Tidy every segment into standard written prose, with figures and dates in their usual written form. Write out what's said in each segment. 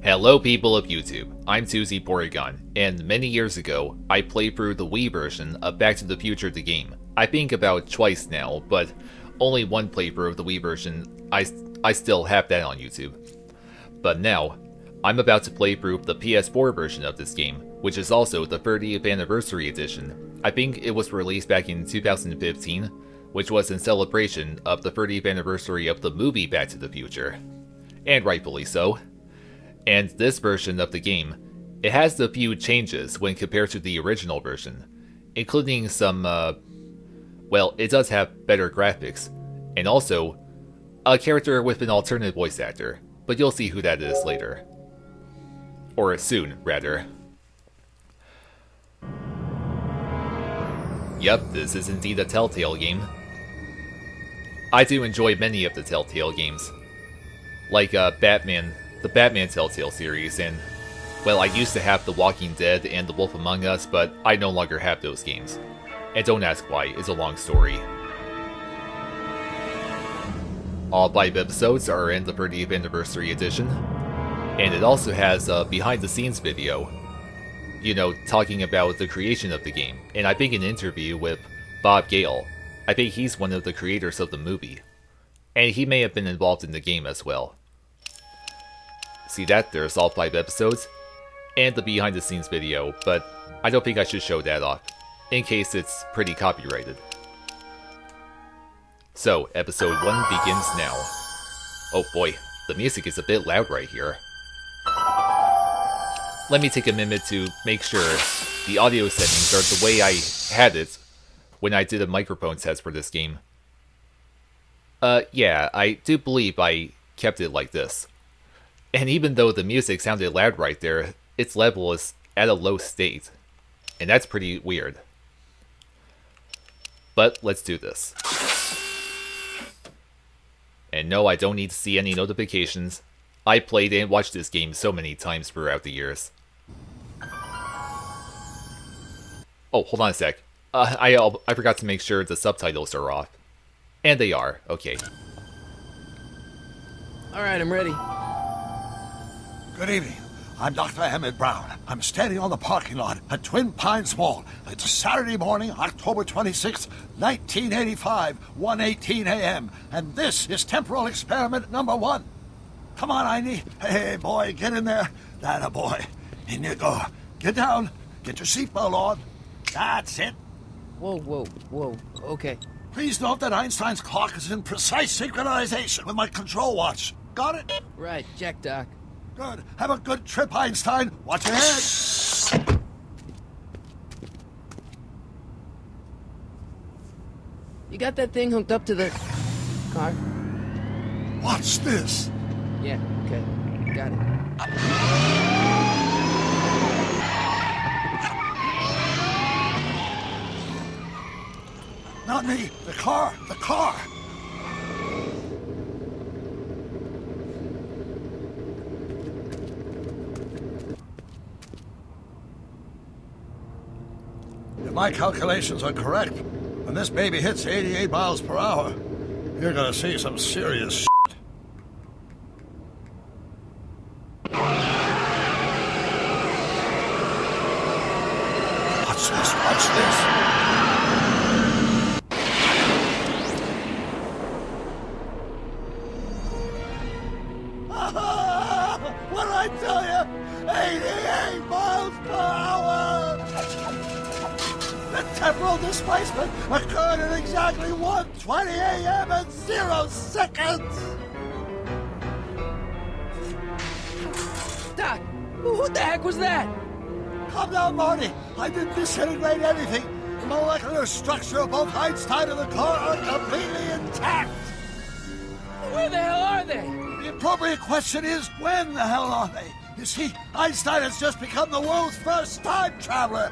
Hello people of YouTube, I'm Tuesday Porygon, and many years ago, I played through the Wii version of Back to the Future the game. I think about twice now, but only one playthrough of the Wii version, I still have that on YouTube. But now, I'm about to play through the PS4 version of this game, which is also the 30th Anniversary Edition. I think it was released back in 2015, which was in celebration of the 30th anniversary of the movie Back to the Future. And rightfully so. And this version of the game, it has a few changes when compared to the original version, including some, well, it does have better graphics, and also a character with an alternate voice actor, but you'll see who that is later. Or soon, rather. Yep, this is indeed a Telltale game. I do enjoy many of the Telltale games, like the Batman Telltale series, and, well, I used to have The Walking Dead and The Wolf Among Us, but I no longer have those games. And don't ask why, it's a long story. All 5 episodes are in the 30th Anniversary Edition, and it also has a behind-the-scenes video, you know, talking about the creation of the game, and I think an interview with Bob Gale. I think he's one of the creators of the movie, and he may have been involved in the game as well. See that? There's all 5 episodes, and the behind-the-scenes video, but I don't think I should show that off, in case it's pretty copyrighted. So, episode 1 begins now. Oh boy, the music is a bit loud right here. Let me take a minute to make sure the audio settings are the way I had it when I did a microphone test for this game. Yeah, I do believe I kept it like this. And even though the music sounded loud right there, its level is at a low state. And that's pretty weird. But let's do this. And no, I don't need to see any notifications. I played and watched this game so many times throughout the years. Oh, hold on a sec. I forgot to make sure the subtitles are off. And they are, okay. Alright, I'm ready. Good evening. I'm Dr. Emmett Brown. I'm standing on the parking lot at Twin Pines Mall. It's Saturday morning, October 26th, 1985, 1:18 a.m. And this is temporal experiment number 1. Come on, Einie. Hey, boy, get in there. That-a boy. In you go. Get down. Get your seatbelt on. That's it. Whoa, okay. Please note that Einstein's clock is in precise synchronization with my control watch. Got it? Right, check, Doc. Good. Have a good trip, Einstein. Watch your head. You got that thing hooked up to the car? Watch this. Yeah, okay. Got it. Not me. The car. The car. If my calculations are correct, when this baby hits 88 miles per hour, you're gonna see some serious shit. Watch this, watch this. What did I tell you? 88 miles per hour! The temporal displacement occurred at exactly 1:20 a.m. and 0 seconds! Doc, what the heck was that? Calm down, Marty. I didn't disintegrate anything. The molecular structure of both Einstein and the car are completely intact. Where the hell are they? The appropriate question is, when the hell are they? You see, Einstein has just become the world's first time traveler.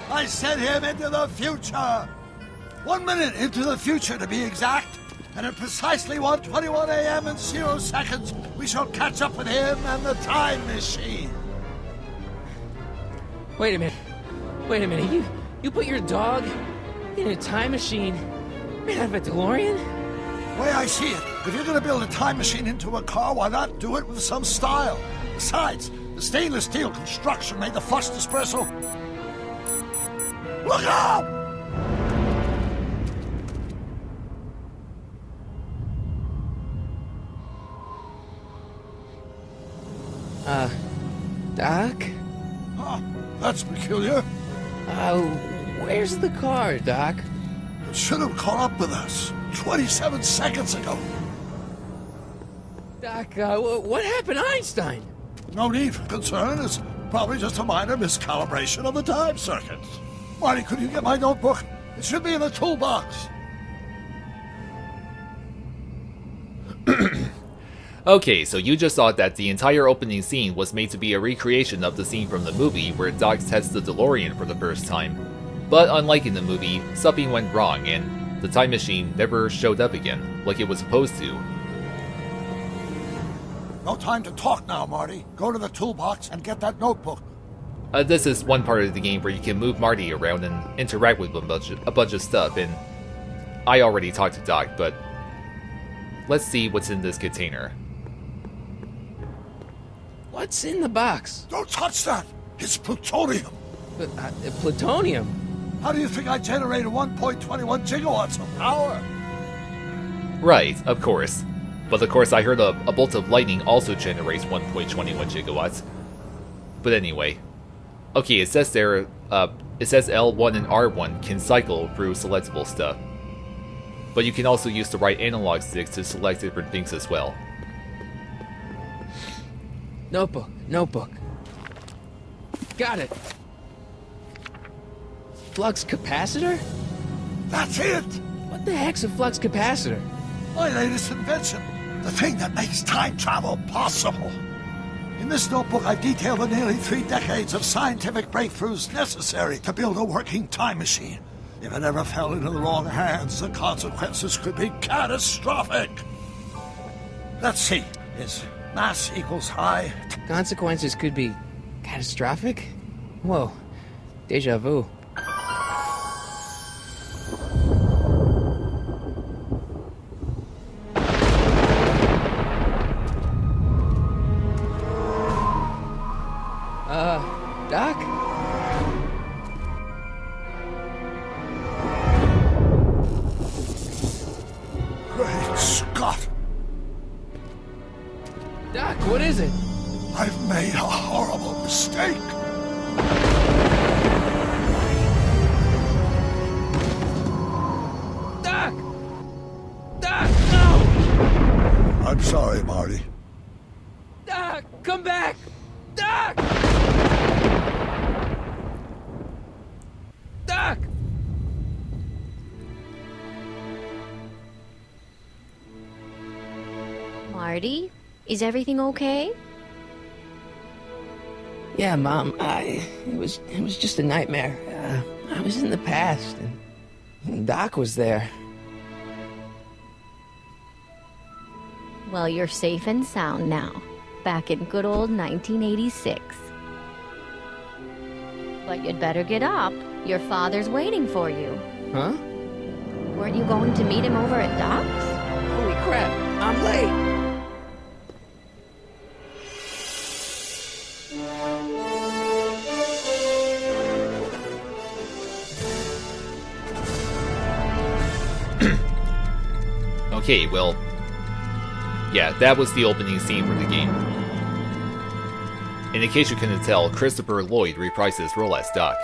I sent him into the future. 1 minute into the future, to be exact. And at precisely 1:21 a.m. and 0 seconds, we shall catch up with him and the time machine. Wait a minute. You You put your dog in a time machine made out of a DeLorean? The way I see it, if you're gonna build a time machine into a car, why not do it with some style? Besides, the stainless steel construction made the flux dispersal. Look out! Doc? Huh, that's peculiar. Where's the car, Doc? It should have caught up with us 27 seconds ago. Doc, what happened to Einstein? No need for concern. It's probably just a minor miscalibration of the time circuits. Marty, could you get my notebook? It should be in the toolbox. Okay, so you just thought that the entire opening scene was made to be a recreation of the scene from the movie where Doc tests the DeLorean for the first time. But unlike in the movie, something went wrong and the time machine never showed up again, like it was supposed to. No time to talk now, Marty. Go to the toolbox and get that notebook. This is one part of the game where you can move Marty around and interact with a bunch of stuff, and I already talked to Doc, but let's see what's in this container. What's in the box? Don't touch that! It's plutonium! Plutonium? How do you think I generated 1.21 gigawatts of power? Right, of course. But of course I heard a bolt of lightning also generates 1.21 gigawatts. But anyway. Okay, it says there, it says L1 and R1 can cycle through selectable stuff. But you can also use the right analog sticks to select different things as well. Notebook. Got it. Flux capacitor? That's it! What the heck's a flux capacitor? My latest invention. The thing that makes time travel possible. In this notebook, I detail the nearly 3 decades of scientific breakthroughs necessary to build a working time machine. If it ever fell into the wrong hands, the consequences could be catastrophic. Let's see. Is mass equals high? Consequences could be catastrophic? Whoa. Deja vu. Doc? Great Scott! Doc, what is it? I've made a horrible mistake. Doc! Doc, no! I'm sorry, Marty. Doc, come back! Doc! Doc! Marty, is everything okay? Yeah, Mom. It was just a nightmare. I was in the past, and Doc was there. Well, you're safe and sound now, back in good old 1986. But you'd better get up. Your father's waiting for you. Huh? Weren't you going to meet him over at Doc's? Holy crap! I'm late. Okay, well, yeah, that was the opening scene for the game. And in case you couldn't tell, Christopher Lloyd reprised his role as Doc.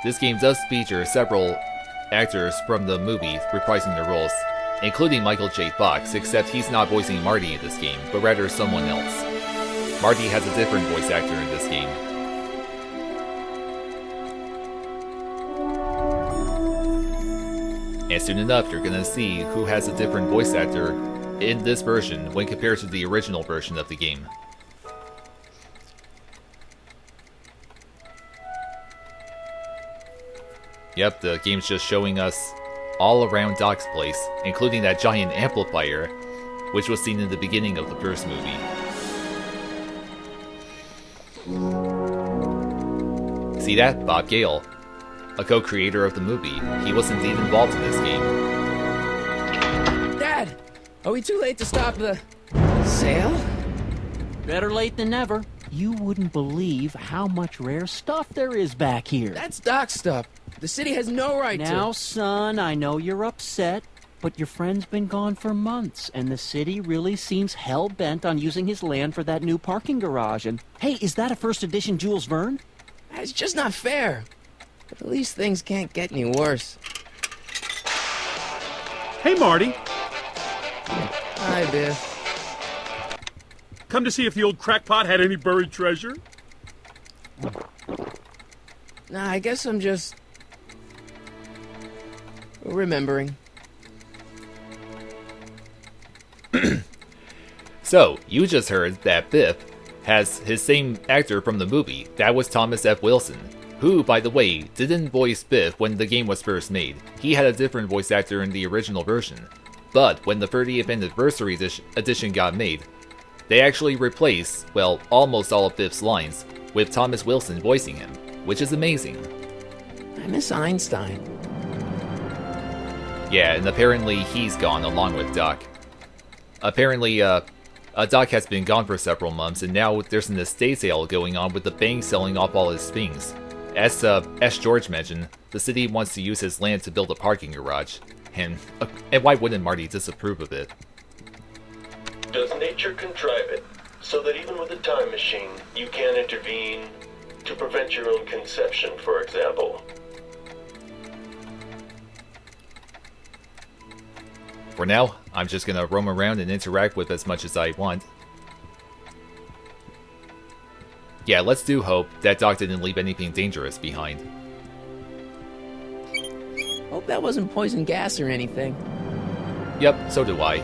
This game does feature several actors from the movie reprising their roles, including Michael J. Fox, except he's not voicing Marty in this game, but rather someone else. Marty has a different voice actor in this game. And soon enough, you're gonna see who has a different voice actor in this version when compared to the original version of the game. Yep, the game's just showing us all around Doc's place, including that giant amplifier, which was seen in the beginning of the first movie. See that? Bob Gale. a co-creator of the movie. He was indeed involved in this game. Dad, are we too late to stop the sale? Better late than never. You wouldn't believe how much rare stuff there is back here. That's Doc's stuff. The city has no right to. Now, son, I know you're upset, but your friend's been gone for months, and the city really seems hell-bent on using his land for that new parking garage. And, hey, is that a first edition Jules Verne? It's just not fair. But at least things can't get any worse. Hey, Marty. Hi, Biff. Come to see if the old crackpot had any buried treasure? Nah, I guess I'm just remembering. So, you just heard that Biff has his same actor from the movie. That was Thomas F. Wilson, who, by the way, didn't voice Biff when the game was first made. He had a different voice actor in the original version. But when the 30th anniversary edition got made, they actually replaced, well, almost all of Biff's lines with Thomas Wilson voicing him, which is amazing. I miss Einstein. Yeah, and apparently he's gone along with Doc. Apparently, Doc has been gone for several months, and now there's an estate sale going on with the bank selling off all his things. As George mentioned, the city wants to use his land to build a parking garage. And why wouldn't Marty disapprove of it? Does nature contrive it so that even with a time machine, you can intervene to prevent your own conception, for example? For now, I'm just gonna roam around and interact with as much as I want. Yeah, let's do hope that Doc didn't leave anything dangerous behind. Hope that wasn't poison gas or anything. Yep, so do I.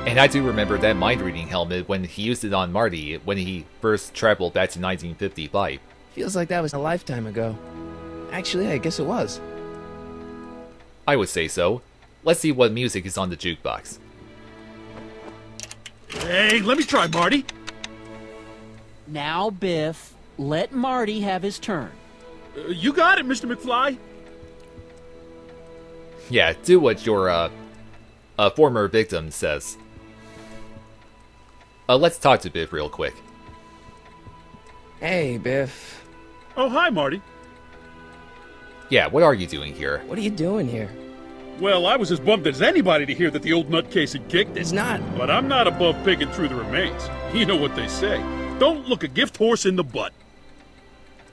And I do remember that mind-reading helmet when he used it on Marty when he first traveled back to 1955. Feels like that was a lifetime ago. Actually, I guess it was. I would say so. Let's see what music is on the jukebox. Hey, let me try, Marty. Now, Biff, let Marty have his turn. You got it, Mr. McFly. Yeah, do what your former victim says. Let's talk to Biff real quick. Hey, Biff. Oh, hi, Marty. Yeah, what are you doing here? What are you doing here? Well, I was as bummed as anybody to hear that the old nutcase had kicked it. It's not. But I'm not above picking through the remains. You know what they say. Don't look a gift horse in the butt.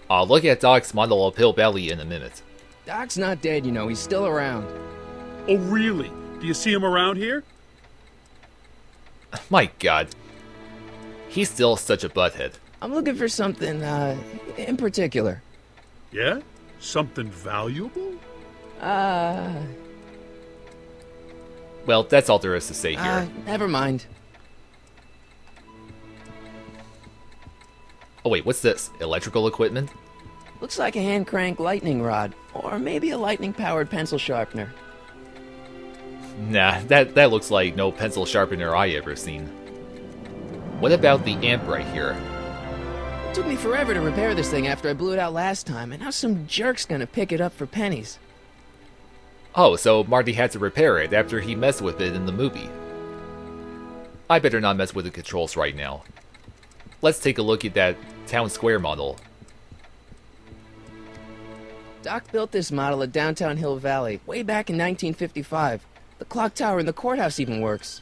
I'll look at Doc's model of Hill Valley in a minute. Doc's not dead, you know. He's still around. Oh, really? Do you see him around here? My god. He's still such a butthead. I'm looking for something, in particular. Yeah? Something valuable? Well, that's all there is to say here. Never mind. Oh wait, what's this? Electrical equipment? Looks like a hand crank lightning rod. Or maybe a lightning-powered pencil sharpener. Nah, that looks like no pencil sharpener I ever seen. What about the amp right here? It took me forever to repair this thing after I blew it out last time, and now some jerk's gonna pick it up for pennies. Oh, so Marty had to repair it after he messed with it in the movie. I better not mess with the controls right now. Let's take a look at that town square model. Doc built this model at downtown Hill Valley way back in 1955. The clock tower in the courthouse even works.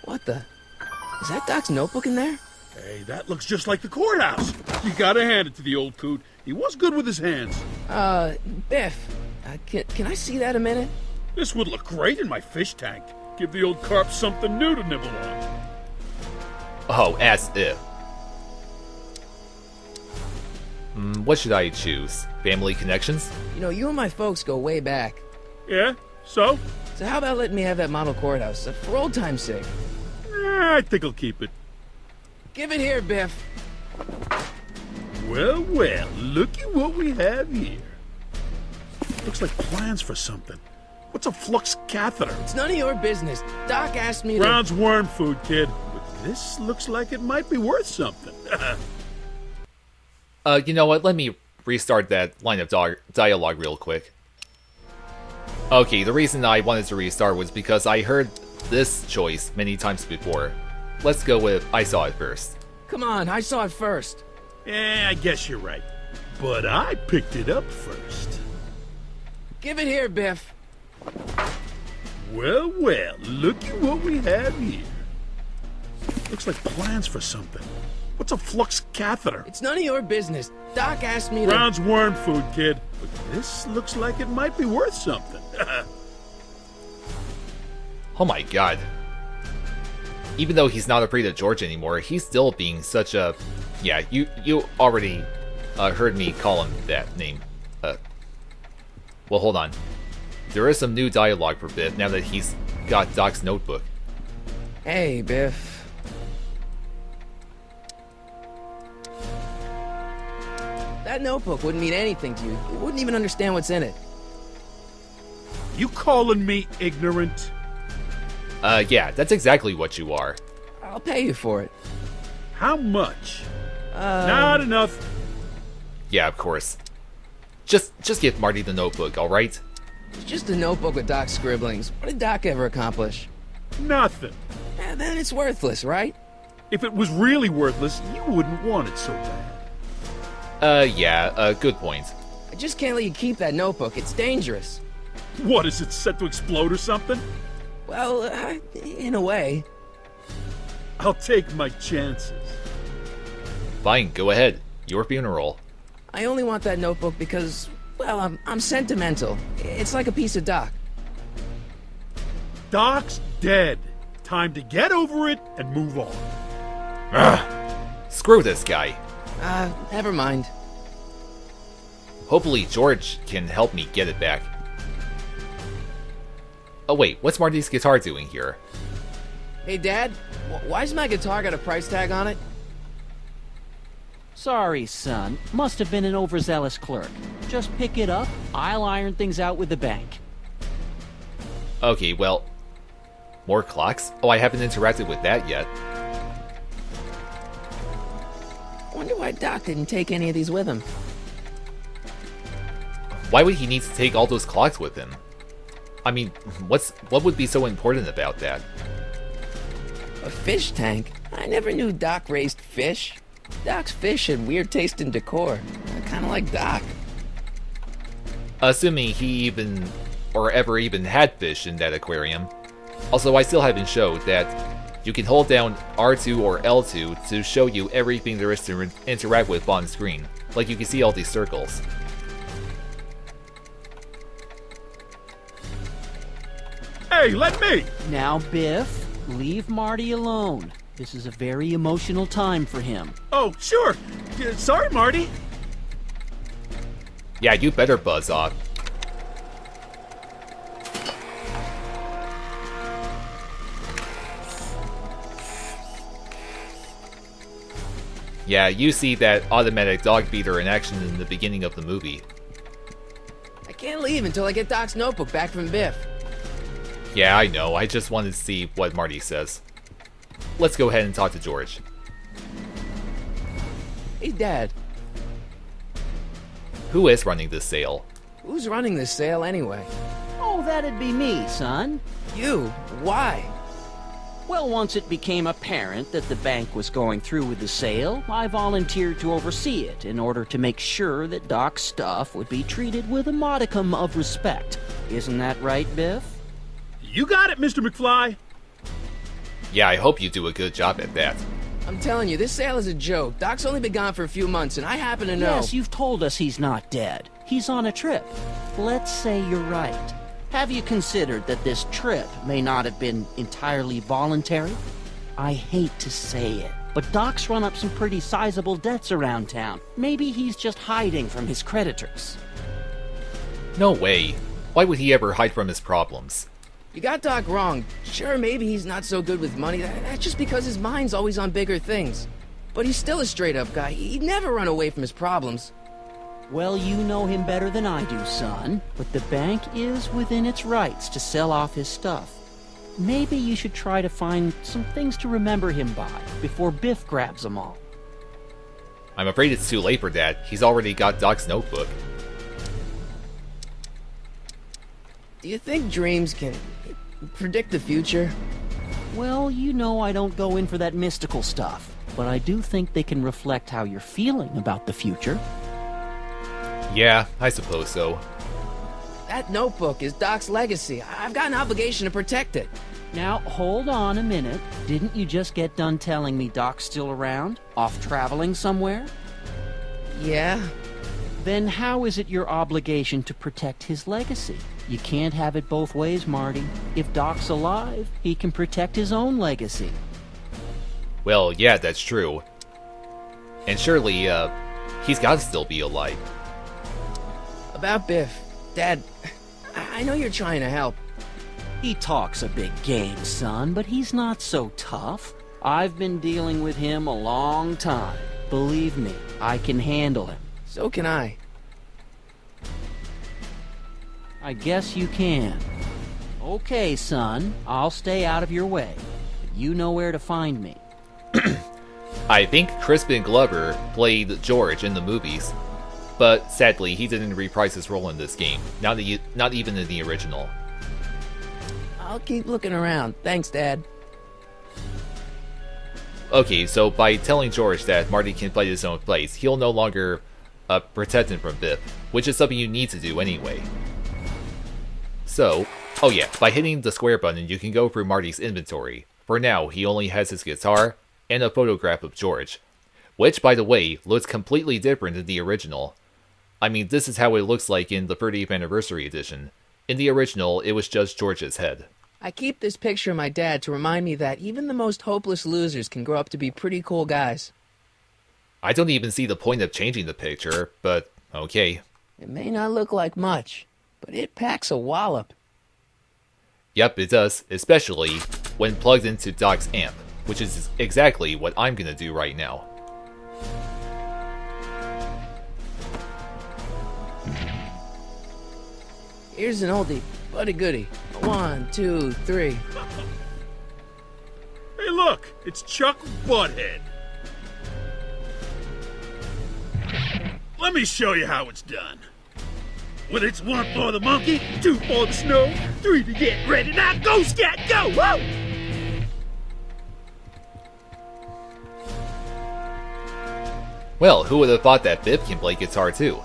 What the? Is that Doc's notebook in there? Hey, that looks just like the courthouse. You gotta hand it to the old coot. He was good with his hands. Biff, can I see that a minute? This would look great in my fish tank. Give the old carp something new to nibble on. Oh, as if. What should I choose? Family connections? You know, you and my folks go way back. Yeah? So? So how about letting me have that model courthouse, for old time's sake? I think I'll keep it. Give it here, Biff. Well, well, looky what we have here. Looks like plans for something. What's a flux catheter? It's none of your business. Doc asked me Brown's worm food, kid. But this looks like it might be worth something. You know what, let me restart that line of dialogue real quick. Okay, the reason I wanted to restart was because I heard this choice many times before. Let's go with I saw it first. Come on, I saw it first. I guess you're right. But I picked it up first. Give it here, Biff. Well, looky what we have here. Looks like plans for something. What's a flux catheter? It's none of your business. Doc asked me to... Brown's worm food, kid. But this looks like it might be worth something. Oh my god. Even though he's not afraid of George anymore, he's still being such a... Yeah, you already heard me call him that name. Well, hold on. There is some new dialogue for Biff now that he's got Doc's notebook. Hey, Biff. That notebook wouldn't mean anything to you. You wouldn't even understand what's in it. You calling me ignorant? Yeah, that's exactly what you are. I'll pay you for it. How much? Not enough. Yeah, of course. Just give Marty the notebook, alright? It's just a notebook with Doc's scribblings. What did Doc ever accomplish? Nothing. Then it's worthless, right? If it was really worthless, you wouldn't want it so bad. Yeah, good point. I just can't let you keep that notebook. It's dangerous. What, is it set to explode or something? Well, in a way. I'll take my chances. Fine, go ahead. Your funeral. I only want that notebook because, well, I'm sentimental. It's like a piece of Doc. Doc's dead. Time to get over it and move on. Ugh. Screw this guy. Never mind. Hopefully George can help me get it back. Oh wait, what's Marty's guitar doing here? Hey, Dad, why's my guitar got a price tag on it? Sorry, son. Must have been an overzealous clerk. Just pick it up. I'll iron things out with the bank. Okay, well... More clocks? Oh, I haven't interacted with that yet. Wonder why Doc didn't take any of these with him. Why would he need to take all those clocks with him? I mean, what would be so important about that? A fish tank? I never knew Doc raised fish. Doc's fish had weird taste in decor. Kind of like Doc. Assuming he even, or ever even had fish in that aquarium. Also, I still haven't showed that you can hold down R2 or L2 to show you everything there is to interact with on screen. Like you can see all these circles. Hey, let me! Now, Biff, leave Marty alone. This is a very emotional time for him. Oh, sure. Sorry, Marty. Yeah, you better buzz off. Yeah, you see that automatic dog beater in action in the beginning of the movie. I can't leave until I get Doc's notebook back from Biff. Yeah, I know. I just wanted to see what Marty says. Let's go ahead and talk to George. Hey, Dad. Who is running this sale? Who's running this sale anyway? Oh, that'd be me, son. You? Why? Well, once it became apparent that the bank was going through with the sale, I volunteered to oversee it in order to make sure that Doc's stuff would be treated with a modicum of respect. Isn't that right, Biff? You got it, Mr. McFly. Yeah, I hope you do a good job at that. I'm telling you, this sale is a joke. Doc's only been gone for a few months, and I happen to know... Yes, you've told us he's not dead. He's on a trip. Let's say you're right. Have you considered that this trip may not have been entirely voluntary? I hate to say it, but Doc's run up some pretty sizable debts around town. Maybe he's just hiding from his creditors. No way. Why would he ever hide from his problems? You got Doc wrong. Sure, maybe he's not so good with money. That's just because his mind's always on bigger things. But he's still a straight-up guy. He'd never run away from his problems. Well, you know him better than I do, son. But the bank is within its rights to sell off his stuff. Maybe you should try to find some things to remember him by before Biff grabs them all. I'm afraid it's too late for that. He's already got Doc's notebook. Do you think dreams can predict the future? Well, you know I don't go in for that mystical stuff, but I do think they can reflect how you're feeling about the future. Yeah, I suppose so. That notebook is Doc's legacy. I've got an obligation to protect it. Now, hold on a minute. Didn't you just get done telling me Doc's still around? Off traveling somewhere? Yeah? Then how is it your obligation to protect his legacy? You can't have it both ways, Marty. If Doc's alive, he can protect his own legacy. Well, yeah, that's true. And surely, he's gotta still be alive. About Biff. Dad, I know you're trying to help. He talks a big game, son, but he's not so tough. I've been dealing with him a long time. Believe me, I can handle him. So can I. I guess you can. Okay, son, I'll stay out of your way. But you know where to find me. I think Crispin Glover played George in the movies, but sadly he didn't reprise his role in this game, not even in the original. I'll keep looking around. Thanks, Dad. Okay, so by telling George that Marty can fight his own place, he'll no longer protect him from Biff, which is something you need to do anyway. So, oh yeah, by hitting the square button you can go through Marty's inventory. For now, he only has his guitar and a photograph of George, which, by the way, looks completely different than the original. I mean, this is how it looks like in the 30th Anniversary Edition. In the original, it was just George's head. I keep this picture of my dad to remind me that even the most hopeless losers can grow up to be pretty cool guys. I don't even see the point of changing the picture, but okay. It may not look like much, but it packs a wallop. Yep, it does, especially when plugged into Doc's amp, which is exactly what I'm gonna do right now. Here's an oldie, but a goodie. 1, 2, 3. Hey, look! It's Chuck Butthead. Let me show you how it's done. Well, it's 1 for the monkey, 2 for the snow, 3 to get ready. Now go, Scat, go! Whoa! Well, who would have thought that Biff can play guitar too?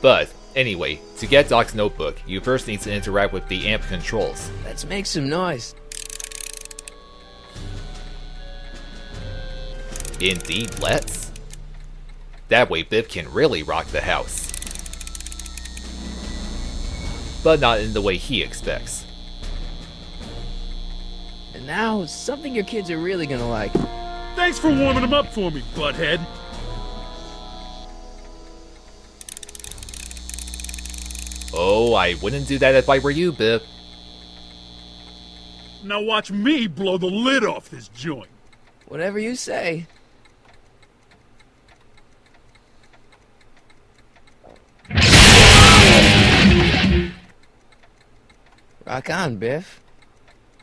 But, anyway, to get Doc's notebook, you first need to interact with the amp controls. Let's make some noise. Indeed, let's. That way Biff can really rock the house. But not in the way he expects. And now, something your kids are really gonna like. Thanks for warming them up for me, Butthead. Oh, I wouldn't do that if I were you, Biff. Now watch me blow the lid off this joint. Whatever you say. Rock on, Biff.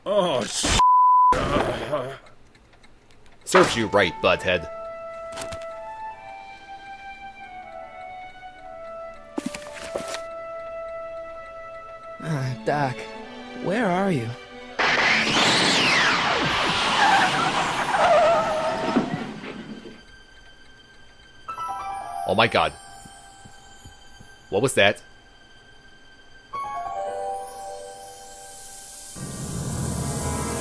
Oh, Serves you right, butthead. Doc, where are you? Oh my god. What was that?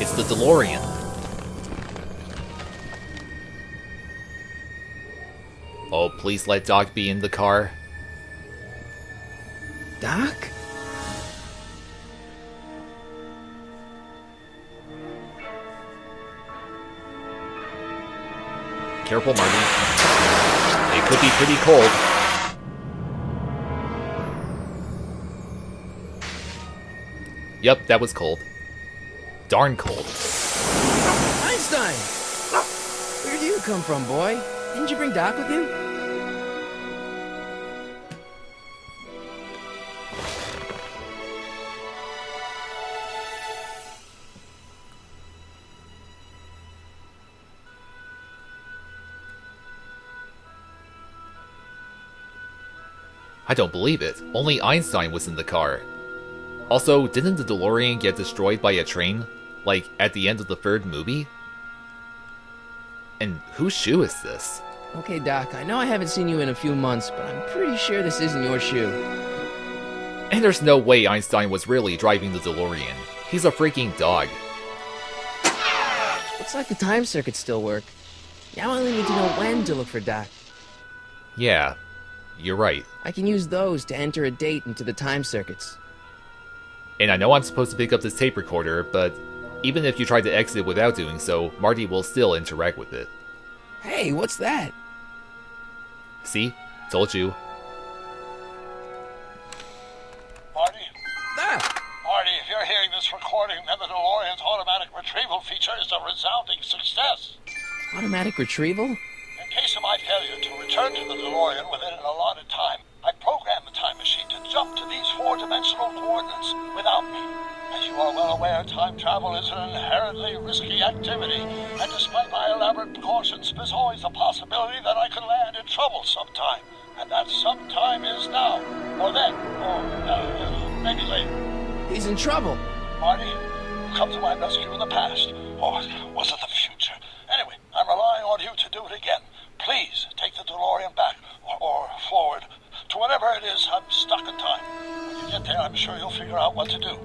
It's the DeLorean. Oh, please let Doc be in the car. Doc? Careful, Marty. It could be pretty cold. Yep, that was cold. Darn cold. Einstein! Where do you come from, boy? Didn't you bring Doc with you? I don't believe it. Only Einstein was in the car. Also, didn't the DeLorean get destroyed by a train? Like, at the end of the third movie? And whose shoe is this? Okay, Doc, I know I haven't seen you in a few months, but I'm pretty sure this isn't your shoe. And there's no way Einstein was really driving the DeLorean. He's a freaking dog. Looks like the time circuits still work. Now I only need to know when to look for Doc. Yeah, you're right. I can use those to enter a date into the time circuits. And I know I'm supposed to pick up this tape recorder, but even if you try to exit without doing so, Marty will still interact with it. Hey, what's that? See? Told you. Marty? Ah! Marty, if you're hearing this recording, then the DeLorean's automatic retrieval feature is a resounding success. Automatic retrieval? In case of my failure to return to the DeLorean within an allotted time, I programmed the time machine to jump to these four-dimensional coordinates without me. As you are well aware, time travel is an inherently risky activity, and despite my elaborate precautions, there's always a possibility that I could land in trouble sometime. And that sometime is now, or then, or maybe later. He's in trouble. Marty, you come to my rescue in the past, or was it the future? Anyway, I'm relying on you to do it again. Please take the DeLorean back, or forward, to whatever it is. I'm stuck in time. When you get there, I'm sure you'll figure out what to do.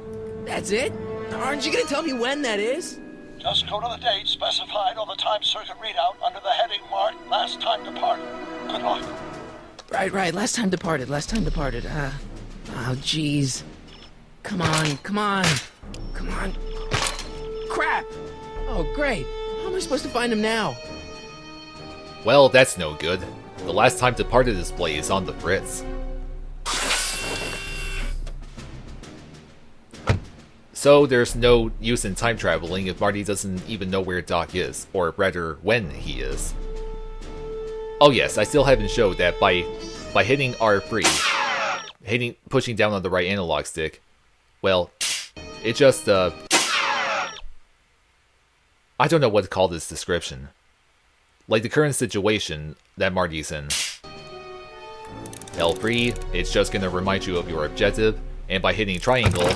That's it? Aren't you gonna tell me when that is? Just go to the date specified on the time circuit readout under the heading marked Last Time Departed. Good luck. Right. Last time departed. Oh, jeez. Come on. Crap! Oh, great. How am I supposed to find him now? Well, that's no good. The Last Time Departed display is on the fritz. So there's no use in time traveling if Marty doesn't even know where Doc is, or rather, when he is. Oh yes, I still haven't showed that by hitting R3, pushing down on the right analog stick, well, it just, I don't know what to call this description. Like the current situation that Marty's in. L3, it's just gonna remind you of your objective, and by hitting triangle,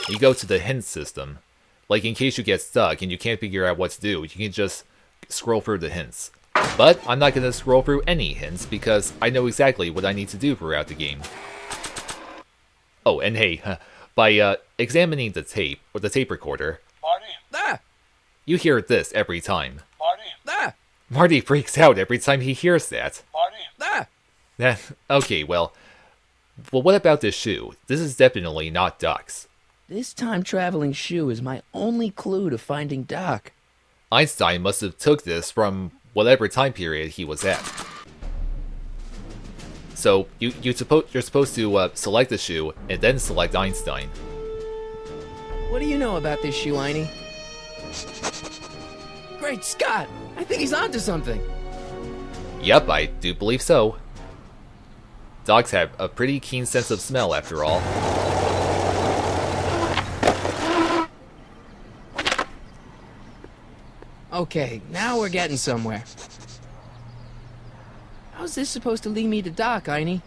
you go to the hint system. Like in case you get stuck and you can't figure out what to do, you can just scroll through the hints. But I'm not going to scroll through any hints because I know exactly what I need to do throughout the game. Oh, and hey, by examining the tape, or the tape recorder, Marty? You hear this every time. Marty? Marty freaks out every time he hears that. Marty? Okay, well, what about this shoe? This is definitely not Doc's. This time-traveling shoe is my only clue to finding Doc. Einstein must have took this from whatever time period he was at. So, you're supposed to select the shoe, and then select Einstein. What do you know about this shoe, Einie? Great Scott! I think he's onto something! Yep, I do believe so. Dogs have a pretty keen sense of smell, after all. Okay, now we're getting somewhere. How's this supposed to lead me to Doc, Einie?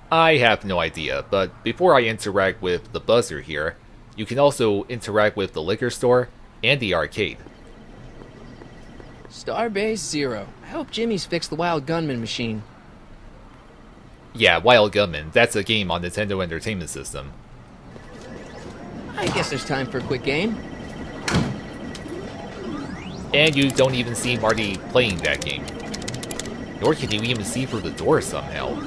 I have no idea, but before I interact with the buzzer here, you can also interact with the liquor store and the arcade. Starbase 0. I hope Jimmy's fixed the Wild Gunman machine. Yeah, Wild Gunman, that's a game on Nintendo Entertainment System. I guess there's time for a quick game. And you don't even see Marty playing that game. Nor can you even see through the door somehow.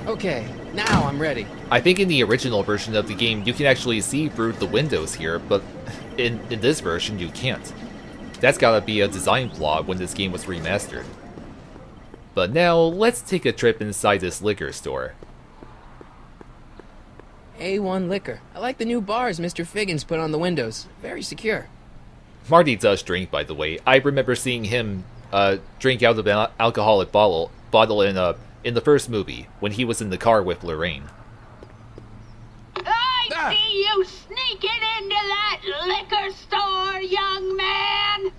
Okay, now I'm ready. I think in the original version of the game, you can actually see through the windows here, but in this version, you can't. That's gotta be a design flaw when this game was remastered. But now, let's take a trip inside this liquor store. A1 liquor. I like the new bars Mr. Figgins put on the windows. Very secure. Marty does drink, by the way. I remember seeing him drink out of an alcoholic bottle in the first movie, when he was in the car with Lorraine. I see you sneaking into that liquor store, young man!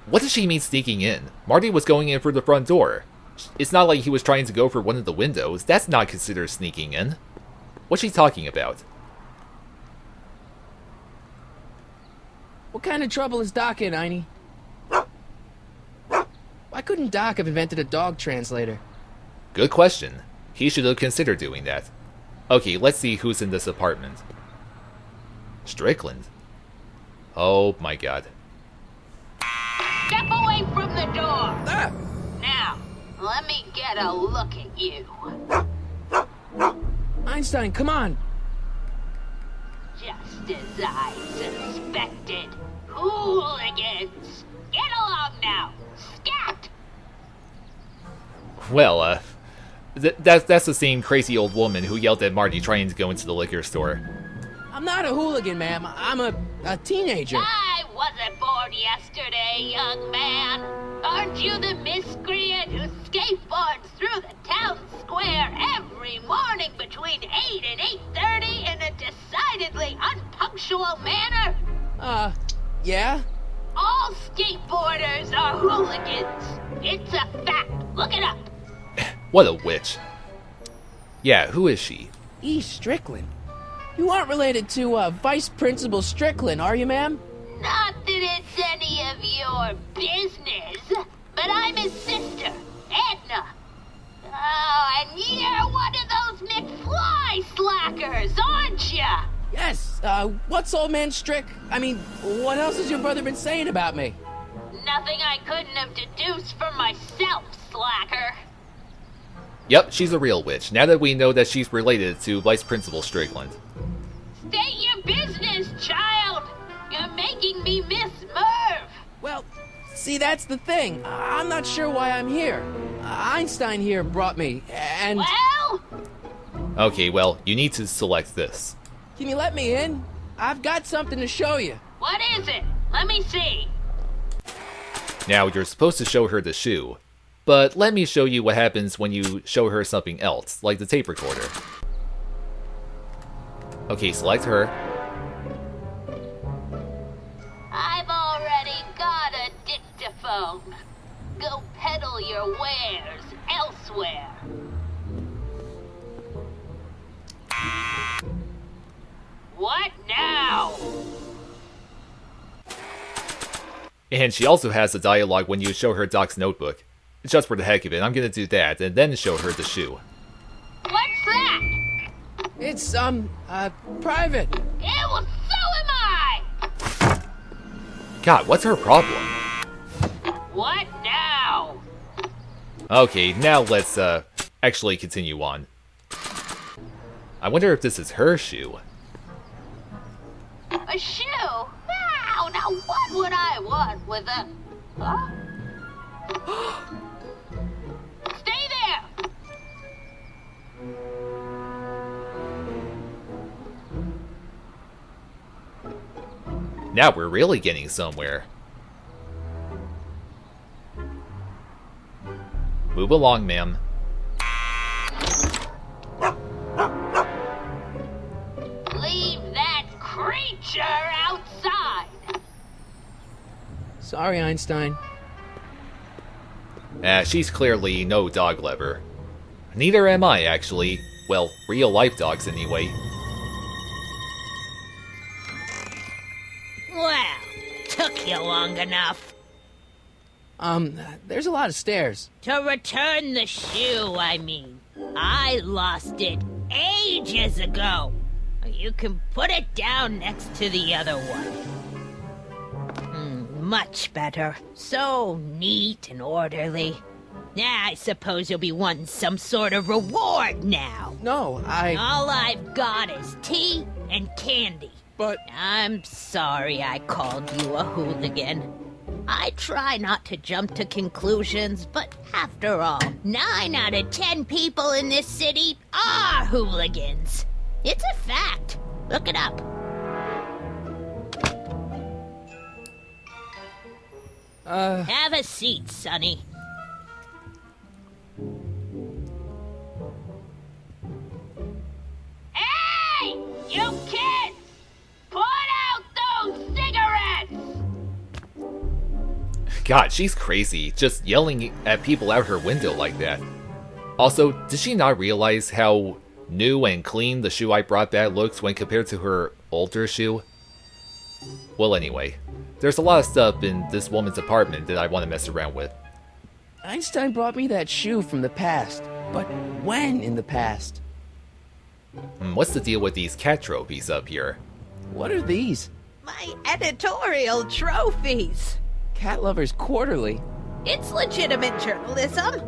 What does she mean sneaking in? Marty was going in for the front door. It's not like he was trying to go for one of the windows. That's not considered sneaking in. What's she talking about? What kind of trouble is Doc in, Einie? Why couldn't Doc have invented a dog translator? Good question. He should have considered doing that. Okay, let's see who's in this apartment. Strickland. Oh my god. Step away from the door. Ah! Now, let me get a look at you. Einstein, come on! Just as I suspected. Hooligans! Get along now! Scat! Well, that's the same crazy old woman who yelled at Marty trying to go into the liquor store. I'm not a hooligan, ma'am. I'm a teenager. I wasn't born yesterday, young man. Aren't you the miscreant who skateboards through the town square every morning between 8 and 8:30 in a decidedly unpunctual manner? Yeah? All skateboarders are hooligans. It's a fact. Look it up. What a witch. Yeah, who is she? E. Strickland. You aren't related to, Vice Principal Strickland, are you, ma'am? Not that it's any of your business, but I'm his sister, Edna. Oh, and you're one of those McFly slackers, aren't ya? Yes, what's old man Strick? I mean, what else has your brother been saying about me? Nothing I couldn't have deduced for myself, slacker. Yep, she's a real witch, now that we know that she's related to Vice Principal Strickland. State your business, child. You're making me miss Merv. Well, see, that's the thing. I'm not sure why I'm here. Einstein here brought me, and... Well? Okay, well, you need to select this. Can you let me in? I've got something to show you. What is it? Let me see. Now, you're supposed to show her the shoe, but let me show you what happens when you show her something else, like the tape recorder. Okay, select her. I've already got a dictaphone. Go peddle your wares elsewhere. What now? And she also has a dialogue when you show her Doc's notebook. Just for the heck of it, I'm gonna do that, and then show her the shoe. What's that? It's, private. Well, so am I! God, what's her problem? What now? Okay, now let's, actually continue on. I wonder if this is her shoe. A shoe? Wow, now what would I want with a... Huh? Stay there! Now we're really getting somewhere. Move along, ma'am. Leave that creature outside! Sorry, Einstein. She's clearly no dog lover. Neither am I, actually. Well, real-life dogs, anyway. Well, took you long enough. There's a lot of stairs. To return the shoe, I mean. I lost it ages ago. You can put it down next to the other one. Much better. So neat and orderly. I suppose you'll be wanting some sort of reward now. No, All I've got is tea and candy. But... I'm sorry I called you a hooligan. I try not to jump to conclusions, but after all, 9 out of 10 people in this city are hooligans. It's a fact. Look it up. Have a seat, Sonny. Hey! You kids! Put out those cigarettes! God, she's crazy, just yelling at people out her window like that. Also, did she not realize how new and clean the shoe I brought back looks when compared to her older shoe? Well, anyway, there's a lot of stuff in this woman's apartment that I want to mess around with. Einstein brought me that shoe from the past. But when in the past? What's the deal with these cat trophies up here? What are these? My editorial trophies. Cat Lovers Quarterly. It's legitimate journalism.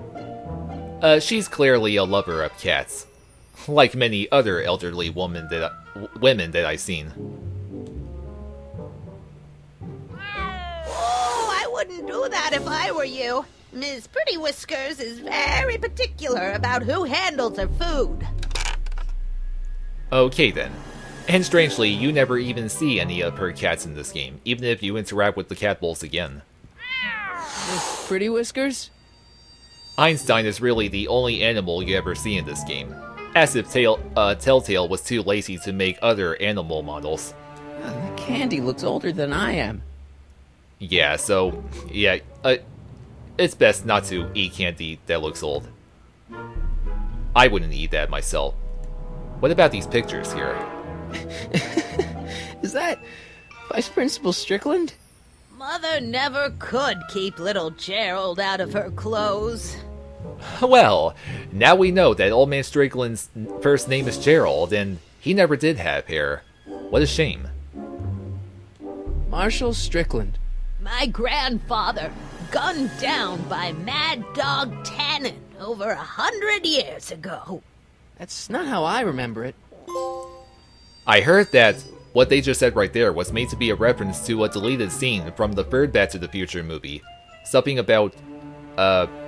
She's clearly a lover of cats. Like many other elderly women that I've seen. Oh, I wouldn't do that if I were you. Ms. Pretty Whiskers is very particular about who handles her food. Okay then. And strangely, you never even see any of her cats in this game, even if you interact with the cat bulls again. Miss Pretty Whiskers? Einstein is really the only animal you ever see in this game. As if Telltale was too lazy to make other animal models. The candy looks older than I am. Yeah, so, yeah, it's best not to eat candy that looks old. I wouldn't eat that myself. What about these pictures here? Is that Vice Principal Strickland? Mother never could keep little Gerald out of her clothes. Well, now we know that Old Man Strickland's first name is Gerald, and he never did have hair. What a shame. Marshall Strickland. My grandfather, gunned down by Mad Dog Tannon over 100 years ago. That's not how I remember it. I heard that what they just said right there was made to be a reference to a deleted scene from the third Back to the Future movie. Something about,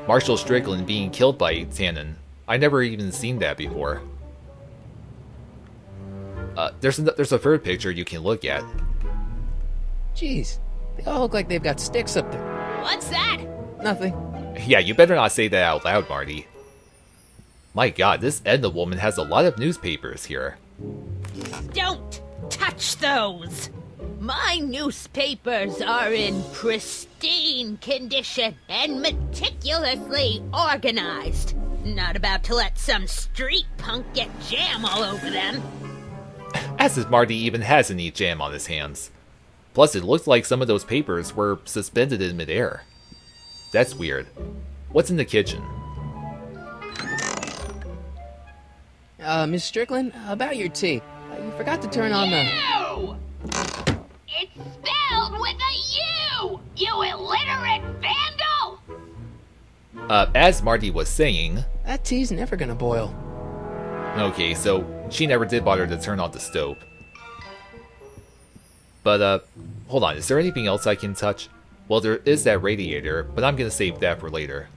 Marshall Strickland being killed by Tannon. I never even seen that before. There's a third picture you can look at. Jeez, they all look like they've got sticks up there. What's that? Nothing. Yeah, you better not say that out loud, Marty. My god, this Edna woman has a lot of newspapers here. Don't touch those! My newspapers are in pristine condition and meticulously organized. Not about to let some street punk get jam all over them. As if Marty even has any jam on his hands. Plus, it looks like some of those papers were suspended in midair. That's weird. What's in the kitchen? Miss Strickland, about your tea. You forgot to turn on the... U! It's spelled with a U! You illiterate vandal! As Marty was saying... That tea's never gonna boil. Okay, so she never did bother to turn on the stove. But, hold on, is there anything else I can touch? Well, there is that radiator, but I'm gonna save that for later.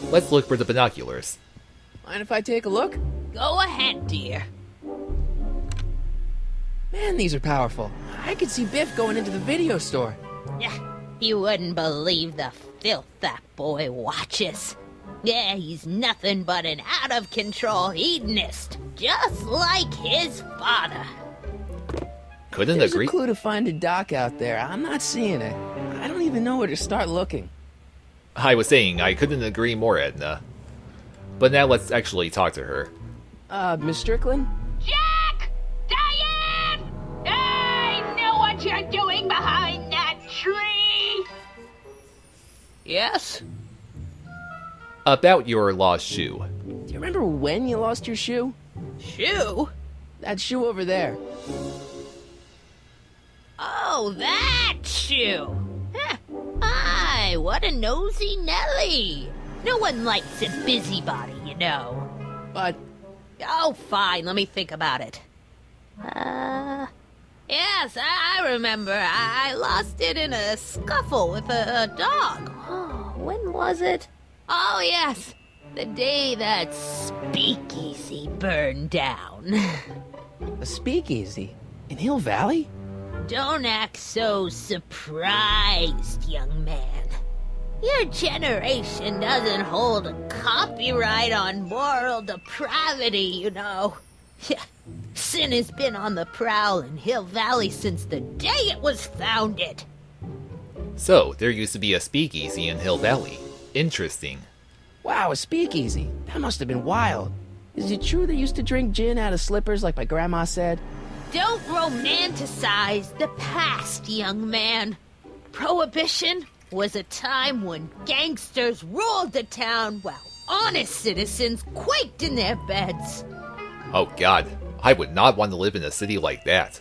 Let's look for the binoculars. Mind if I take a look? Go ahead, dear. Man, these are powerful. I could see Biff going into the video store. You wouldn't believe the filth that boy watches. Yeah, he's nothing but an out-of-control hedonist, just like his father. Couldn't There's agree. a clue to find a dock out there. I'm not seeing it. I don't even know where to start looking. I was saying, I couldn't agree more, Edna. But now let's actually talk to her. Miss Strickland? Jack! Diane! I know what you're doing behind that tree! Yes? About your lost shoe. Do you remember when you lost your shoe? Shoe? That shoe over there. Oh, that shoe! Huh. My, what a nosy Nelly! No one likes a busybody, you know. But... Oh, fine, let me think about it. Yes, I remember. I lost it in a scuffle with a dog. Oh, when was it? Oh, yes, the day that speakeasy burned down. A speakeasy? In Hill Valley? Don't act so surprised, young man. Your generation doesn't hold a copyright on moral depravity, you know. Sin has been on the prowl in Hill Valley since the day it was founded. So, there used to be a speakeasy in Hill Valley. Interesting. Wow, a speakeasy. That must have been wild. Is it true they used to drink gin out of slippers like my grandma said? Don't romanticize the past, young man. Prohibition was a time when gangsters ruled the town while honest citizens quaked in their beds. Oh god, I would not want to live in a city like that.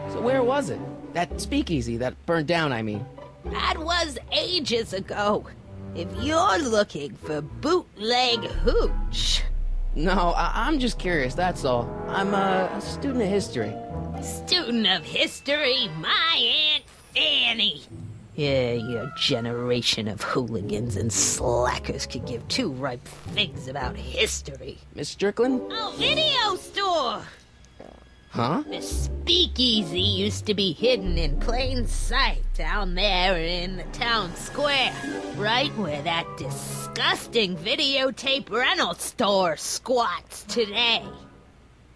So where was it? That speakeasy that burned down, I mean. That was ages ago. If you're looking for bootleg hooch. No, I'm just curious, that's all. I'm a student of history. Student of history, my Aunt Fanny. Yeah, your generation of hooligans and slackers could give two ripe figs about history. Miss Strickland? Oh, video store! Huh? The speakeasy used to be hidden in plain sight down there in the town square, right where that disgusting videotape rental store squats today.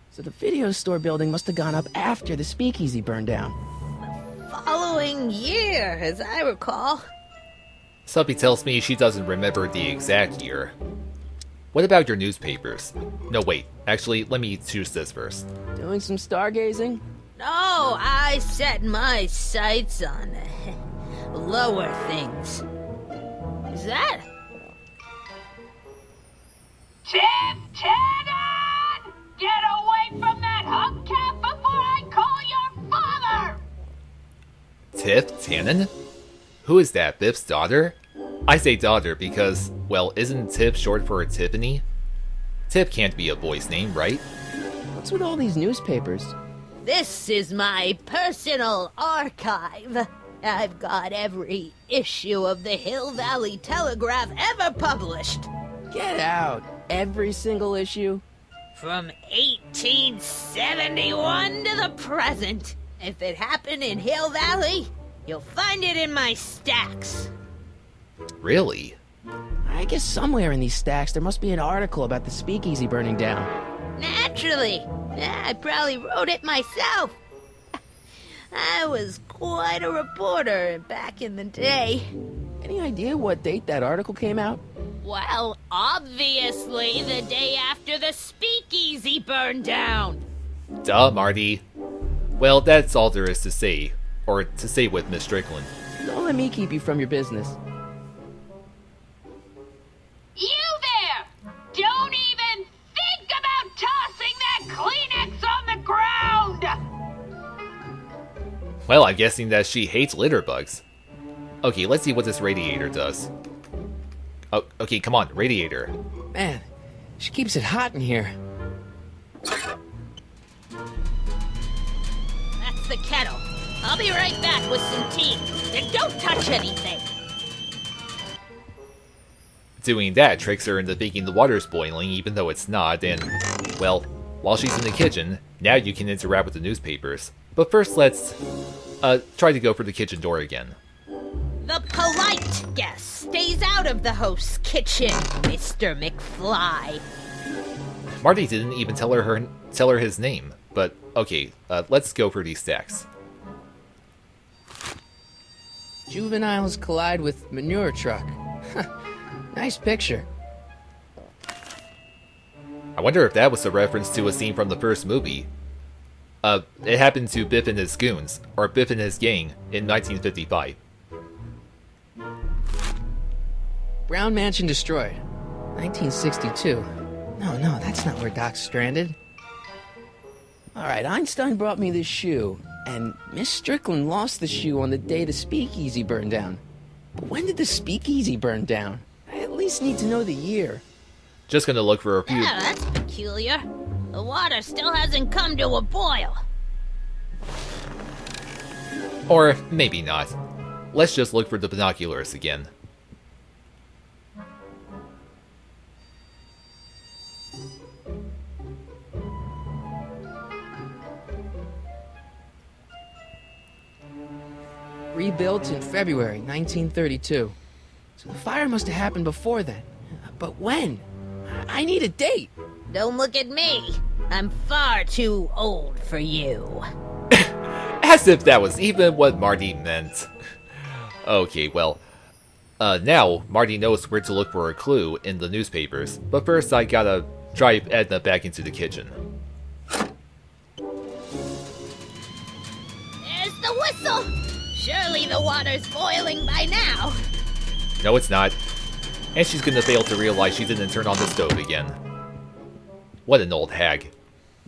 So the video store building must have gone up after the speakeasy burned down. Following year, as I recall. Subby tells me she doesn't remember the exact year. What about your newspapers? No, wait. Actually, let me choose this first. Doing some stargazing? No, I set my sights on lower things. Is that? Biff Tannen! Get away from that hubcap before I call your father! Biff Tannen? Who is that, Biff's daughter? I say daughter because, well, isn't Tip short for Tiffany? Tip can't be a boy's name, right? What's with all these newspapers? This is my personal archive. I've got every issue of the Hill Valley Telegraph ever published. Get out. Every single issue? From 1871 to the present. If it happened in Hill Valley, you'll find it in my stacks. Really? I guess somewhere in these stacks there must be an article about the speakeasy burning down. Naturally. I probably wrote it myself. I was quite a reporter back in the day. Any idea what date that article came out? Well, obviously the day after the speakeasy burned down. Duh, Marty. Well, that's all there is to say. Or to say with Miss Strickland. Don't let me keep you from your business. You there! Don't even think about tossing that Kleenex on the ground! Well, I'm guessing that she hates litter bugs. Okay, let's see what this radiator does. Oh, okay, come on, radiator. Man, she keeps it hot in here. That's the kettle. I'll be right back with some tea. And don't touch anything. Doing that tricks her into thinking the water's boiling even though it's not, and, well, while she's in the kitchen, now you can interact with the newspapers. But first let's, try to go for the kitchen door again. The polite guest stays out of the host's kitchen, Mr. McFly. Marty didn't even tell her his name, but okay, let's go for these stacks. Juveniles collide with manure truck. Nice picture. I wonder if that was a reference to a scene from the first movie. It happened to Biff and his goons, or Biff and his gang, in 1955. Brown Mansion destroyed. 1962. No, that's not where Doc's stranded. Alright, Einstein brought me this shoe, and Miss Strickland lost the shoe on the day the speakeasy burned down. But when did the speakeasy burn down? I at least need to know the year. Just gonna look for a few... Yeah, that's peculiar. The water still hasn't come to a boil. Or maybe not. Let's just look for the binoculars again. Rebuilt in February 1932. So the fire must have happened before then. But when? I need a date. Don't look at me. I'm far too old for you. As if that was even what Marty meant. Okay, well, now Marty knows where to look for a clue in the newspapers, but first I gotta drive Edna back into the kitchen. There's the whistle! Surely the water's boiling by now. No, it's not. And she's gonna fail to realize she didn't turn on the stove again. What an old hag.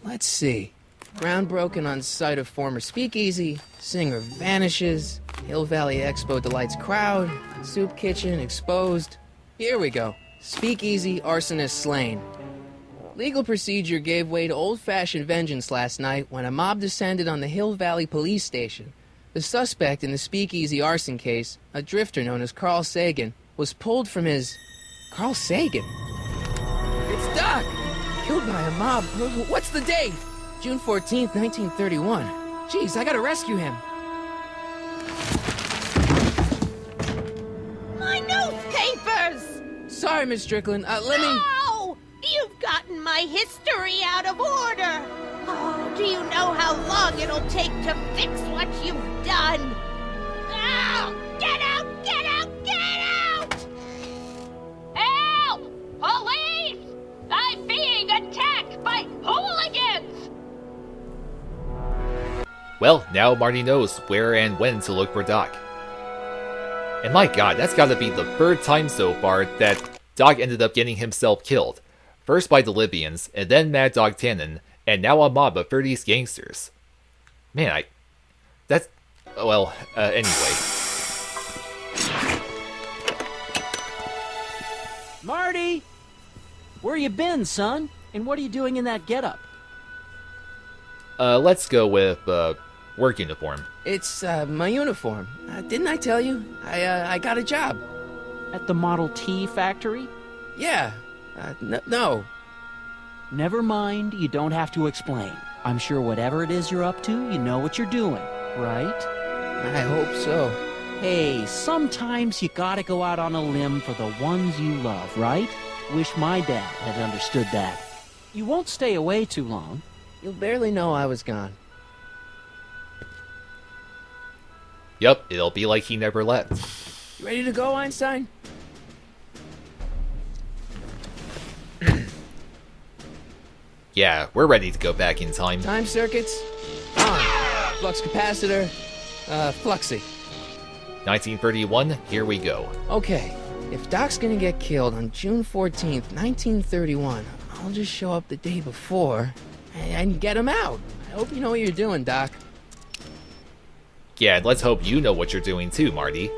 Let's see. Ground broken on site of former speakeasy. Singer vanishes. Hill Valley Expo delights crowd. Soup kitchen exposed. Here we go. Speakeasy arsonist slain. Legal procedure gave way to old-fashioned vengeance last night when a mob descended on the Hill Valley police station. The suspect in the speakeasy arson case, a drifter known as Carl Sagan, was pulled from his... Carl Sagan? It's Doc! Killed by a mob. What's the date? June 14th, 1931. Jeez, I gotta rescue him. My newspapers! Sorry, Miss Strickland. Let me... No! You've gotten my history out of order! Oh, do you know how long it'll take to fix what you've done? Oh, get out! Get out! Get out! Help! Police! I'm being attacked by hooligans! Well, now Marty knows where and when to look for Doc. And my god, that's gotta be the third time so far that Doc ended up getting himself killed. First by the Libyans, and then Mad Dog Tannon, and now a mob of 30s gangsters. Man, that's... well, anyway. Marty! Where you been, son? And what are you doing in that getup? Let's go with, work uniform. It's, my uniform. Didn't I tell you? I got a job. At the Model T factory? Yeah. No. Never mind, you don't have to explain. I'm sure whatever it is you're up to, you know what you're doing, right? I hope so. Hey, sometimes you gotta go out on a limb for the ones you love, right? Wish my dad had understood that. You won't stay away too long. You'll barely know I was gone. Yup, it'll be like he never left. You ready to go, Einstein? Yeah, we're ready to go back in time. Time circuits? On. Flux capacitor. Fluxy. 1931, here we go. Okay, if Doc's gonna get killed on June 14th, 1931, I'll just show up the day before and get him out. I hope you know what you're doing, Doc. Yeah, and let's hope you know what you're doing too, Marty.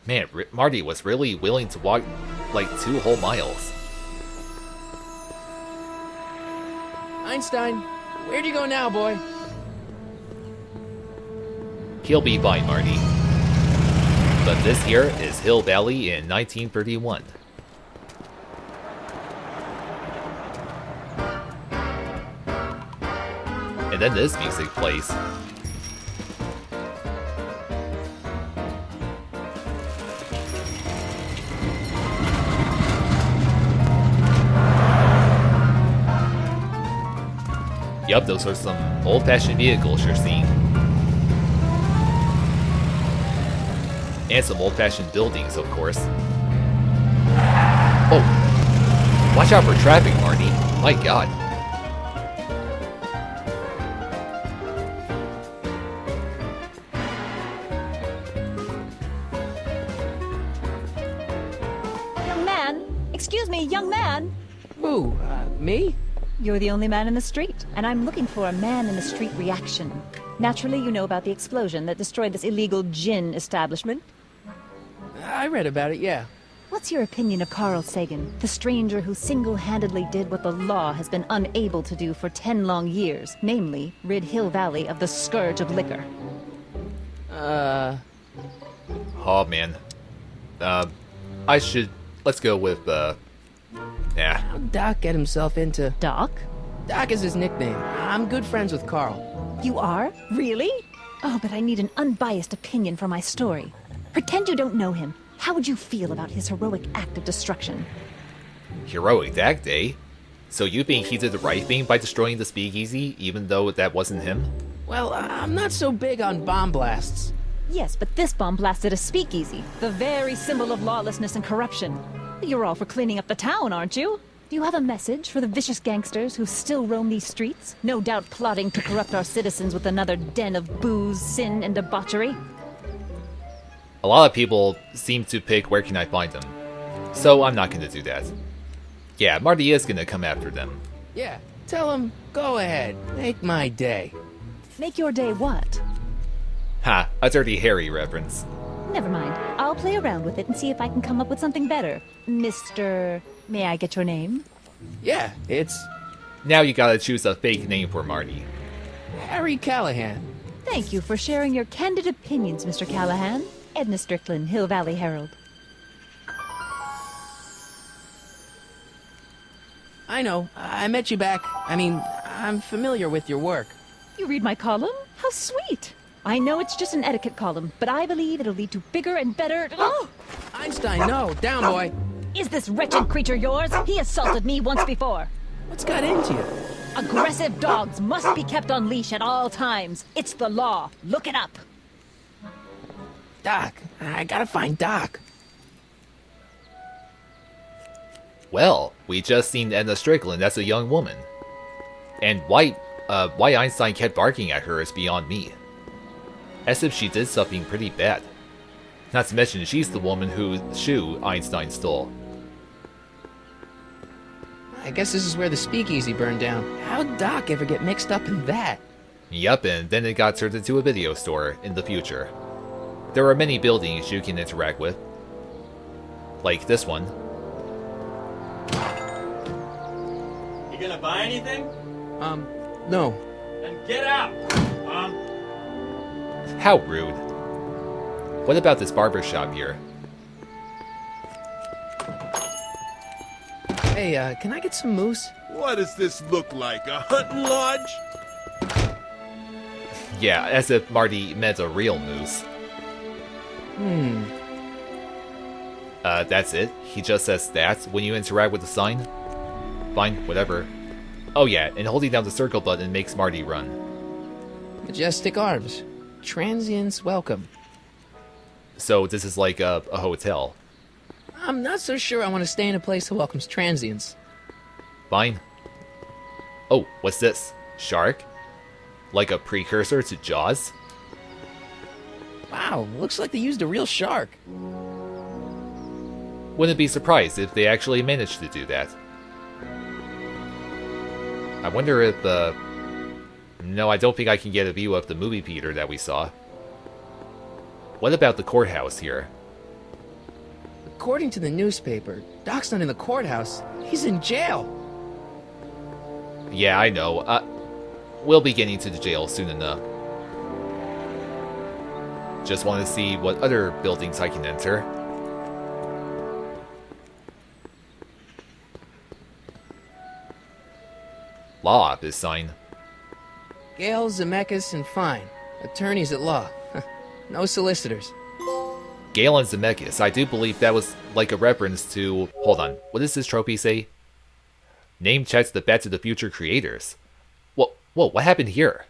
Man, Marty was really willing to walk like 2 whole miles. Einstein, where'd you go now, boy? He'll be fine, Marty. But this here is Hill Valley in 1931. And then this music plays. Yup, those are some old-fashioned vehicles you're seeing. And some old-fashioned buildings, of course. Oh! Watch out for traffic, Marty. My god. Young man! Excuse me, young man! Who, me? You're the only man in the street, and I'm looking for a man-in-the-street reaction. Naturally, you know about the explosion that destroyed this illegal gin establishment. I read about it, yeah. What's your opinion of Carl Sagan, the stranger who single-handedly did what the law has been unable to do for 10 long years, namely, rid Hill Valley of the scourge of liquor? Oh man. Let's go with, yeah. How'd Doc get himself into... Doc? Doc is his nickname. I'm good friends with Carl. You are? Really? Oh, but I need an unbiased opinion for my story. Pretend you don't know him. How would you feel about his heroic act of destruction? Heroic act, eh? So you think he did the right thing by destroying the speakeasy, even though that wasn't him? Well, I'm not so big on bomb blasts. Yes, but this bomb blasted a speakeasy, the very symbol of lawlessness and corruption. You're all for cleaning up the town, aren't you? Do you have a message for the vicious gangsters who still roam these streets, no doubt plotting to corrupt our citizens with another den of booze, sin, and debauchery? A lot of people seem to pick where can I find them, so I'm not gonna do that. Yeah, Marty is gonna come after them. Yeah, tell him, go ahead, make my day. Make your day what? Ha, a Dirty Harry reference. Never mind. I'll play around with it and see if I can come up with something better. Mr. May I get your name? Yeah, it's... Now you gotta choose a fake name for Marty. Harry Callahan. Thank you for sharing your candid opinions, Mr. Callahan. Edna Strickland, Hill Valley Herald. I know. I met you back. I'm familiar with your work. You read my column? How sweet! I know it's just an etiquette column, but I believe it'll lead to bigger and better... Oh! Einstein, no. Down, boy. Is this wretched creature yours? He assaulted me once before. What's got into you? Aggressive dogs must be kept on leash at all times. It's the law. Look it up. Doc. I gotta find Doc. Well, we just seen Edna Strickland as a young woman. And why Einstein kept barking at her is beyond me. As if she did something pretty bad. Not to mention she's the woman whose shoe Einstein stole. I guess this is where the speakeasy burned down. How'd Doc ever get mixed up in that? Yup, and then it got turned into a video store in the future. There are many buildings you can interact with. Like this one. You gonna buy anything? No. Then get out! How rude. What about this barber shop here? Hey, can I get some moose? What does this look like, a hunting lodge? Yeah, as if Marty meant a real moose. That's it? He just says that when you interact with the sign? Fine, whatever. Oh yeah, and holding down the circle button makes Marty run. Majestic arms. Transients welcome. So this is like a hotel. I'm not so sure I want to stay in a place that welcomes transients. Fine. Oh, what's this? Shark? Like a precursor to Jaws? Wow, looks like they used a real shark. Wouldn't be surprised if they actually managed to do that. I wonder if, No, I don't think I can get a view of the movie theater that we saw. What about the courthouse here? According to the newspaper, Doc's not in the courthouse. He's in jail. Yeah, I know. We'll be getting to the jail soon enough. Just want to see what other buildings I can enter. Law office sign. Gale, Zemeckis, and Fine. Attorneys at law. No solicitors. Gale and Zemeckis. I do believe that was like a reference to... Hold on. What does this trophy say? Name checks the Back to the Future creators. Whoa, what happened here?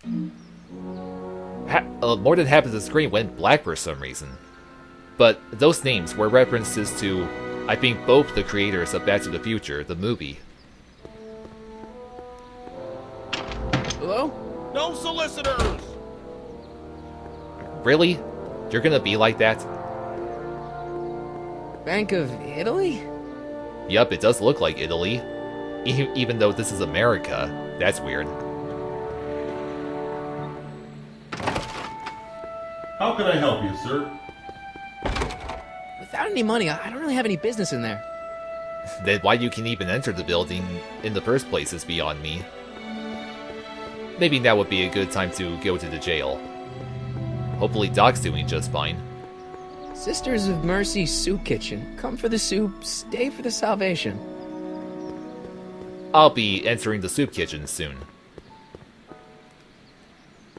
More than half of the screen went black for some reason. But those names were references to, I think, both the creators of Back to the Future, the movie. Hello? No solicitors! Really? You're gonna be like that? Bank of Italy? Yup, it does look like Italy. Even though this is America. That's weird. How can I help you, sir? Without any money, I don't really have any business in there. Then why you can even enter the building in the first place is beyond me. Maybe now would be a good time to go to the jail. Hopefully Doc's doing just fine. Sisters of Mercy Soup Kitchen. Come for the soup, stay for the salvation. I'll be entering the soup kitchen soon.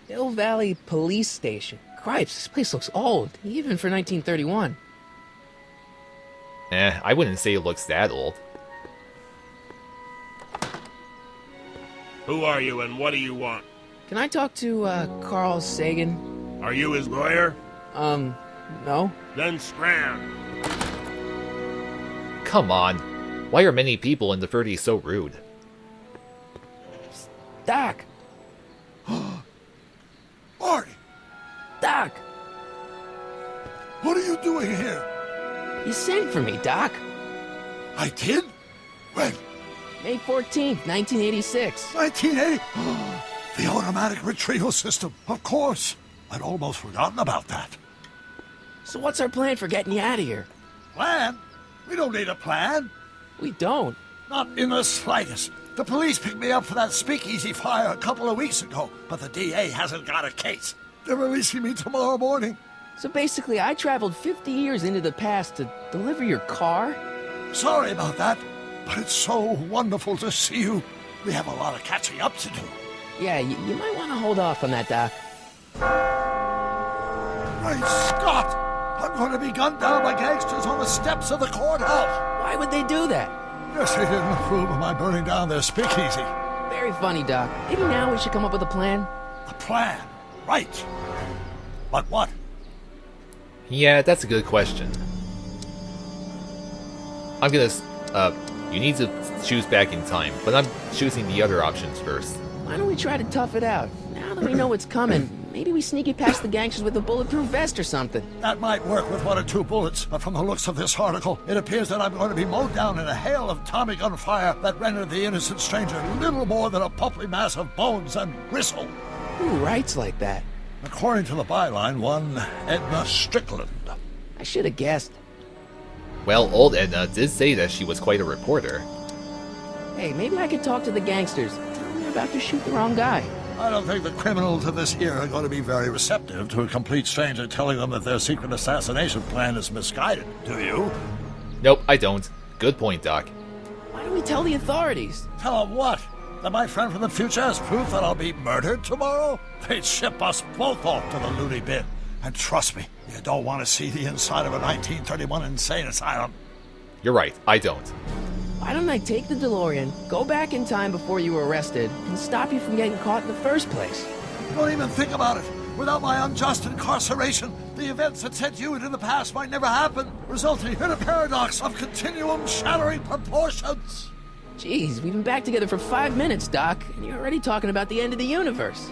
Hill Valley Police Station. Cripes, this place looks old, even for 1931. I wouldn't say it looks that old. Who are you and what do you want? Can I talk to, Carl Sagan? Are you his lawyer? No. Then scram. Come on. Why are many people in the 30s so rude? Doc! Marty! Doc! What are you doing here? You sent for me, Doc. I did? When? May 14th, 1986. 1980? The automatic retrieval system, of course. I'd almost forgotten about that. So what's our plan for getting you out of here? Plan? We don't need a plan. We don't. Not in the slightest. The police picked me up for that speakeasy fire a couple of weeks ago, but the DA hasn't got a case. They're releasing me tomorrow morning. So basically, I traveled 50 years into the past to deliver your car? Sorry about that, but it's so wonderful to see you. We have a lot of catching up to do. Yeah, you might want to hold off on that, Doc. Great Scott! I'm going to be gunned down by gangsters on the steps of the courthouse. Why would they do that? Guess they didn't approve of my burning down their speakeasy. Very funny, Doc. Maybe now we should come up with a plan. A plan? Right. But what? Yeah, that's a good question. I'm gonna, you need to choose back in time, but I'm choosing the other options first. Why don't we try to tough it out? Now that we know what's coming, maybe we sneak it past the gangsters with a bulletproof vest or something. That might work with 1 or 2 bullets, but from the looks of this article, it appears that I'm going to be mowed down in a hail of Tommy gun fire that rendered the innocent stranger little more than a puffy mass of bones and gristle. Who writes like that? According to the byline, one Edna Strickland. I should have guessed. Well, old Edna did say that she was quite a reporter. Hey, maybe I could talk to the gangsters. Tell them they're about to shoot the wrong guy. I don't think the criminals of this era are going to be very receptive to a complete stranger telling them that their secret assassination plan is misguided, do you? Nope, I don't. Good point, Doc. Why don't we tell the authorities? Tell them what? That my friend from the future has proof that I'll be murdered tomorrow? They'd ship us both off to the loony bin. And trust me, you don't want to see the inside of a 1931 insane asylum. You're right, I don't. Why don't I take the DeLorean, go back in time before you were arrested, and stop you from getting caught in the first place? Don't even think about it. Without my unjust incarceration, the events that sent you into the past might never happen, resulting in a paradox of continuum shattering proportions. Jeez, we've been back together for 5 minutes, Doc, and you're already talking about the end of the universe.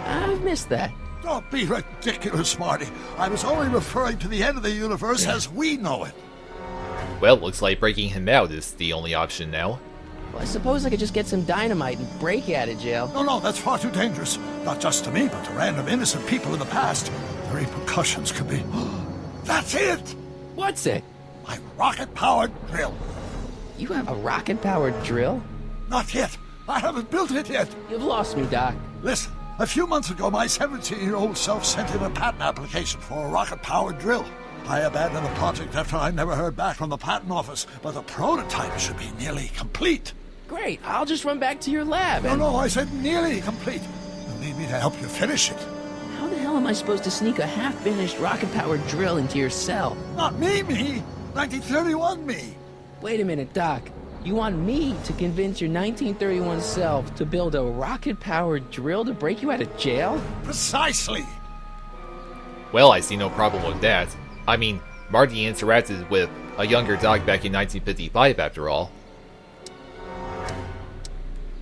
I've missed that. Don't be ridiculous, Marty. I was only referring to the end of the universe as we know it. Well, looks like breaking him out is the only option now. Well, I suppose I could just get some dynamite and break you out of jail. No, that's far too dangerous. Not just to me, but to random innocent people in the past. The repercussions could be... That's it! What's it? My rocket-powered drill. You have a rocket-powered drill? Not yet, I haven't built it yet. You've lost me, Doc. Listen, a few months ago, my 17-year-old self sent in a patent application for a rocket-powered drill. I abandoned the project after I never heard back from the patent office, but the prototype should be nearly complete. Great, I'll just run back to your lab and... No, I said nearly complete. You'll need me to help you finish it. How the hell am I supposed to sneak a half-finished rocket-powered drill into your cell? Not me. 1931 me. Wait a minute, Doc. You want me to convince your 1931 self to build a rocket-powered drill to break you out of jail? Precisely. Well, I see no problem with that. I mean, Marty interacted with a younger Doc back in 1955 after all.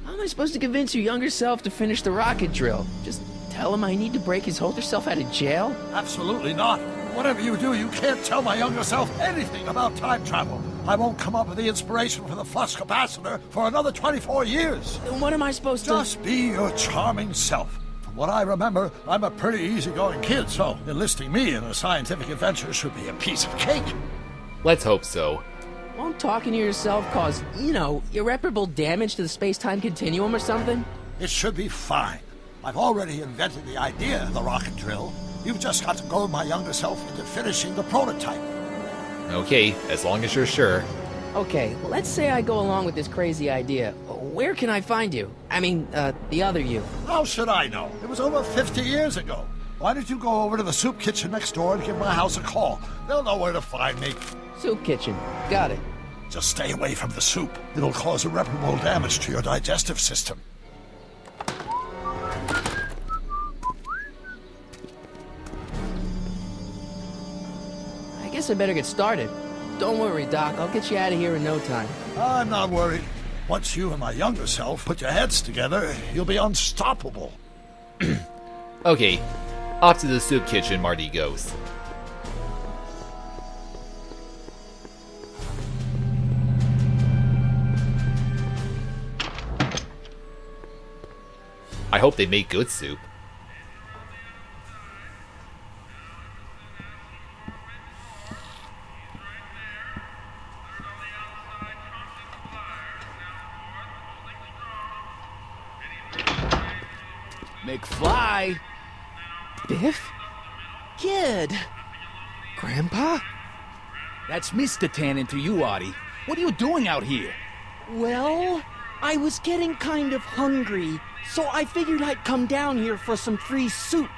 How am I supposed to convince your younger self to finish the rocket drill? Just tell him I need to break his older self out of jail? Absolutely not. Whatever you do, you can't tell my younger self anything about time travel. I won't come up with the inspiration for the flux capacitor for another 24 years. Then what am I supposed to... Just be your charming self. From what I remember, I'm a pretty easygoing kid, so enlisting me in a scientific adventure should be a piece of cake. Let's hope so. Won't talking to yourself cause, irreparable damage to the space-time continuum or something? It should be fine. I've already invented the idea of the rocket drill. You've just got to goad my younger self into finishing the prototype. Okay, as long as you're sure. Okay, let's say I go along with this crazy idea. Where can I find you? I mean, the other you. How should I know? It was over 50 years ago. Why don't you go over to the soup kitchen next door and give my house a call? They'll know where to find me. Soup kitchen. Got it. Just stay away from the soup. It'll cause irreparable damage to your digestive system. I guess I better get started. Don't worry, Doc. I'll get you out of here in no time. I'm not worried. Once you and my younger self put your heads together, you'll be unstoppable. Okay, off to the soup kitchen Marty goes. I hope they make good soup. McFly! Biff? Kid! Grandpa? That's Mr. Tannen to you, Artie. What are you doing out here? Well, I was getting kind of hungry, so I figured I'd come down here for some free soup.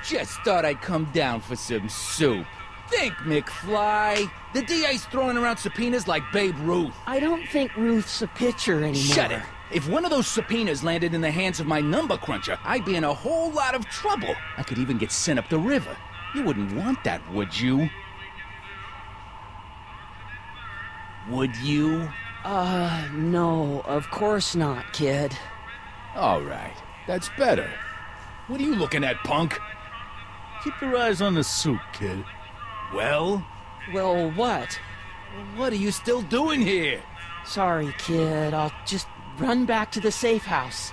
Just thought I'd come down for some soup. Think, McFly. The DA's throwing around subpoenas like Babe Ruth. I don't think Ruth's a pitcher anymore. Shut it. If one of those subpoenas landed in the hands of my number cruncher, I'd be in a whole lot of trouble. I could even get sent up the river. You wouldn't want that, would you? Would you? No, of course not, kid. All right, that's better. What are you looking at, punk? Keep your eyes on the soup, kid. Well? Well, what? What are you still doing here? Sorry, kid. I'll just run back to the safe house.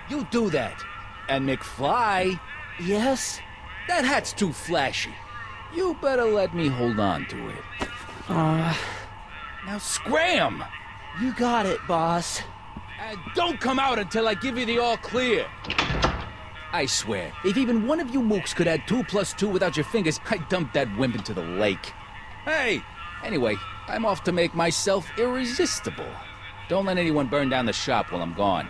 You do that. And McFly? Yes? That hat's too flashy. You better let me hold on to it. Now scram! You got it, boss. And don't come out until I give you the all clear. I swear, if even one of you mooks could add 2 + 2 without your fingers, I'd dump that wimp into the lake. Hey! Anyway, I'm off to make myself irresistible. Don't let anyone burn down the shop while I'm gone.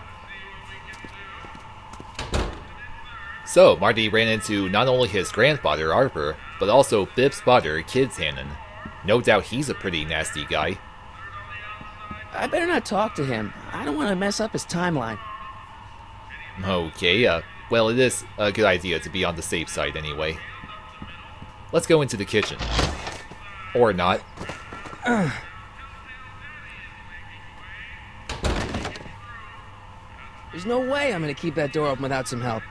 So, Marty ran into not only his grandfather, Harper, but also Biff's father, Kid Tannon. No doubt he's a pretty nasty guy. I better not talk to him. I don't want to mess up his timeline. Okay, well, it is a good idea to be on the safe side anyway. Let's go into the kitchen. Or not. There's no way I'm going to keep that door open without some help.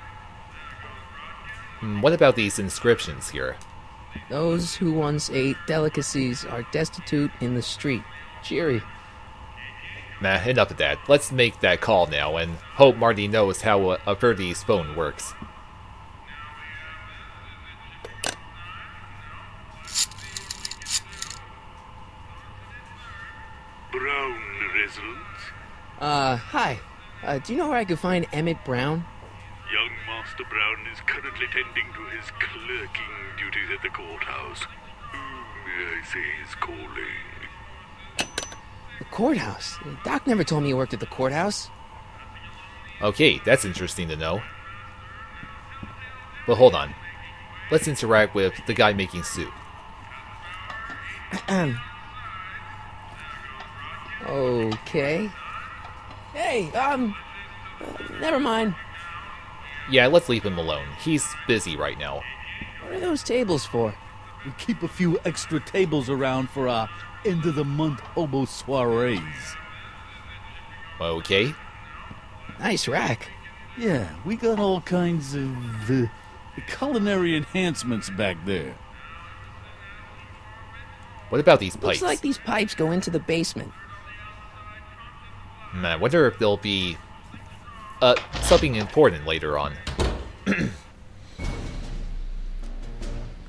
What about these inscriptions here? Those who once ate delicacies are destitute in the street. Cheery. Nah, enough of that. Let's make that call now and hope Marty knows how a birdie's phone works. Brown resident? Hi. Do you know where I could find Emmett Brown? Young Master Brown is currently tending to his clerking duties at the courthouse. May I say he's calling? The courthouse? Doc never told me you worked at the courthouse. Okay, that's interesting to know. But hold on. Let's interact with the guy making soup. Okay. Hey, never mind. Yeah, let's leave him alone. He's busy right now. What are those tables for? We keep a few extra tables around for our end-of-the-month hobo soirees. Okay. Nice rack. Yeah, we got all kinds of culinary enhancements back there. What about these pipes? Looks like these pipes go into the basement. I wonder if there'll be something important later on.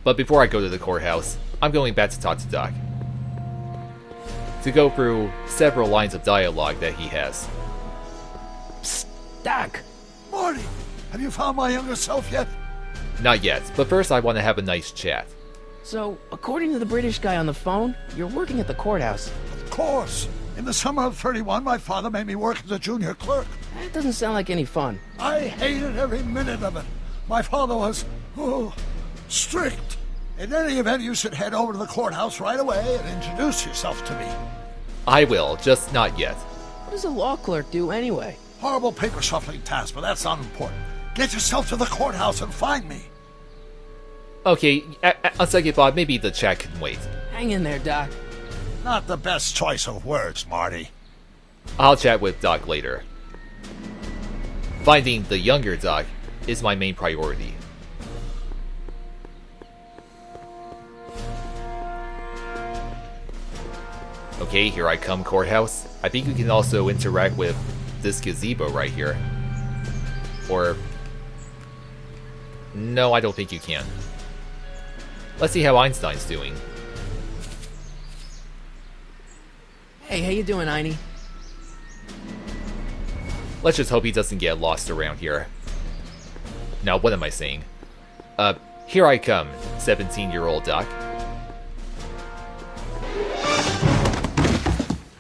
But before I go to the courthouse, I'm going back to talk to Doc. To go through several lines of dialogue that he has. Psst, Doc! Marty, have you found my younger self yet? Not yet, but first I want to have a nice chat. So, according to the British guy on the phone, you're working at the courthouse. Of course. In the summer of 31, my father made me work as a junior clerk. That doesn't sound like any fun. I hated every minute of it. My father was, strict. In any event, you should head over to the courthouse right away and introduce yourself to me. I will, just not yet. What does a law clerk do anyway? Horrible paper shuffling task, but that's not important. Get yourself to the courthouse and find me. Okay, on second thought, maybe the chat can wait. Hang in there, Doc. Not the best choice of words, Marty. I'll chat with Doc later. Finding the younger Doc is my main priority. Okay, here I come, courthouse. I think we can also interact with this gazebo right here. Or... no, I don't think you can. Let's see how Einstein's doing. Hey, how you doing, Einie? Let's just hope he doesn't get lost around here. Now, what am I saying? Here I come, 17-year-old Doc.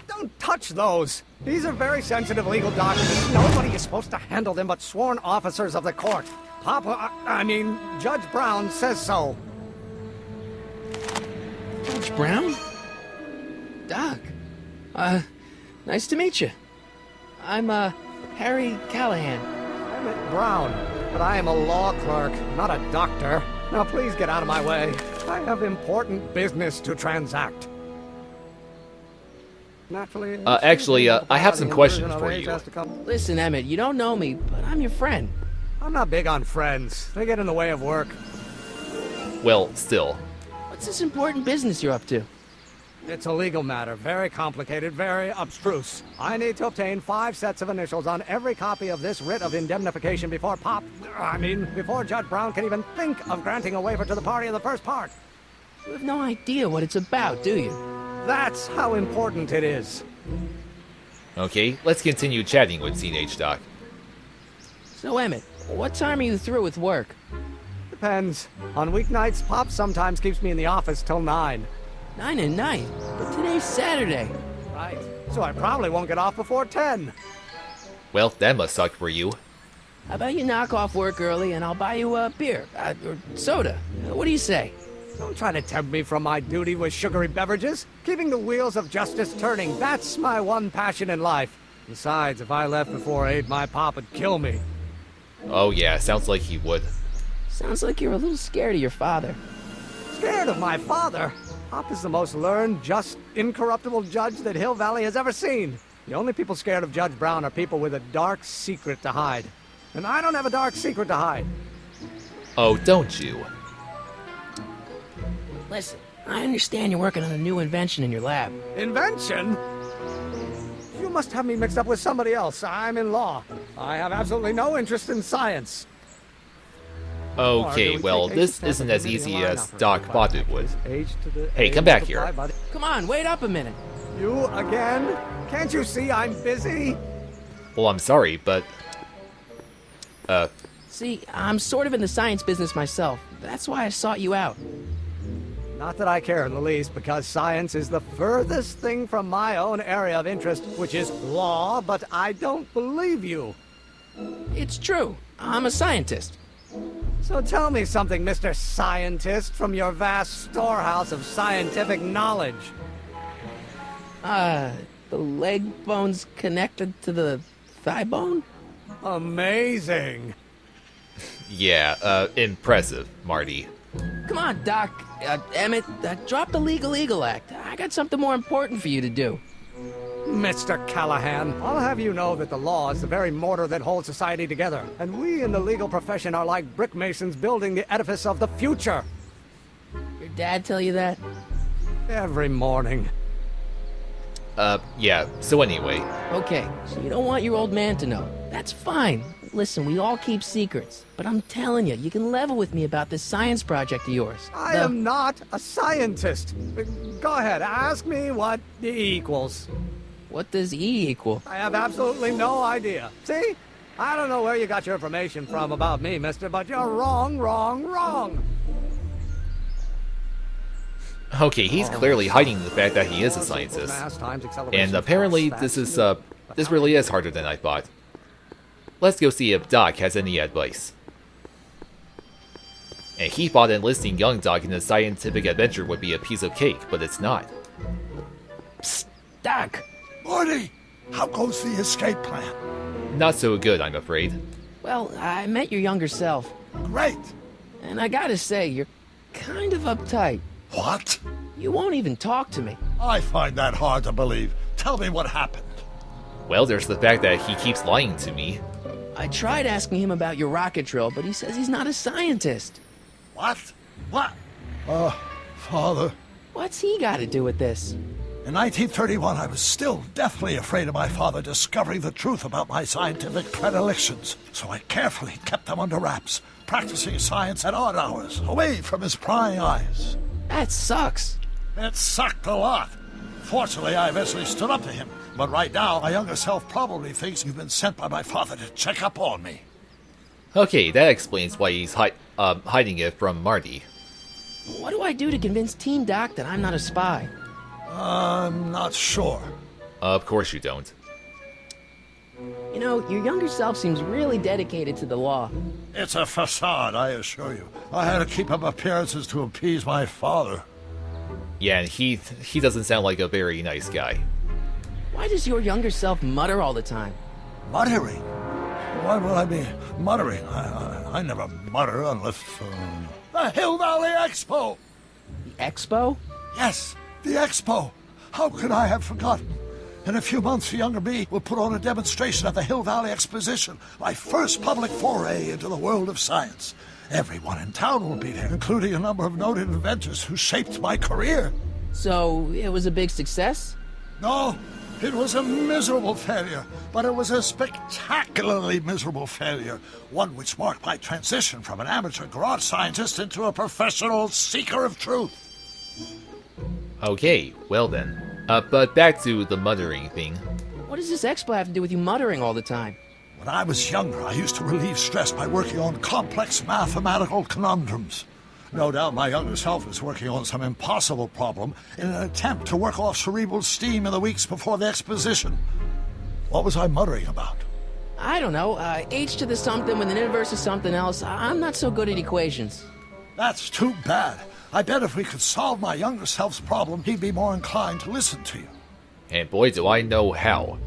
Don't touch those! These are very sensitive legal documents. Nobody is supposed to handle them but sworn officers of the court. Judge Brown says so. Judge Brown? Doc. Nice to meet you. I'm, Harry Callahan. Emmett Brown, but I am a law clerk, not a doctor. Now please get out of my way. I have important business to transact. Naturally, actually, I have some questions for you. Listen, Emmett, you don't know me, but I'm your friend. I'm not big on friends. They get in the way of work. Well, still. What's this important business you're up to? It's a legal matter. Very complicated, very abstruse. I need to obtain 5 sets of initials on every copy of this writ of indemnification before before Judge Brown can even think of granting a waiver to the party in the first part. You have no idea what it's about, do you? That's how important it is. Okay, let's continue chatting with Teenage Doc. So, Emmett, what time are you through with work? Depends. On weeknights, Pop sometimes keeps me in the office till 9. 9 at night? But today's Saturday. Right. So I probably won't get off before 10. Well, that must suck for you. How about you knock off work early and I'll buy you a beer, or soda. What do you say? Don't try to tempt me from my duty with sugary beverages. Keeping the wheels of justice turning, that's my one passion in life. Besides, if I left before 8, my pop would kill me. Oh yeah, sounds like he would. Sounds like you're a little scared of your father. Scared of my father? Pop is the most learned, just, incorruptible judge that Hill Valley has ever seen. The only people scared of Judge Brown are people with a dark secret to hide. And I don't have a dark secret to hide. Oh, don't you? Listen, I understand you're working on a new invention in your lab. Invention? You must have me mixed up with somebody else. I'm in law. I have absolutely no interest in science. Okay, well, this isn't as easy as Doc thought it would. Hey, come back here. Come on, wait up a minute. You again? Can't you see I'm busy? Well, I'm sorry, but... See, I'm sort of in the science business myself. That's why I sought you out. Not that I care in the least, because science is the furthest thing from my own area of interest, which is law, but I don't believe you. It's true. I'm a scientist. So tell me something, Mr. Scientist, from your vast storehouse of scientific knowledge. The leg bone's connected to the thigh bone? Amazing. Yeah, impressive, Marty. Come on, Doc. Emmett, drop the legal eagle act. I got something more important for you to do. Mr. Callahan, I'll have you know that the law is the very mortar that holds society together, and we in the legal profession are like brick masons building the edifice of the future. Your dad tell you that? Every morning. Yeah, so anyway. Okay, so you don't want your old man to know. That's fine. Listen, we all keep secrets, but I'm telling you, you can level with me about this science project of yours. I am not a scientist. Go ahead, ask me what E equals. What does E equal? I have absolutely no idea. See? I don't know where you got your information from about me, mister, but you're wrong, wrong, wrong. Okay, he's clearly hiding the fact that he is a scientist. And apparently this really is harder than I thought. Let's go see if Doc has any advice. And he thought enlisting young Doc in a scientific adventure would be a piece of cake, but it's not. Psst, Doc! Marty, how goes the escape plan? Not so good, I'm afraid. Well, I met your younger self. Great. And I gotta say, you're kind of uptight. What? You won't even talk to me. I find that hard to believe. Tell me what happened. Well, there's the fact that he keeps lying to me. I tried asking him about your rocket drill, but he says he's not a scientist. What? What? Father. What's he got to do with this? In 1931, I was still deathly afraid of my father discovering the truth about my scientific predilections, so I carefully kept them under wraps, practicing science at odd hours, away from his prying eyes. That sucks. It sucked a lot. Fortunately, I eventually stood up to him, but right now, my younger self probably thinks you've been sent by my father to check up on me. Okay, that explains why he's hiding it from Marty. What do I do to convince Team Doc that I'm not a spy? I'm not sure. Of course you don't. You know, your younger self seems really dedicated to the law. It's a facade, I assure you. I had to keep up appearances to appease my father. Yeah, and he doesn't sound like a very nice guy. Why does your younger self mutter all the time? Muttering? Why would I be muttering? I never mutter unless... The Hill Valley Expo! The Expo? Yes, the Expo! How could I have forgotten? In a few months, the younger me will put on a demonstration at the Hill Valley Exposition, my first public foray into the world of science. Everyone in town will be there, including a number of noted inventors who shaped my career. So, it was a big success? No, it was a miserable failure, but it was a spectacularly miserable failure, one which marked my transition from an amateur garage scientist into a professional seeker of truth. Okay, well then. But back to the muttering thing. What does this expo have to do with you muttering all the time? When I was younger, I used to relieve stress by working on complex mathematical conundrums. No doubt my younger self is working on some impossible problem in an attempt to work off cerebral steam in the weeks before the exposition. What was I muttering about? I don't know. H to the something with an inverse of something else. I'm not so good at equations. That's too bad. I bet if we could solve my younger self's problem, he'd be more inclined to listen to you. And boy, do I know how.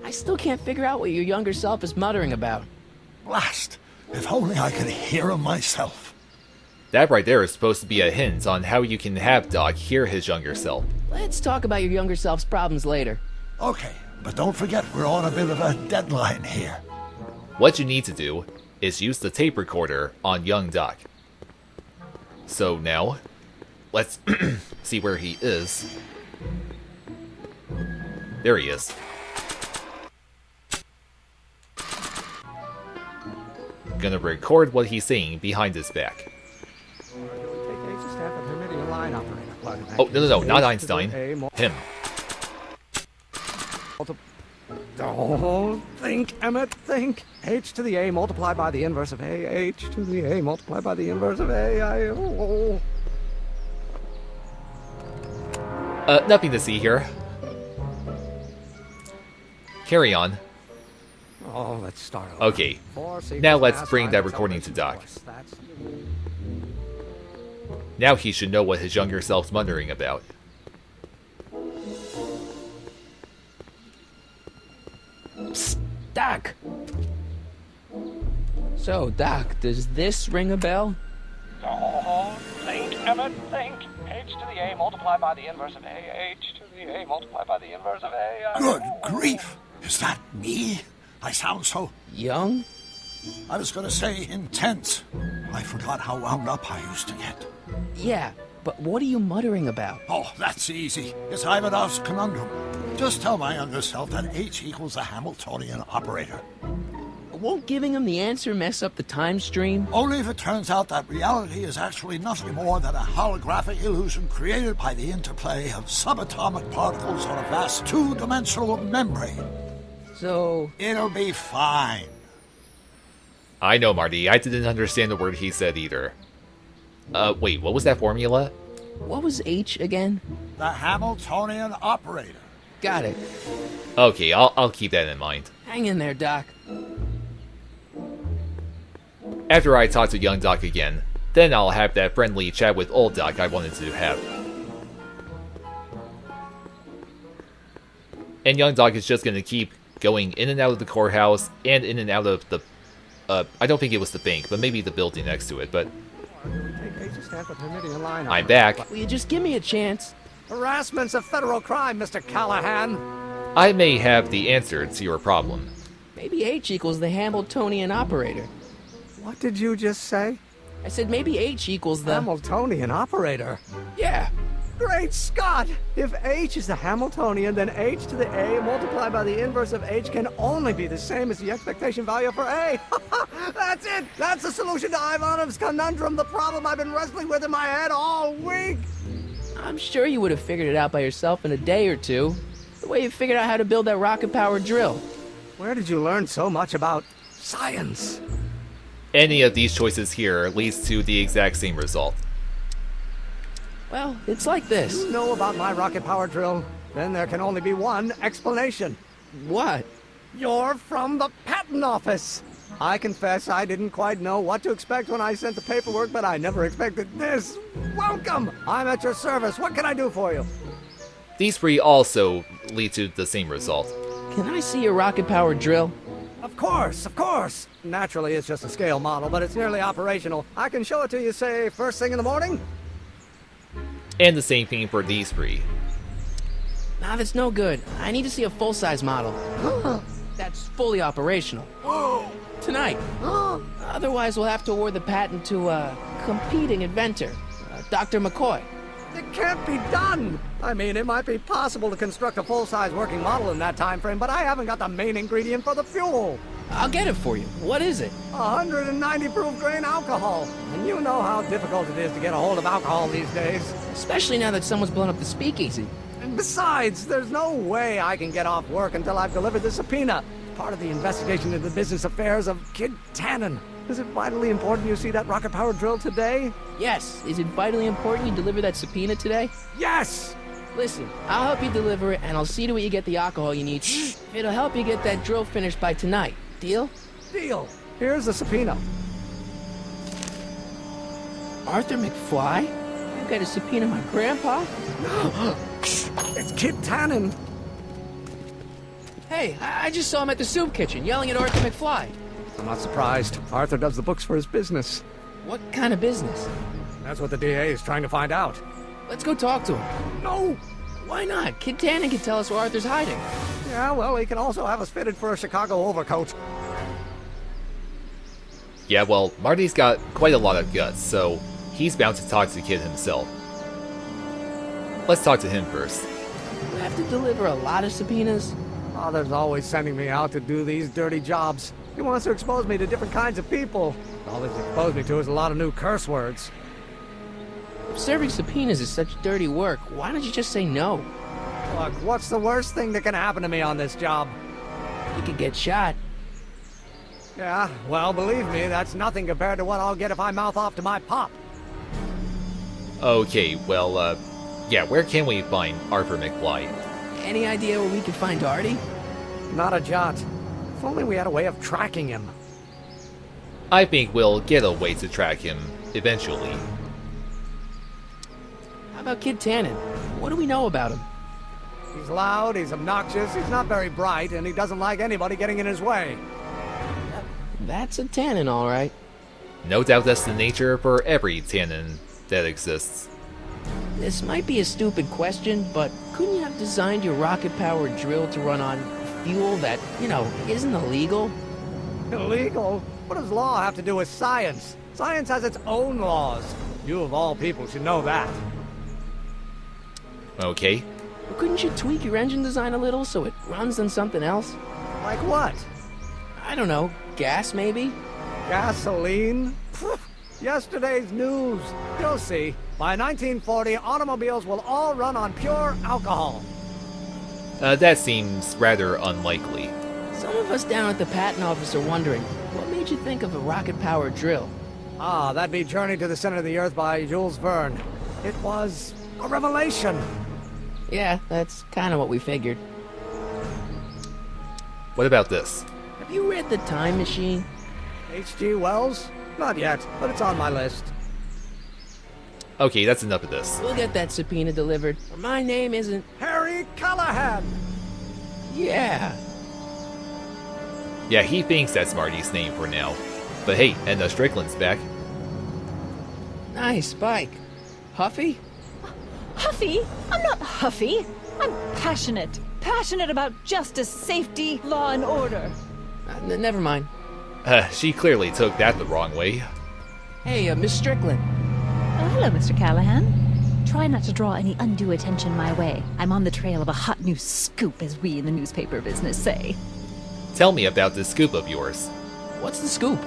I still can't figure out what your younger self is muttering about. Blast! If only I could hear him myself. That right there is supposed to be a hint on how you can have Doc hear his younger self. Let's talk about your younger self's problems later. Okay, but don't forget we're on a bit of a deadline here. What you need to do is use the tape recorder on young Doc. So now, let's see where he is. There he is. Gonna record what he's saying behind his back. Oh, no, not Einstein. Him. Oh, think, Emmett, think. H to the A multiplied by the inverse of A. H to the A multiplied by the inverse of A. Nothing to see here. Carry on. Oh, let's start over. Okay, now let's bring that recording to Doc. Now he should know what his younger self's muttering about. Psst, Doc! So, Doc, does this ring a bell? Oh, think, Emmett, think. H to the A multiplied by the inverse of A. H to the A multiplied by the inverse of A. Good grief! Is that me? I sound so... Young? I was gonna say intense. I forgot how wound up I used to get. Yeah, but what are you muttering about? Oh, that's easy. It's Ivanov's conundrum. Just tell my younger self that H equals a Hamiltonian operator. Won't giving him the answer mess up the time stream? Only if it turns out that reality is actually nothing more than a holographic illusion created by the interplay of subatomic particles on a vast two-dimensional membrane. So... It'll be fine. I know, Marty. I didn't understand the word he said either. Wait, what was that formula? What was H again? The Hamiltonian operator. Got it. Okay, I'll keep that in mind. Hang in there, Doc. After I talk to young Doc again, then I'll have that friendly chat with old Doc I wanted to have. And young Doc is just gonna keep going in and out of the courthouse and in and out of the... I don't think it was the bank, but maybe the building next to it, but... I'm back. Will you just give me a chance? Harassment's a federal crime, Mr. Callahan. I may have the answer to your problem. Maybe H equals the Hamiltonian operator. What did you just say? I said maybe H equals the... Hamiltonian operator? Yeah. Great Scott! If H is the Hamiltonian, then H to the A multiplied by the inverse of H can only be the same as the expectation value for A. That's it! That's the solution to Ivanov's conundrum, the problem I've been wrestling with in my head all week! I'm sure you would have figured it out by yourself in a day or two. The way you figured out how to build that rocket-powered drill. Where did you learn so much about science? Any of these choices here leads to the exact same result. Well, it's like this. You know about my rocket-powered drill? Then there can only be one explanation. What? You're from the patent office. I confess I didn't quite know what to expect when I sent the paperwork, but I never expected this. Welcome! I'm at your service. What can I do for you? These three also lead to the same result. Can I see your rocket-powered drill? Of course, of course. Naturally, it's just a scale model, but it's nearly operational. I can show it to you, say, first thing in the morning? And the same thing for these three. Nah, that's no good. I need to see a full-size model. That's fully operational. Tonight. Otherwise, we'll have to award the patent to a competing inventor, Dr. McCoy. It can't be done! I mean, it might be possible to construct a full-size working model in that time frame, but I haven't got the main ingredient for the fuel. I'll get it for you. What is it? 190 proof grain alcohol. And you know how difficult it is to get a hold of alcohol these days. Especially now that someone's blown up the speakeasy. And besides, there's no way I can get off work until I've delivered the subpoena. Part of the investigation into the business affairs of Kid Tannon. Is it vitally important you see that rocket-powered drill today? Yes. Is it vitally important you deliver that subpoena today? Yes! Listen, I'll help you deliver it, and I'll see to it you get the alcohol you need. It'll help you get that drill finished by tonight. Deal? Deal. Here's the subpoena. Arthur McFly? You got a subpoena my grandpa? It's Kid Tannen. Hey, I just saw him at the soup kitchen, yelling at Arthur McFly. I'm not surprised. Arthur does the books for his business. What kind of business? That's what the DA is trying to find out. Let's go talk to him. No! Why not? Kid Tannon can tell us where Arthur's hiding. Yeah, well, he can also have us fitted for a Chicago overcoat. Yeah, well, Marty's got quite a lot of guts, so he's bound to talk to the kid himself. Let's talk to him first. You have to deliver a lot of subpoenas? Father's always sending me out to do these dirty jobs. He wants to expose me to different kinds of people. All he's exposed me to is a lot of new curse words. If serving subpoenas is such dirty work, why don't you just say no? Look, what's the worst thing that can happen to me on this job? You could get shot. Yeah, well, believe me, that's nothing compared to what I'll get if I mouth off to my pop. Okay, well, yeah, where can we find Arthur McFly? Any idea where we could find Artie? Not a jot. If only we had a way of tracking him. I think we'll get a way to track him eventually. How about Kid Tannon? What do we know about him? He's loud, he's obnoxious, he's not very bright, and he doesn't like anybody getting in his way. That's a Tannon, all right. No doubt that's the nature for every Tannon that exists. This might be a stupid question, but couldn't you have designed your rocket-powered drill to run on fuel that, isn't illegal? Illegal? What does law have to do with science? Science has its own laws. You of all people should know that. Okay. Well, couldn't you tweak your engine design a little so it runs on something else? Like what? I don't know. Gas, maybe? Gasoline? Yesterday's news. You'll see. By 1940, automobiles will all run on pure alcohol. That seems rather unlikely. Some of us down at the patent office are wondering, what made you think of a rocket-powered drill? Ah, that'd be Journey to the Center of the Earth by Jules Verne. It was a revelation. Yeah, that's kind of what we figured. What about this? Have you read The Time Machine? H.G. Wells? Not yet, but it's on my list. Okay, that's enough of this. We'll get that subpoena delivered. My name isn't... Harry Callahan! Yeah. Yeah, he thinks that's Marty's name for now. But hey, Edna Strickland's back. Nice bike. Huffy? Huffy? I'm not huffy. I'm passionate. Passionate about justice, safety, law, and order. Never mind. She clearly took that the wrong way. Hey, Miss Strickland. Oh, hello, Mr. Callahan. Try not to draw any undue attention my way. I'm on the trail of a hot new scoop, as we in the newspaper business say. Tell me about this scoop of yours. What's the scoop?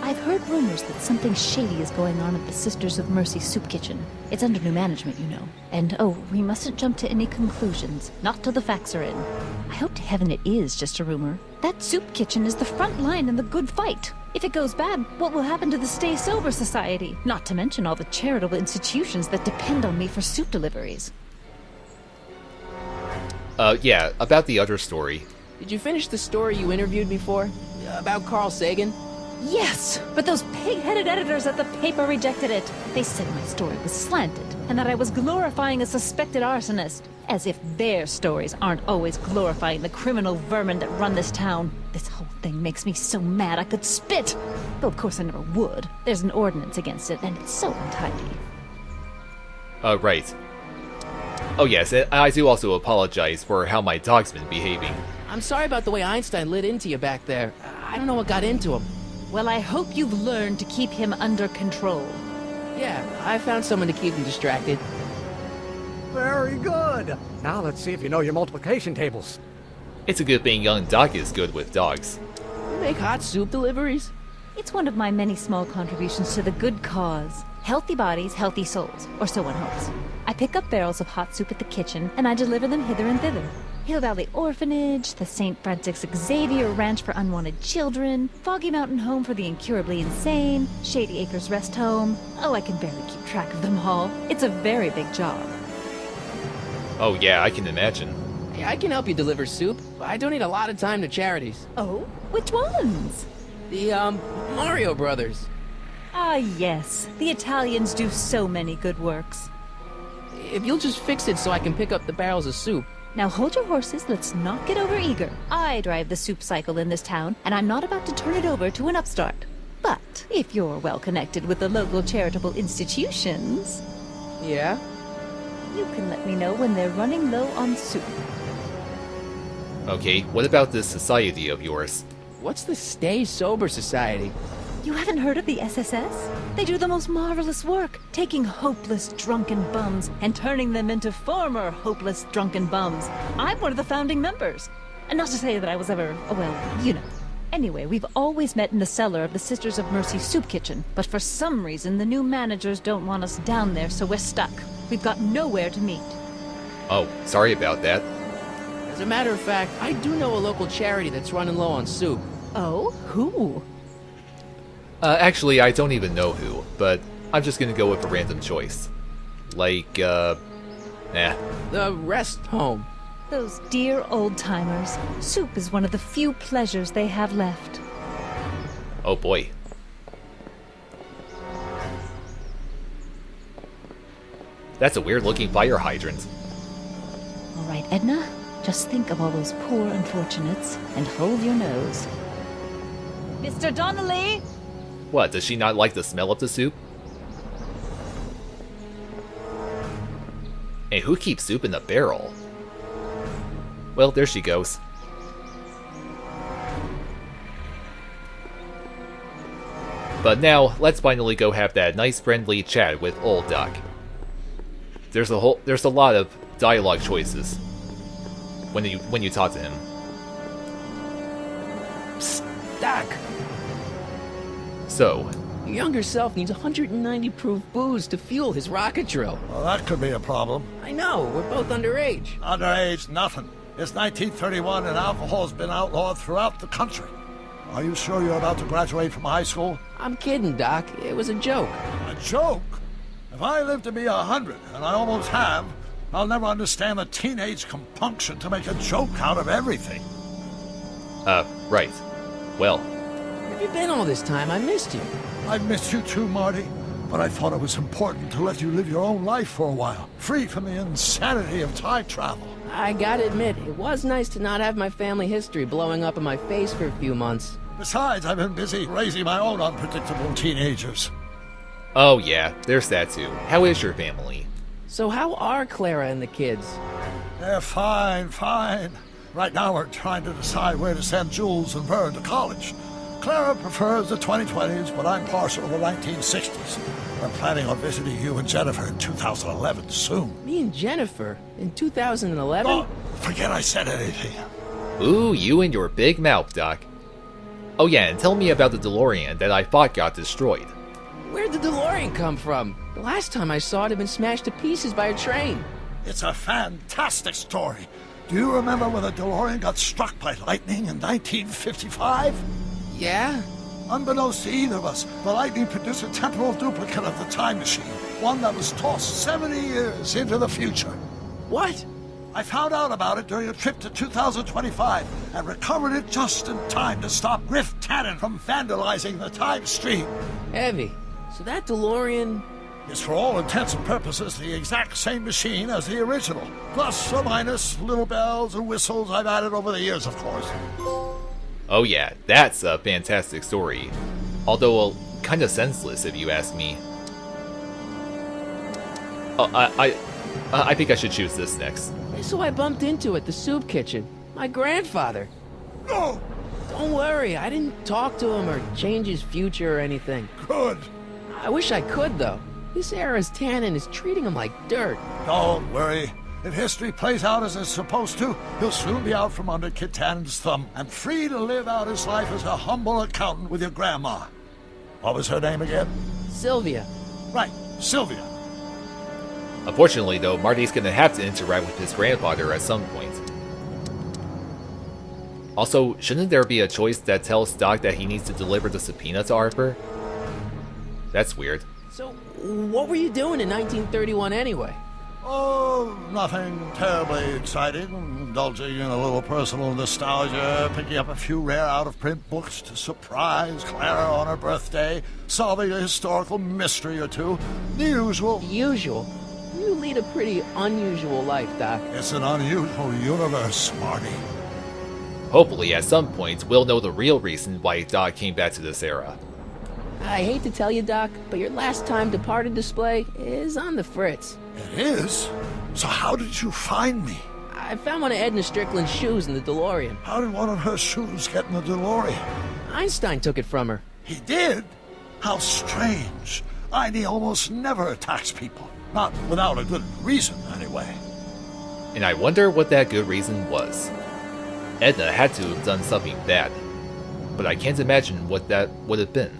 I've heard rumors that something shady is going on at the Sisters of Mercy soup kitchen. It's under new management, you know. And, we mustn't jump to any conclusions. Not till the facts are in. I hope to heaven it is just a rumor. That soup kitchen is the front line in the good fight. If it goes bad, what will happen to the Stay Sober Society? Not to mention all the charitable institutions that depend on me for soup deliveries. Yeah, about the other story. Did you finish the story you interviewed me for? About Carl Sagan? Yes, but those pig-headed editors at the paper rejected it. They said my story was slanted, and that I was glorifying a suspected arsonist. As if their stories aren't always glorifying the criminal vermin that run this town. This whole thing makes me so mad I could spit. Though of course I never would. There's an ordinance against it, and it's so untidy. Right. Oh yes, I do also apologize for how my dog's been behaving. I'm sorry about the way Einstein lit into you back there. I don't know what got into him. Well, I hope you've learned to keep him under control. Yeah, I found someone to keep him distracted. Very good. Now let's see if you know your multiplication tables. It's a good thing young Doc is good with dogs. You make hot soup deliveries? It's one of my many small contributions to the good cause. Healthy bodies, healthy souls, or so one hopes. I pick up barrels of hot soup at the kitchen, and I deliver them hither and thither. Hill Valley Orphanage, the St. Francis Xavier Ranch for Unwanted Children, Foggy Mountain Home for the Incurably Insane, Shady Acres Rest Home. Oh, I can barely keep track of them all. It's a very big job. Oh yeah, I can imagine. Hey, I can help you deliver soup. I donate a lot of time to charities. Oh? Which ones? The, Mario Brothers. Ah, yes. The Italians do so many good works. If you'll just fix it so I can pick up the barrels of soup. Now hold your horses, let's not get overeager. I drive the soup cycle in this town, and I'm not about to turn it over to an upstart. But if you're well connected with the local charitable institutions... Yeah? You can let me know when they're running low on soup. Okay, what about this society of yours? What's the Stay Sober Society? You haven't heard of the SSS? They do the most marvelous work, taking hopeless drunken bums and turning them into former hopeless drunken bums. I'm one of the founding members. And not to say that I was ever, well, you know. Anyway, we've always met in the cellar of the Sisters of Mercy soup kitchen, but for some reason the new managers don't want us down there, so we're stuck. We've got nowhere to meet. Oh, sorry about that. As As a matter of fact, I do know a local charity that's running low on soup. Oh? Who? Actually, I don't even know who, but I'm just gonna go with a random choice. Like, nah. The rest home. Those dear old-timers. Soup is one of the few pleasures they have left. Oh boy. That's a weird-looking fire hydrant. All right, Edna, just think of all those poor unfortunates and hold your nose. Mr. Donnelly! What, does she not like the smell of the soup? And who keeps soup in a barrel? Well, there she goes. But now, let's finally go have that nice friendly chat with old Doc. There's a lot of dialogue choices when you talk to him. Psst, Doc. So, Your younger self needs 190 proof booze to fuel his rocket drill. Well, that could be a problem. I know, we're both underage. Underage, nothing. It's 1931 and alcohol's been outlawed throughout the country. Are you sure you're about to graduate from high school? I'm kidding, Doc. It was a joke. A joke? If I live to be 100, and I almost have, I'll never understand the teenage compunction to make a joke out of everything. Right. Well. Where have you been all this time? I missed you. I missed you too, Marty. But I thought it was important to let you live your own life for a while, free from the insanity of time travel. I gotta admit, it was nice to not have my family history blowing up in my face for a few months. Besides, I've been busy raising my own unpredictable teenagers. Oh yeah, there's that too. How is your family? So how are Clara and the kids? They're fine, fine. Right now we're trying to decide where to send Jules and Vern to college. Clara prefers the 2020s, but I'm partial to the 1960s. We're planning on visiting you and Jennifer in 2011 soon. Me and Jennifer? In 2011? Oh, forget I said anything. Ooh, you and your big mouth, Doc. Oh yeah, and tell me about the DeLorean that I thought got destroyed. Where'd the DeLorean come from? The last time I saw it had been smashed to pieces by a train. It's a fantastic story. Do you remember when the DeLorean got struck by lightning in 1955? Yeah? Unbeknownst to either of us, the lightning produced a temporal duplicate of the time machine, one that was tossed 70 years into the future. What? I found out about it during a trip to 2025 and recovered it just in time to stop Biff Tannen from vandalizing the time stream. Heavy. So that DeLorean... is for all intents and purposes the exact same machine as the original. Plus or minus little bells and whistles I've added over the years, of course. Oh yeah, that's a fantastic story. Although, kinda senseless if you ask me. Oh, I think I should choose this next. So I bumped into at the soup kitchen. My grandfather. No! Don't worry, I didn't talk to him or change his future or anything. Good. I wish I could, though. This era's Tannon is treating him like dirt. Don't worry. If history plays out as it's supposed to, he'll soon be out from under Kit Tannen's thumb and free to live out his life as a humble accountant with your grandma. What was her name again? Sylvia. Right, Sylvia. Unfortunately, though, Marty's gonna have to interact with his grandfather at some point. Also, shouldn't there be a choice that tells Doc that he needs to deliver the subpoena to Harper? That's weird. So, what were you doing in 1931 anyway? Oh, nothing terribly exciting. Indulging in a little personal nostalgia, picking up a few rare out-of-print books to surprise Clara on her birthday, solving a historical mystery or two. The usual. Usual? You lead a pretty unusual life, Doc. It's an unusual universe, Marty. Hopefully, at some point, we'll know the real reason why Doc came back to this era. I hate to tell you, Doc, but your last time departed display is on the fritz. It is? So how did you find me? I found one of Edna Strickland's shoes in the DeLorean. How did one of her shoes get in the DeLorean? Einstein took it from her. He did? How strange. Einstein almost never attacks people. Not without a good reason, anyway. And I wonder what that good reason was. Edna had to have done something bad, but I can't imagine what that would have been.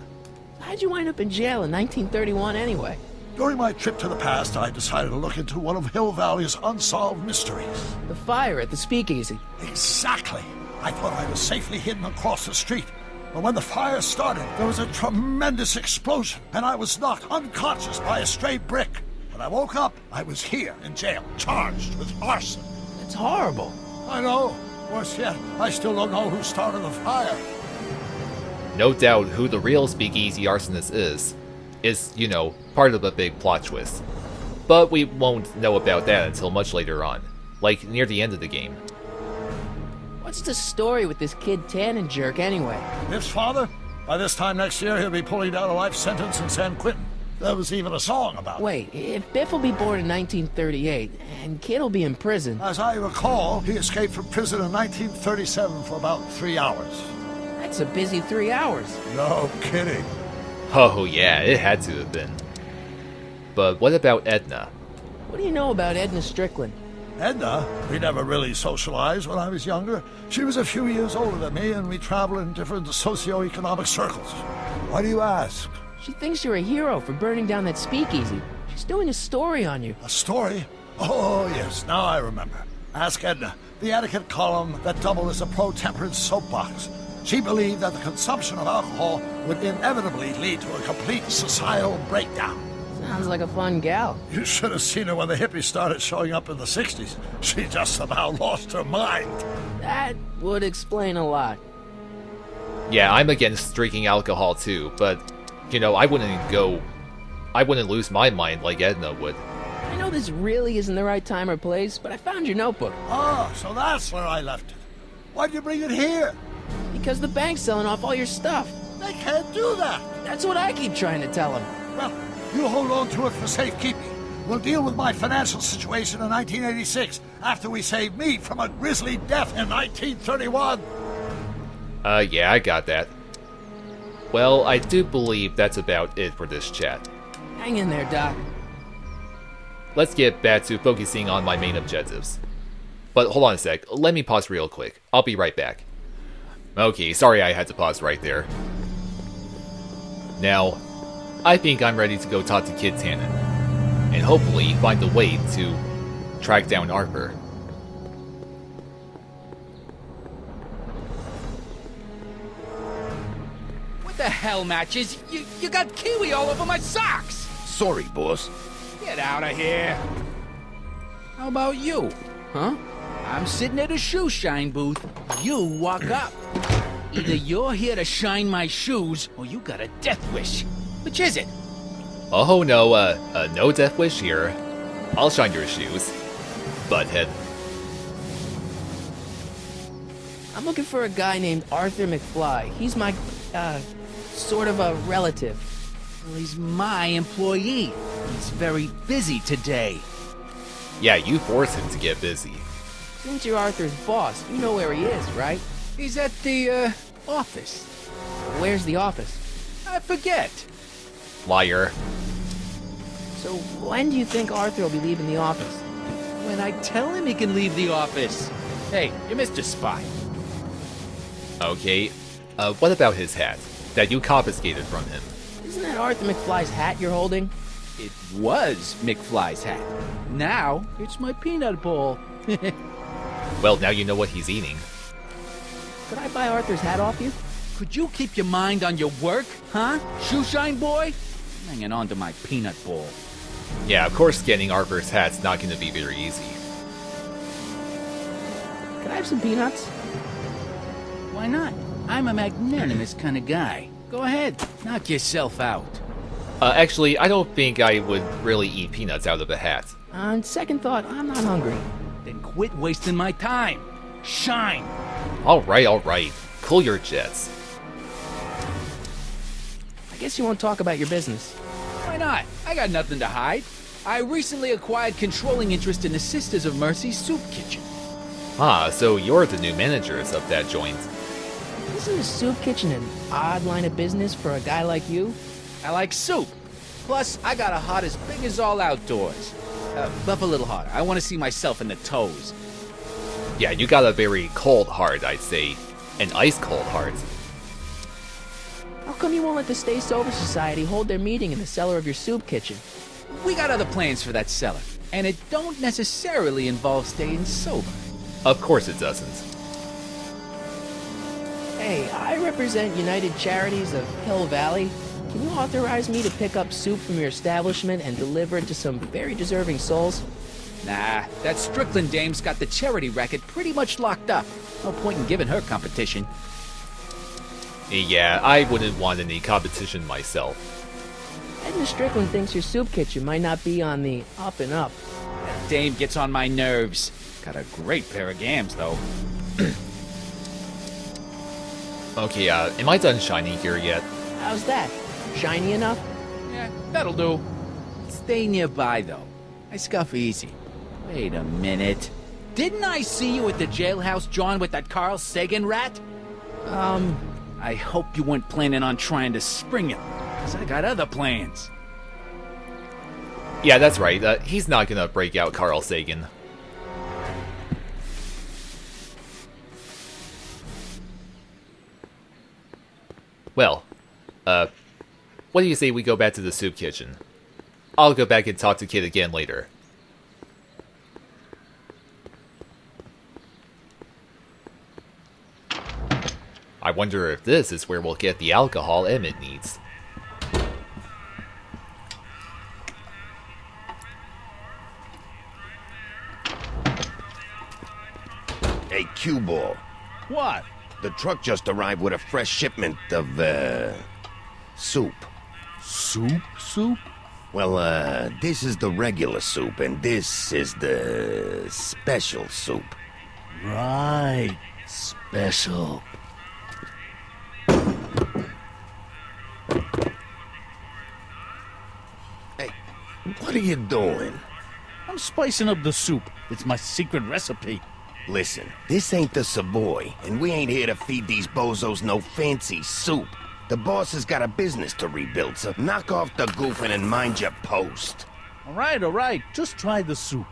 How'd you wind up in jail in 1931 anyway? During my trip to the past, I decided to look into one of Hill Valley's unsolved mysteries. The fire at the speakeasy. Exactly. I thought I was safely hidden across the street. But when the fire started, there was a tremendous explosion, and I was knocked unconscious by a stray brick. When I woke up, I was here in jail, charged with arson. That's horrible. I know. Worse yet, I still don't know who started the fire. No doubt who the real speakeasy arsonist is, you know, part of a big plot twist. But we won't know about that until much later on, like near the end of the game. What's the story with this kid Tannon jerk anyway? Biff's father? By this time next year, he'll be pulling down a life sentence in San Quentin. There was even a song about it. Wait, if Biff will be born in 1938, and Kid will be in prison... As I recall, he escaped from prison in 1937 for about 3 hours. That's a busy 3 hours. No kidding. Oh yeah, it had to have been. But what about Edna? What do you know about Edna Strickland? Edna? We never really socialized when I was younger. She was a few years older than me, and we traveled in different socio-economic circles. Why do you ask? She thinks you're a hero for burning down that speakeasy. She's doing a story on you. A story? Oh, yes, now I remember. Ask Edna, the etiquette column that doubled as a pro-temperance soapbox. She believed that the consumption of alcohol would inevitably lead to a complete societal breakdown. Sounds like a fun gal. You should have seen her when the hippies started showing up in the 60s. She just about lost her mind. That would explain a lot. Yeah, I'm against drinking alcohol too, but, you know, I wouldn't lose my mind like Edna would. I know this really isn't the right time or place, but I found your notebook. Oh, so that's where I left it. Why'd you bring it here? Because the bank's selling off all your stuff. They can't do that. That's what I keep trying to tell them. Well, you hold on to it for safekeeping. We'll deal with my financial situation in 1986 after we saved me from a grisly death in 1931. Yeah, I got that. Well, I do believe that's about it for this chat. Hang in there, Doc. Let's get back to focusing on my main objectives. But hold on a sec, let me pause real quick. I'll be right back. Okay, sorry I had to pause right there. Now, I think I'm ready to go talk to Kid Tannon, and hopefully find a way to track down Arthur. What the hell, Matches? You got kiwi all over my socks! Sorry, boss. Get out of here! How about you? Huh? I'm sitting at a shoe shine booth. You walk up. Either you're here to shine my shoes, or you got a death wish. Which is it? Oh no, no death wish here. I'll shine your shoes, butthead. I'm looking for a guy named Arthur McFly. He's my, sort of a relative. Well, he's my employee. He's very busy today. Yeah, you forced him to get busy. Since you're Arthur's boss, you know where he is, right? He's at the, office. Where's the office? I forget. Liar. So when do you think Arthur will be leaving the office? When I tell him he can leave the office. Hey, you're Mr. Spy. Okay, what about his hat that you confiscated from him? Isn't that Arthur McFly's hat you're holding? It was McFly's hat. Now, it's my peanut bowl. Well, now you know what he's eating. Could I buy Arthur's hat off you? Could you keep your mind on your work, huh? Shoeshine boy? I'm hanging on to my peanut bowl. Yeah, of course getting Arthur's hat's not going to be very easy. Could I have some peanuts? Why not? I'm a magnanimous kind of guy. Go ahead, knock yourself out. Actually, I don't think I would really eat peanuts out of a hat. On second thought, I'm not hungry. Then quit wasting my time. Shine! Alright. Cool your jets. I guess you won't talk about your business. Why not? I got nothing to hide. I recently acquired controlling interest in the Sisters of Mercy Soup Kitchen. Ah, so you're the new managers of that joint. Isn't a soup kitchen an odd line of business for a guy like you? I like soup. Plus, I got a heart as big as all outdoors. Buff a little harder. I want to see myself in the toes. Yeah, you got a very cold heart, I'd say. An ice-cold heart. How come you won't let the Stay Sober Society hold their meeting in the cellar of your soup kitchen? we got other plans for that cellar, and it don't necessarily involve staying sober. Of course it doesn't. Hey, I represent United Charities of Hill Valley. Can you authorize me to pick up soup from your establishment and deliver it to some very deserving souls? Nah, that Strickland dame's got the charity racket pretty much locked up. No point in giving her competition. Yeah, I wouldn't want any competition myself. Edna Strickland thinks your soup kitchen might not be on the up and up. That dame gets on my nerves. Got a great pair of gams, though. Okay, am I done shining here yet? How's that? Shiny enough? Yeah, that'll do. Stay nearby, though. I scuff easy. Wait a minute. Didn't I see you at the jailhouse, John, with that Carl Sagan rat? I hope you weren't planning on trying to spring it, 'cause I got other plans. Yeah, that's right. He's not gonna break out Carl Sagan. Well, what do you say we go back to the soup kitchen? I'll go back and talk to Kid again later. I wonder if this is where we'll get the alcohol Emmett needs. Hey, Q-Ball. What? The truck just arrived with a fresh shipment of, soup. Soup? Well, this is the regular soup, and this is the special soup. Right. Special. Hey, what are you doing? I'm spicing up the soup. It's my secret recipe. Listen, this ain't the Savoy, and we ain't here to feed these bozos no fancy soup. The boss has got a business to rebuild, so knock off the goofing and mind your post. All right. Just try the soup.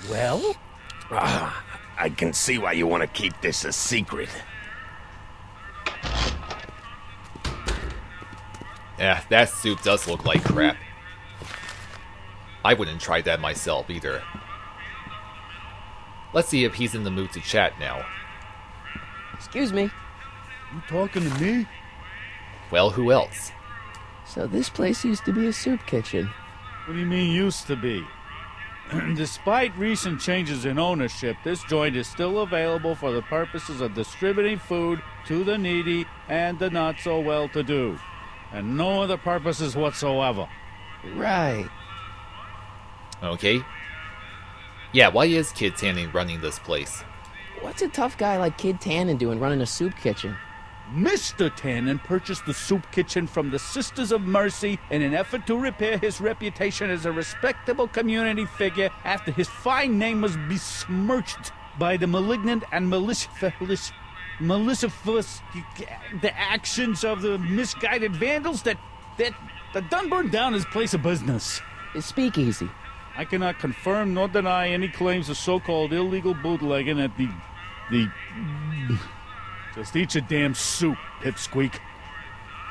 Well? I can see why you want to keep this a secret. Yeah, that soup does look like crap. I wouldn't try that myself either. Let's see if he's in the mood to chat now. Excuse me. You talking to me? Well, who else? So this place used to be a soup kitchen. What do you mean used to be? Despite recent changes in ownership, this joint is still available for the purposes of distributing food to the needy and the not-so-well-to-do. And no other purposes whatsoever. Right. Okay. Yeah, why is Kid Tannen running this place? What's a tough guy like Kid Tannen doing running a soup kitchen? Mr. Tannon purchased the soup kitchen from the Sisters of Mercy in an effort to repair his reputation as a respectable community figure after his fine name was besmirched by the malignant and malicious the actions of the misguided vandals that done burned down his place of business. It's speakeasy. I cannot confirm nor deny any claims of so-called illegal bootlegging at the... Just eat your damn soup, pipsqueak.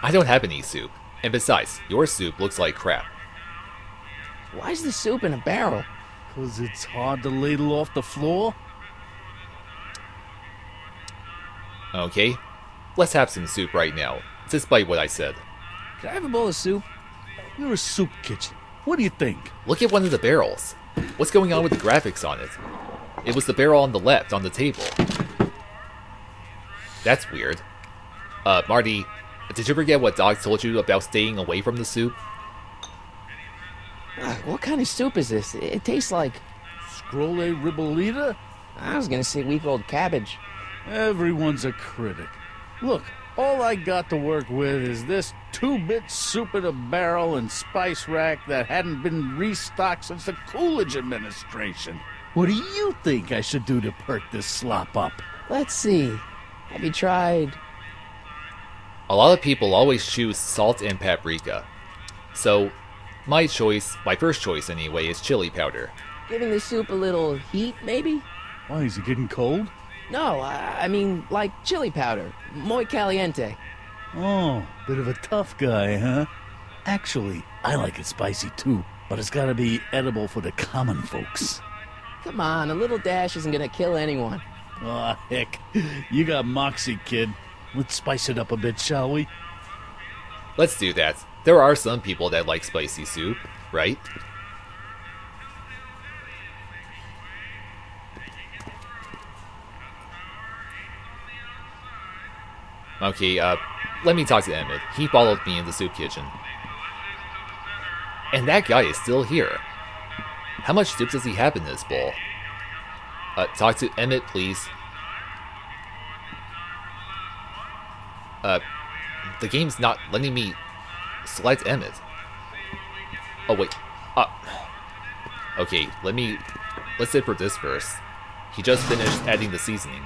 I don't have any soup. And besides, your soup looks like crap. Why's the soup in a barrel? 'Cause it's hard to ladle off the floor. Okay, let's have some soup right now, despite what I said. Could I have a bowl of soup? You're a soup kitchen. What do you think? Look at one of the barrels. What's going on with the graphics on it? It was the barrel on the left on the table. That's weird. Marty, did you forget what Doc told you about staying away from the soup? What kind of soup is this? It tastes like... Scrolle ribolita? I was gonna say week-old cabbage. Everyone's a critic. Look, all I got to work with is this 2-bit soup in a barrel and spice rack that hadn't been restocked since the Coolidge administration. What do you think I should do to perk this slop up? Let's see. Have you tried... A lot of people always choose salt and paprika. So, my first choice anyway, is chili powder. Giving the soup a little heat, maybe? Why, is it getting cold? No, I mean, like chili powder. Muy caliente. Oh, bit of a tough guy, huh? Actually, I like it spicy too, but it's gotta be edible for the common folks. Come on, a little dash isn't gonna kill anyone. Aw, heck. You got moxie, kid. Let's spice it up a bit, shall we? Let's do that. There are some people that like spicy soup, right? Okay, let me talk to Emmett. He followed me in the soup kitchen. And that guy is still here. How much soup does he have in this bowl? Talk to Emmett, please. The game's not letting me select Emmett. Oh, wait. Okay, let's sit for this first. He just finished adding the seasoning.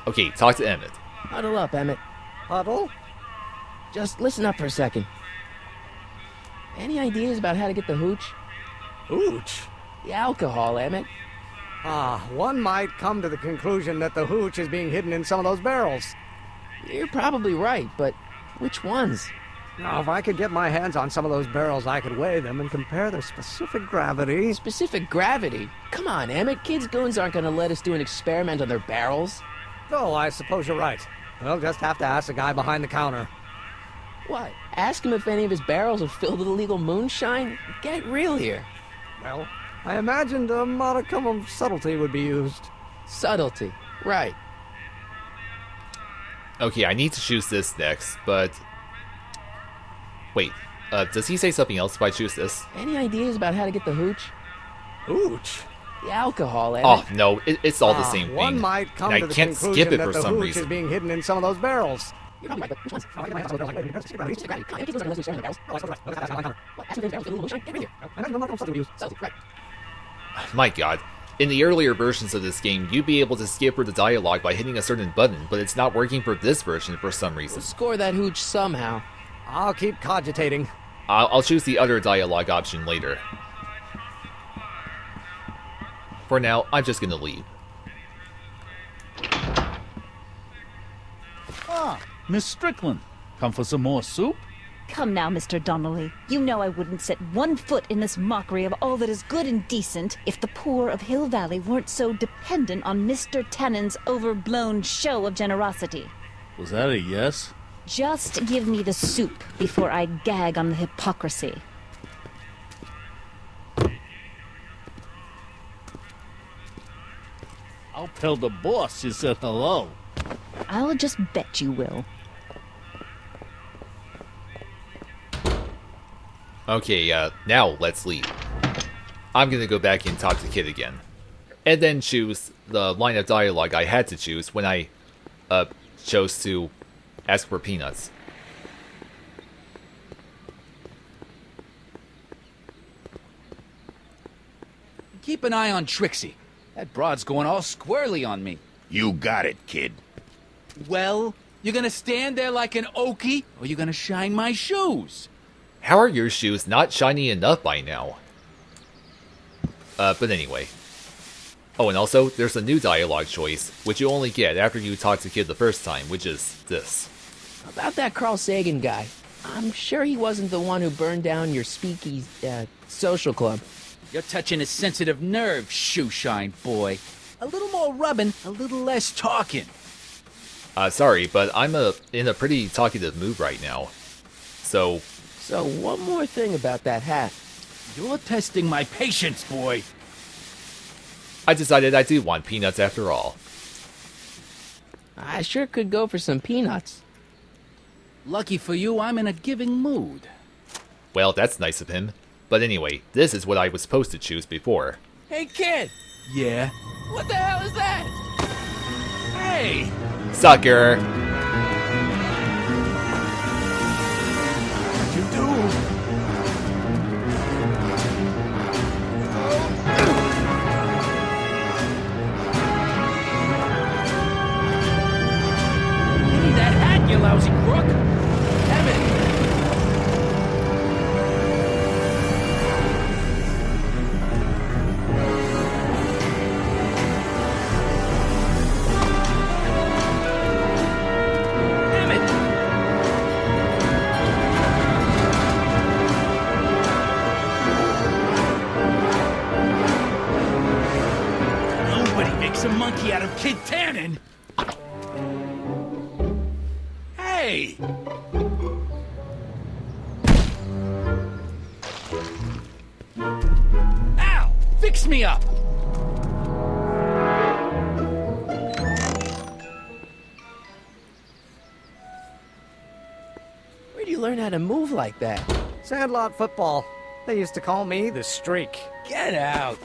Okay, talk to Emmett. Huddle up, Emmett. Huddle? Just listen up for a second. Any ideas about how to get the hooch? Hooch? The alcohol, Emmett. One might come to the conclusion that the hooch is being hidden in some of those barrels. You're probably right, but which ones? Now, if I could get my hands on some of those barrels, I could weigh them and compare their specific gravity. Specific gravity? Come on, Emmett. Kids' goons aren't going to let us do an experiment on their barrels. Oh, I suppose you're right. We'll just have to ask the guy behind the counter. What? Ask him if any of his barrels are filled with illegal moonshine? Get real here. Well, I imagined a modicum of subtlety would be used. Subtlety. Right. Okay, I need to choose this next, but... Wait, does he say something else if I choose this? Any ideas about how to get the hooch? Hooch? The alcohol, Emmett. Oh, no, it's all the same One thing. might come I to the can't conclusion skip it that for the some hooch reason. is being hidden in some of those barrels. You're probably right, but which ones? Ask him if any of his barrels filled with moonshine? Get real here. Subtlety, right. My god. In the earlier versions of this game, you'd be able to skip through the dialogue by hitting a certain button, but it's not working for this version for some reason. We'll score that hooch somehow. I'll keep cogitating. I'll choose the other dialogue option later. For now, I'm just gonna leave. Miss Strickland, come for some more soup? Come now, Mr. Donnelly. You know I wouldn't set one foot in this mockery of all that is good and decent if the poor of Hill Valley weren't so dependent on Mr. Tannen's overblown show of generosity. Was that a yes? Just give me the soup before I gag on the hypocrisy. I'll tell the boss you said hello. I'll just bet you will. Okay, now let's leave. I'm gonna go back and talk to Kid again. And then choose the line of dialogue I had to choose when I, chose to ask for peanuts. Keep an eye on Trixie. That broad's going all squarely on me. You got it, kid. Well, you gonna stand there like an okie, or you gonna shine my shoes? How are your shoes not shiny enough by now? But anyway. Oh, and also, there's a new dialogue choice, which you only get after you talk to Kid the first time, which is this. About that Carl Sagan guy. I'm sure he wasn't the one who burned down your speakeasy, social club. You're touching a sensitive nerve, shoeshine boy. A little more rubbing, a little less talking. Sorry, but I'm in a pretty talkative mood right now. So, one more thing about that hat. You're testing my patience, boy. I decided I do want peanuts after all. I sure could go for some peanuts. Lucky for you, I'm in a giving mood. Well, that's nice of him. But anyway, this is what I was supposed to choose before. Hey, kid! Yeah? What the hell is that? Hey! Sucker! What'd you do? Give me that hat, you lousy crook! Have it! Kid Tannon! Hey! Ow! Fix me up! Where'd you learn how to move like that? Sandlot football. They used to call me the Streak. Get out!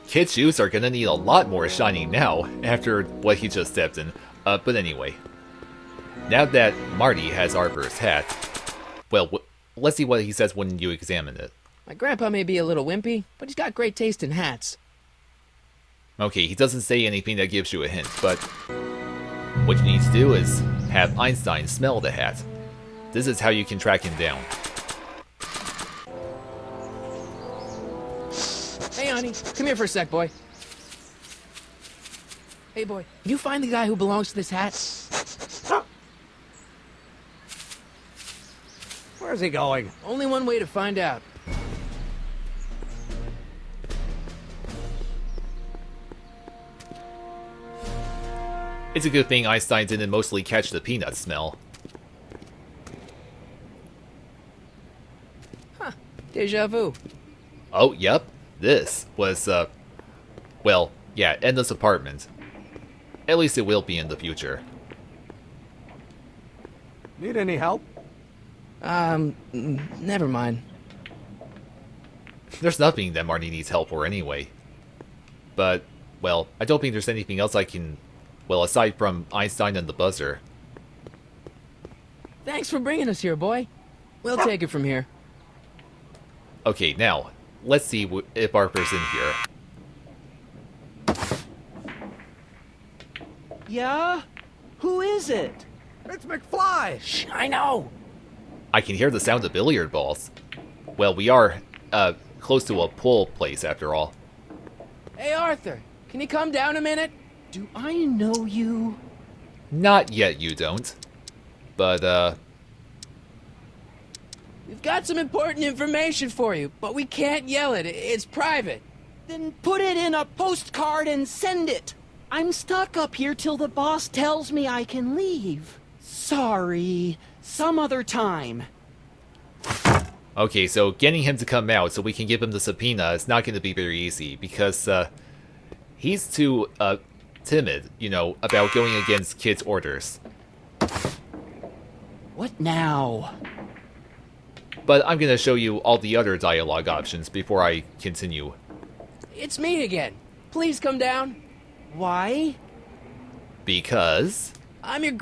Kid's shoes are gonna need a lot more shining now, after what he just stepped in. But anyway. Now that Marty has Arthur's hat, well, let's see what he says when you examine it. My grandpa may be a little wimpy, but he's got great taste in hats. Okay, he doesn't say anything that gives you a hint, but what you need to do is have Einstein smell the hat. This is how you can track him down. Hey, honey, come here for a sec, boy. Hey, boy, can you find the guy who belongs to this hat? Where's he going? Only one way to find out. It's a good thing Einstein didn't mostly catch the peanut smell. Huh, deja vu. Oh, yep. This was, well, yeah, Edna's apartment. At least it will be in the future. Need any help? Never mind. There's nothing that Marty needs help for anyway. But, well, I don't think there's anything else I can, well, aside from Einstein and the buzzer. Thanks for bringing us here, boy. We'll take it from here. Okay, now, let's see if Arthur's in here. Yeah? Who is it? It's McFly! Shh, I know! I can hear the sound of billiard balls. Well, we are, close to a pool place after all. Hey, Arthur, can you come down a minute? Do I know you? Not yet, you don't. But, We've got some important information for you, but we can't yell it. It's private. Then put it in a postcard and send it. I'm stuck up here till the boss tells me I can leave. Sorry. Some other time. Okay, so getting him to come out so we can give him the subpoena is not going to be very easy, because, he's too, timid, you know, about going against kids' orders. What now? But I'm going to show you all the other dialogue options before I continue. It's me again. Please come down. Why? Because? I'm your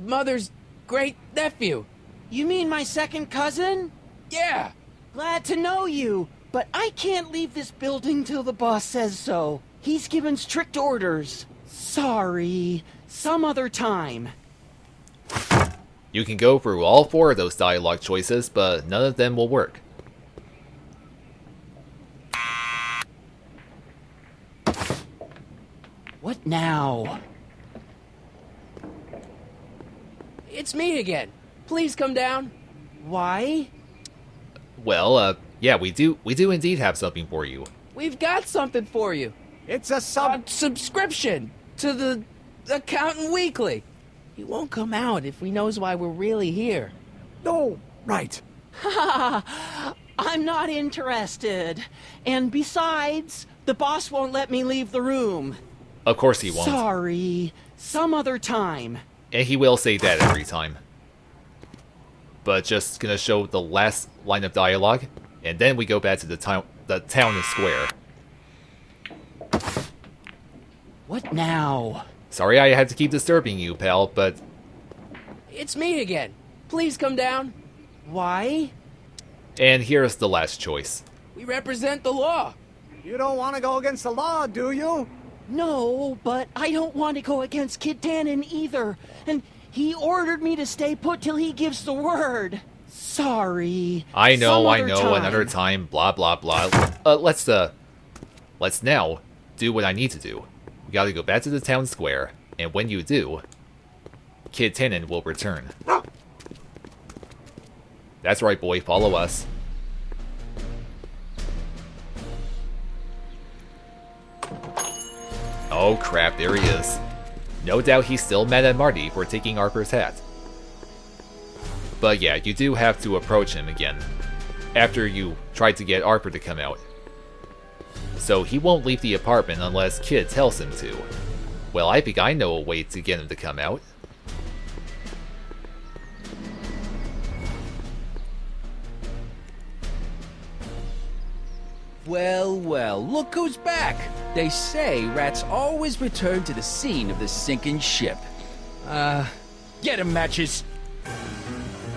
mother's great-nephew. You mean my second cousin? Yeah. Glad to know you, but I can't leave this building till the boss says so. He's given strict orders. Sorry. Some other time. You can go through all 4 of those dialogue choices, but none of them will work. What now? It's me again. Please come down. Why? Well, yeah, we do indeed have something for you. We've got something for you. It's a subscription to the Accountant Weekly. He won't come out if he knows why we're really here. No, right. I'm not interested. And besides, the boss won't let me leave the room. Of course he won't. Sorry. Some other time. And he will say that every time. But just gonna show the last line of dialogue, and then we go back to the town square. What now? Sorry I had to keep disturbing you, pal, but... It's me again. Please come down. Why? And here's the last choice. We represent the law. You don't want to go against the law, do you? No, but I don't want to go against Kid Tannen either. And he ordered me to stay put till he gives the word. Sorry. I know, time. another time, blah, blah, blah. Let's now do what I need to do. We gotta go back to the town square, and when you do, Kid Tannen will return. That's right, boy, follow us. Oh crap, there he is. No doubt he's still mad at Marty for taking Harper's hat. But yeah, you do have to approach him again, after you tried to get Harper to come out. So he won't leave the apartment unless Kid tells him to. Well, I think I know a way to get him to come out. Well, well, look who's back! They say rats always return to the scene of the sinking ship. Get him, Matches!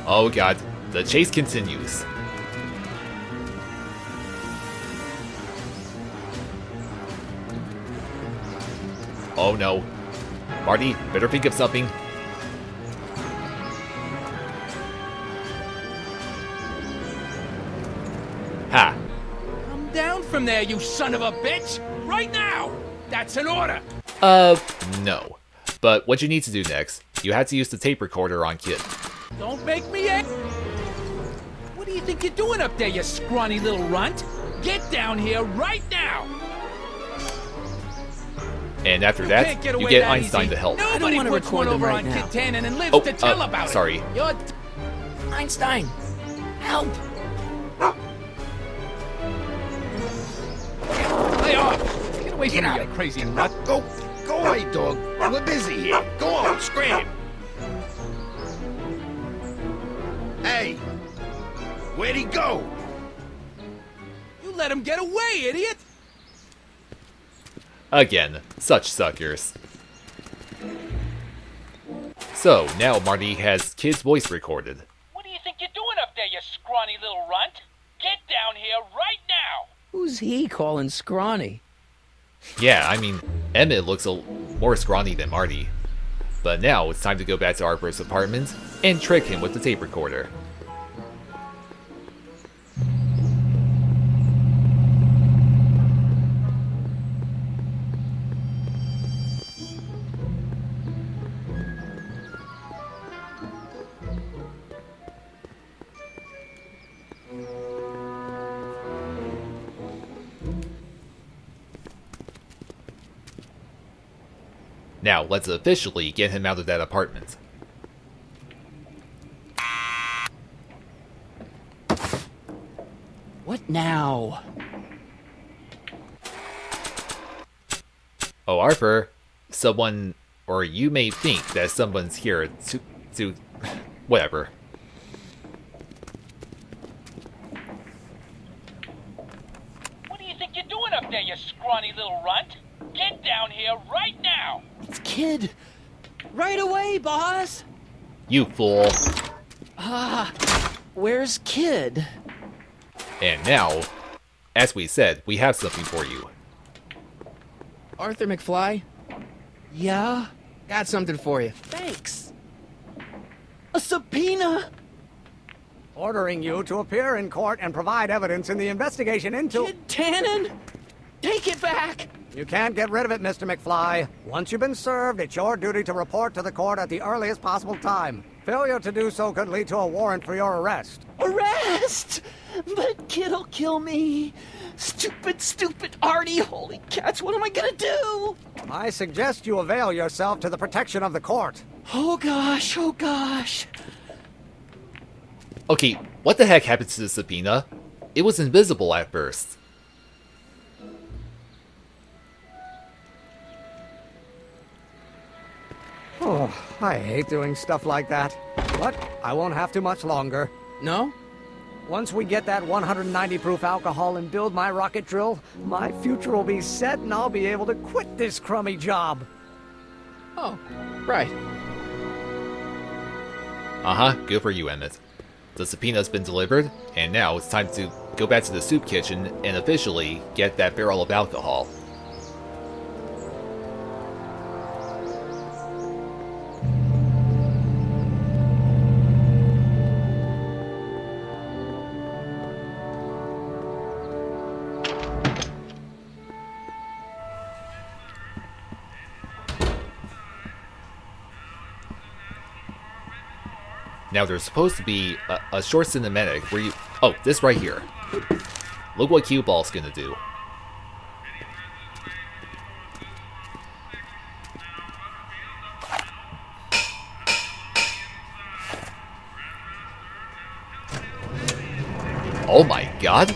Oh god, the chase continues. Oh no. Marty, better think of something. Ha! Come down from there, you son of a bitch! Right now! That's an order! No. But what you need to do next, you had to use the tape recorder on Kid. Don't make me What do you think you're doing up there, you scrawny little runt? Get down here right now! And after that, you get Einstein to help. Nobody puts one over on Kid Tannon and lives to tell about sorry. it. You're... Einstein, help! Lay off! Get away from me, you crazy nut! Go away, dog. We're busy here. Go on, scram. Hey, where'd he go? You let him get away, idiot! Again, such suckers. So, now Marty has Kid's voice recorded. What do you think you're doing up there, you scrawny little runt? Get down here right now! Who's he calling scrawny? Yeah, I mean, Emmett looks more scrawny than Marty. But now it's time to go back to Harper's apartment and trick him with the tape recorder. Now, let's officially get him out of that apartment. What now? Oh, Harper, someone, or you may think that someone's here to, whatever. What do you think you're doing up there, you scrawny little runt? Get down here right now! It's Kid. Right away, boss. You fool. Where's Kid? And now, as we said, we have something for you. Arthur McFly? Yeah? Got something for you. Thanks. A subpoena? Ordering you to appear in court and provide evidence in the investigation into... Kid Tannon? Take it back! You can't get rid of it, Mr. McFly. Once you've been served, it's your duty to report to the court at the earliest possible time. Failure to do so could lead to a warrant for your arrest. Arrest! But Kid'll kill me. Stupid Artie. Holy cats, what am I gonna do? I suggest you avail yourself to the protection of the court. Oh gosh. Okay, what the heck happened to the subpoena? It was invisible at first. Oh, I hate doing stuff like that. But I won't have to much longer. No? Once we get that 190 proof alcohol and build my rocket drill, my future will be set and I'll be able to quit this crummy job. Oh, right. Good for you, Emmett. The subpoena's been delivered, and now it's time to go back to the soup kitchen and officially get that barrel of alcohol. Now there's supposed to be a short cinematic where you... Oh, this right here. Look what Cue Ball's gonna do. Oh my god!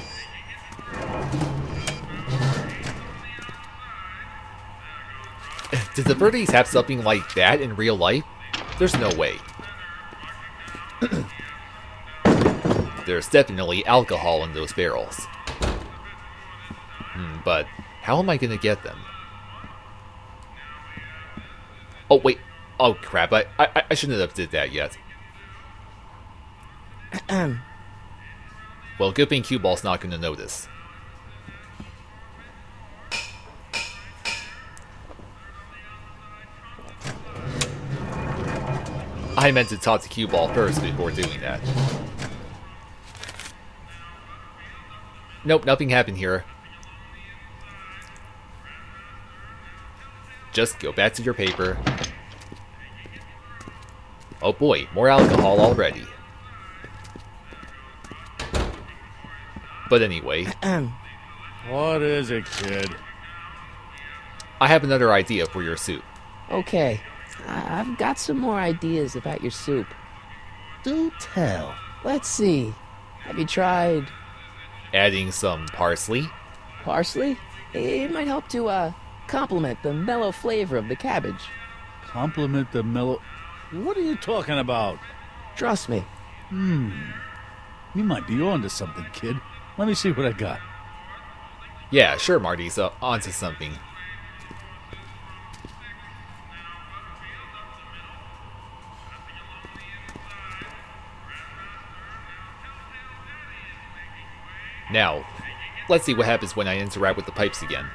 Did the birdies have something like that in real life? There's no way. There's definitely alcohol in those barrels. But how am I gonna get them? Oh wait, oh crap, I shouldn't have did that yet. Well, good thing Cue Ball's not gonna notice. I meant to talk to Cue Ball first before doing that. Nope, nothing happened here. Just go back to your paper. Oh boy, more alcohol already. But anyway. What is it, kid? I have another idea for your soup. Okay, I've got some more ideas about your soup. Do tell. Let's see. Have you tried Adding some parsley? parsley? It might help to, complement the mellow flavor of the cabbage. Compliment the mellow... What are you talking about? Trust me. You might be onto something, kid. Let me see what I got. Yeah, sure, Marty's onto something. Now, let's see what happens when I interact with the pipes again.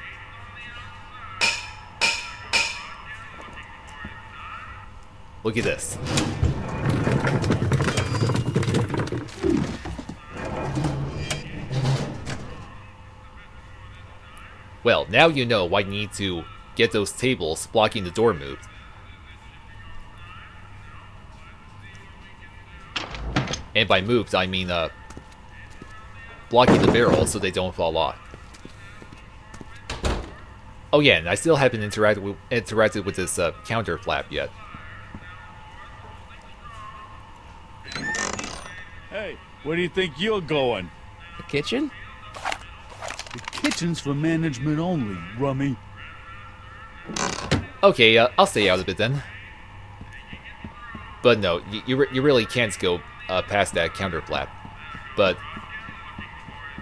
Look at this. Well, now you know why you need to get those tables blocking the door moved. And by moved, I mean, blocking the barrel so they don't fall off. Oh yeah, and I still haven't interacted with this counter flap yet. Hey, where do you think you're going? The kitchen? The kitchen's for management only, rummy. Okay, I'll stay out of it then. But no, you really can't go past that counter flap. But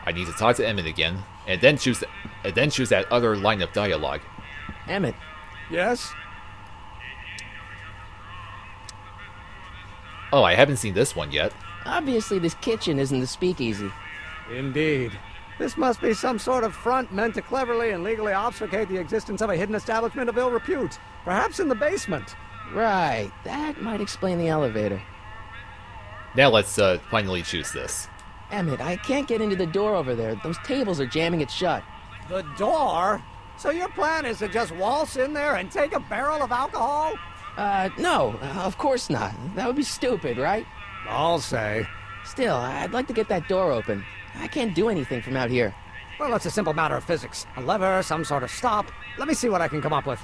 I need to talk to Emmett again, and then choose that other line of dialogue. Emmett. Yes? Oh, I haven't seen this one yet. Obviously, this kitchen isn't the speakeasy. Indeed. This must be some sort of front meant to cleverly and legally obfuscate the existence of a hidden establishment of ill repute. Perhaps in the basement. Right. That might explain the elevator. Now let's finally choose this. Emmett, I can't get into the door over there. Those tables are jamming it shut. The door? So your plan is to just waltz in there and take a barrel of alcohol? No, of course not. That would be stupid, right? I'll say. Still, I'd like to get that door open. I can't do anything from out here. Well, it's a simple matter of physics. A lever, some sort of stop. Let me see what I can come up with.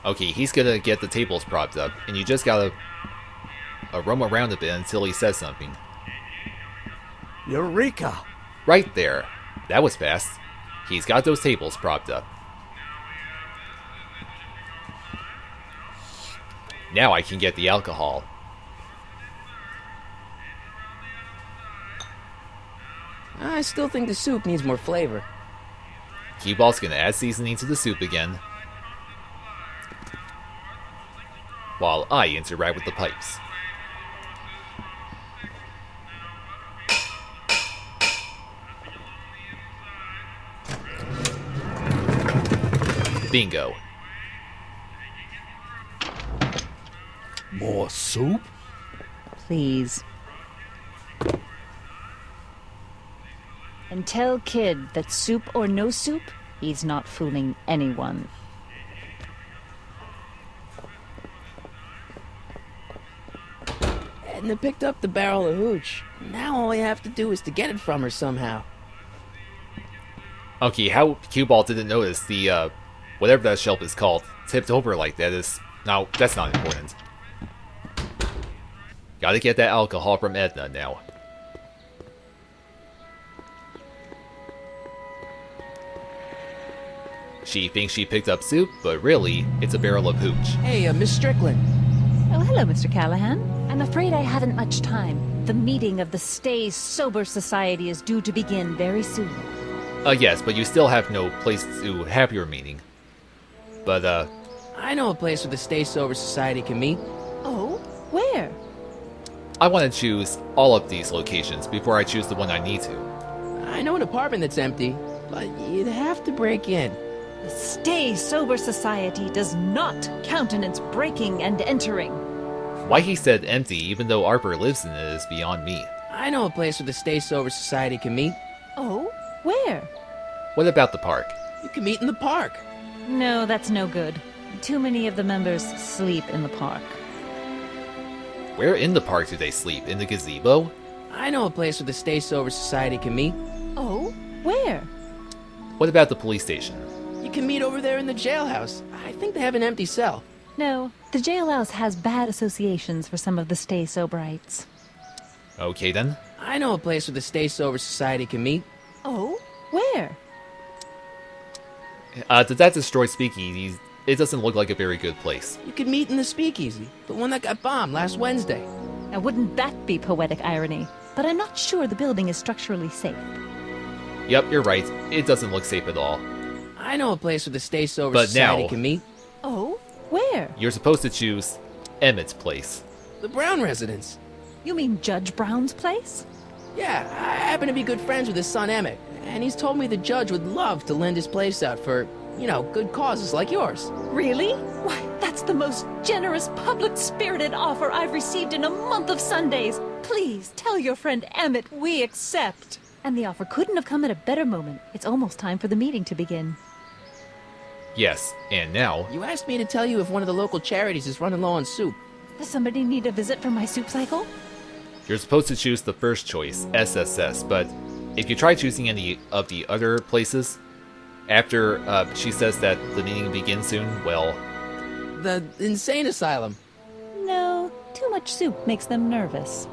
Okay, he's gonna get the tables propped up, and you just gotta roam around a bit until he says something. Eureka! Right there. That was fast. He's got those tables propped up. Now I can get the alcohol. I still think the soup needs more flavor. Cue Ball's gonna add seasoning to the soup again, while I interact with the pipes. Bingo. More soup? Please. And tell Kid that soup or no soup, he's not fooling anyone. Edna picked up the barrel of hooch. Now all I have to do is to get it from her somehow. Okay, how Cue Ball didn't notice the, whatever that shelf is called, tipped over like that is... No, that's not important. Gotta get that alcohol from Edna now. She thinks she picked up soup, but really, it's a barrel of hooch. Hey, Miss Strickland. Oh, hello, Mr. Callahan. I'm afraid I haven't much time. The meeting of the Stay Sober Society is due to begin very soon. Yes, but you still have no place to have your meeting. But, I know a place where the Stay Sober Society can meet. Oh? Where? I want to choose all of these locations before I choose the one I need to. I know an apartment that's empty, but you'd have to break in. The Stay Sober Society does not countenance breaking and entering. Why he said empty even though Harper lives in it is beyond me. I know a place where the Stay Sober Society can meet. Oh? Where? What about the park? You can meet in the park. No, that's no good. Too many of the members sleep in the park. Where in the park do they sleep? In the gazebo? I know a place where the Stay Sober Society can meet. Oh? Where? What about the police station? You can meet over there in the jailhouse. I think they have an empty cell. No, the jailhouse has bad associations for some of the Stay Soberites. Okay then. I know a place where the Stay Sober Society can meet. Oh? Where? Did that destroy speakeasies? It doesn't look like a very good place. You could meet in the speakeasy, the one that got bombed last Wednesday. Now, wouldn't that be poetic irony? But I'm not sure the building is structurally safe. Yep, you're right. It doesn't look safe at all. I know a place where the Stay Sober Society can meet. Oh? Where? You're supposed to choose Emmett's place. The Brown residence. You mean Judge Brown's place? Yeah, I happen to be good friends with his son Emmett, and he's told me the judge would love to lend his place out for, you know, good causes like yours. Really? Why, that's the most generous, public-spirited offer I've received in a month of Sundays. Please, tell your friend Emmett we accept. And the offer couldn't have come at a better moment. It's almost time for the meeting to begin. Yes, and now... You asked me to tell you if one of the local charities is running low on soup. Does somebody need a visit from my soup cycle? You're supposed to choose the first choice, SSS, but if you try choosing any of the other places, after she says that the meeting begins soon, well... The insane asylum. No, too much soup makes them nervous.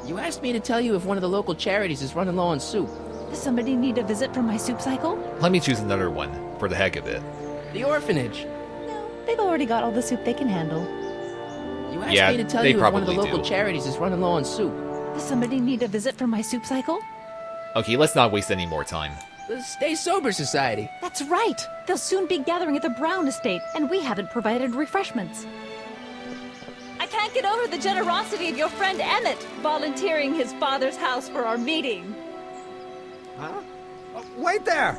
You asked me to tell you if one of the local charities is running low on soup. Does somebody need a visit from my soup cycle? Let me choose another one, for the heck of it. The orphanage. No, they've already got all the soup they can handle. You asked me to tell you if one of the local charities is running low on soup. Does somebody need a visit from my soup cycle? Okay, let's not waste any more time. The Stay Sober Society. That's right! They'll soon be gathering at the Brown estate, and we haven't provided refreshments. I can't get over the generosity of your friend Emmett, volunteering his father's house for our meeting. Huh? Wait there!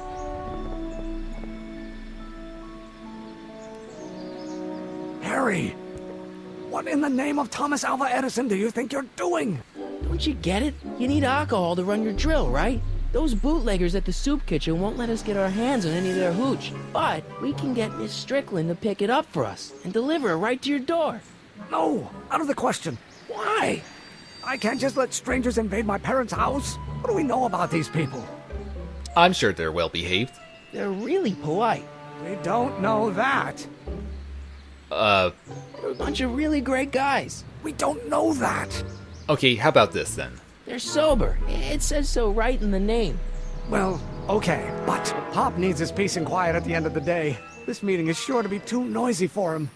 Harry! What in the name of Thomas Alva Edison do you think you're doing? Don't you get it? You need alcohol to run your drill, right? Those bootleggers at the soup kitchen won't let us get our hands on any of their hooch. But we can get Miss Strickland to pick it up for us and deliver it right to your door. No, out of the question. Why? I can't just let strangers invade my parents' house. What do we know about these people? I'm sure they're well behaved. They're really polite. We don't know that. They're a bunch of really great guys. We don't know that. Okay, how about this then? They're sober. It says so right in the name. Well, okay, but Pop needs his peace and quiet at the end of the day. This meeting is sure to be too noisy for him.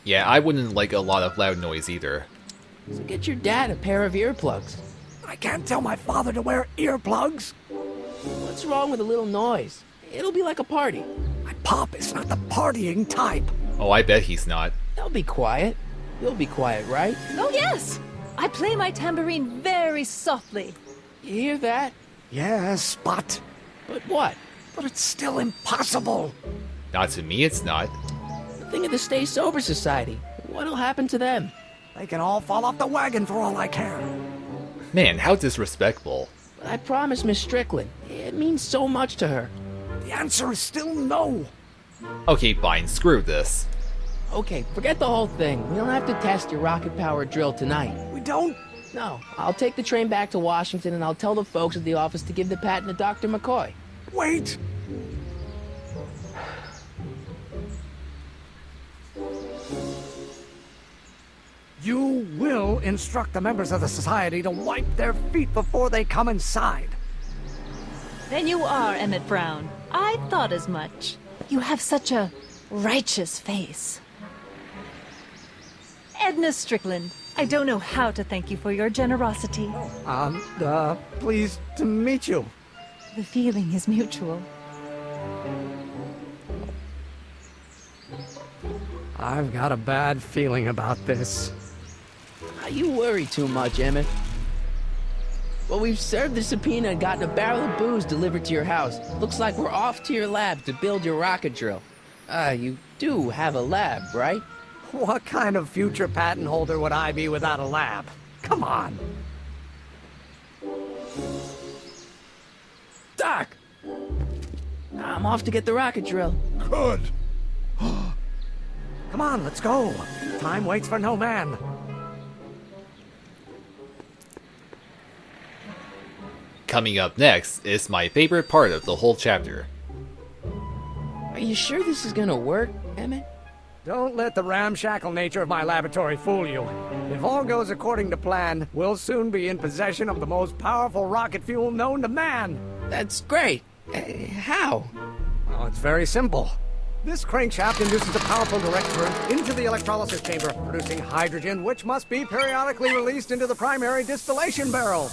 Yeah, I wouldn't like a lot of loud noise either. So get your dad a pair of earplugs. I can't tell my father to wear earplugs. What's wrong with a little noise? It'll be like a party. My Pop is not the partying type. Oh, I bet he's not. They'll be quiet. You'll be quiet, right? Oh, yes! I play my tambourine very softly. You hear that? Yes, but... But what? But it's still impossible. Not to me, it's not. Think of the Stay Sober Society. What'll happen to them? They can all fall off the wagon for all I care. Man, how disrespectful. I promised Miss Strickland. It means so much to her. The answer is still no. Okay, fine, screw this. Okay, forget the whole thing. We don't have to test your rocket-powered drill tonight. We don't? No. I'll take the train back to Washington and I'll tell the folks at the office to give the patent to Dr. McCoy. Wait! You will instruct the members of the society to wipe their feet before they come inside. Then you are Emmett Brown. I thought as much. You have such a righteous face. Edna Strickland, I don't know how to thank you for your generosity. Pleased to meet you. The feeling is mutual. I've got a bad feeling about this. You worry too much, Emmett. Well, we've served the subpoena and gotten a barrel of booze delivered to your house. Looks like we're off to your lab to build your rocket drill. You do have a lab, right? What kind of future patent holder would I be without a lab? Come on. Doc! I'm off to get the rocket drill. Good. Come on, let's go. Time waits for no man. Coming up next is my favorite part of the whole chapter. Are you sure this is gonna work, Emmett? Don't let the ramshackle nature of my laboratory fool you. If all goes according to plan, we'll soon be in possession of the most powerful rocket fuel known to man. That's great. How? Oh, it's very simple. This crankshaft induces a powerful direct current into the electrolysis chamber, producing hydrogen, which must be periodically released into the primary distillation barrel.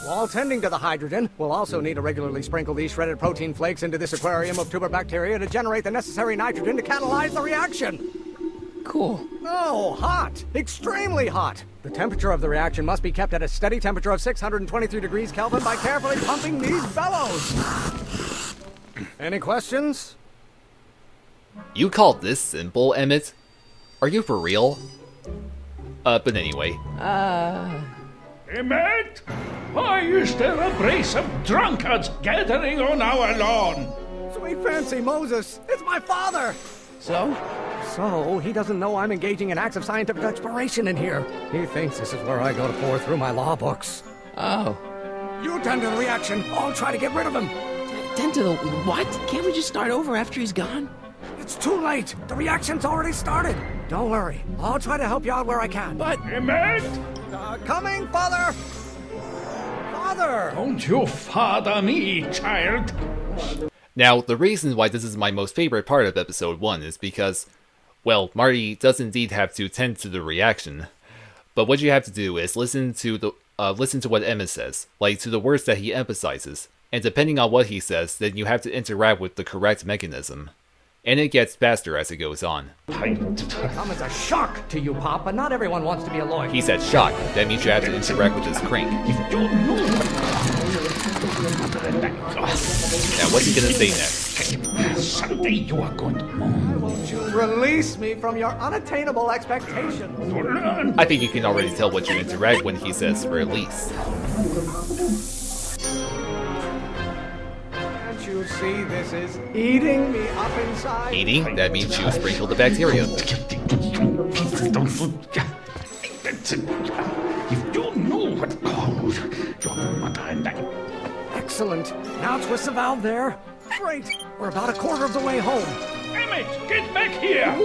While tending to the hydrogen, we'll also need to regularly sprinkle these shredded protein flakes into this aquarium of tuber bacteria to generate the necessary nitrogen to catalyze the reaction. Cool. Oh, hot! Extremely hot! The temperature of the reaction must be kept at a steady temperature of 623 degrees Kelvin by carefully pumping these bellows. Any questions? You call this simple, Emmett? Are you for real? But anyway. Emmett? Why is there a brace of drunkards gathering on our lawn? Sweet fancy Moses, it's my father! So? So, he doesn't know I'm engaging in acts of scientific exploration in here. He thinks this is where I go to pour through my law books. Oh. You tend to the reaction. I'll try to get rid of him. Tend to the what? Can't we just start over after he's gone? It's too late. The reaction's already started. Don't worry. I'll try to help you out where I can. But... Emmett? Coming, Father! Father! Don't you father me, child. Now, the reason why this is my most favorite part of episode 1 is because, well, Marty does indeed have to tend to the reaction, but what you have to do is listen to what Emma says, like to the words that he emphasizes, and depending on what he says, then you have to interact with the correct mechanism. And it gets faster as it goes on. Come as a shock to you, Pop, but not everyone wants to be a lawyer. He said shock, that means you have to interact with this crank. Now what's he gonna say next? Someday you are going to Why won't you release me from your unattainable expectations? I think you can already tell what you interact when he says release. You see, this is eating me up inside. Eating? That means you sprinkle the bacteria. If you knew what caused your mother and I. Excellent. Now twist the valve there. Great. We're about a quarter of the way home. Emmett, get back here!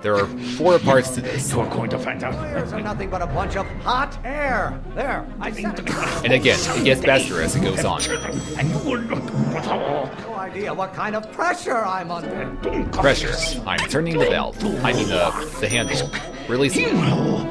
There are 4 parts to this. You're going to find out. Fires are nothing but a bunch of hot air. There, I said it. And again, it gets faster as it goes on. And you will look No idea what kind of pressure I'm under. Pressure. I'm turning the valve. I mean, the handle. Releasing it. A room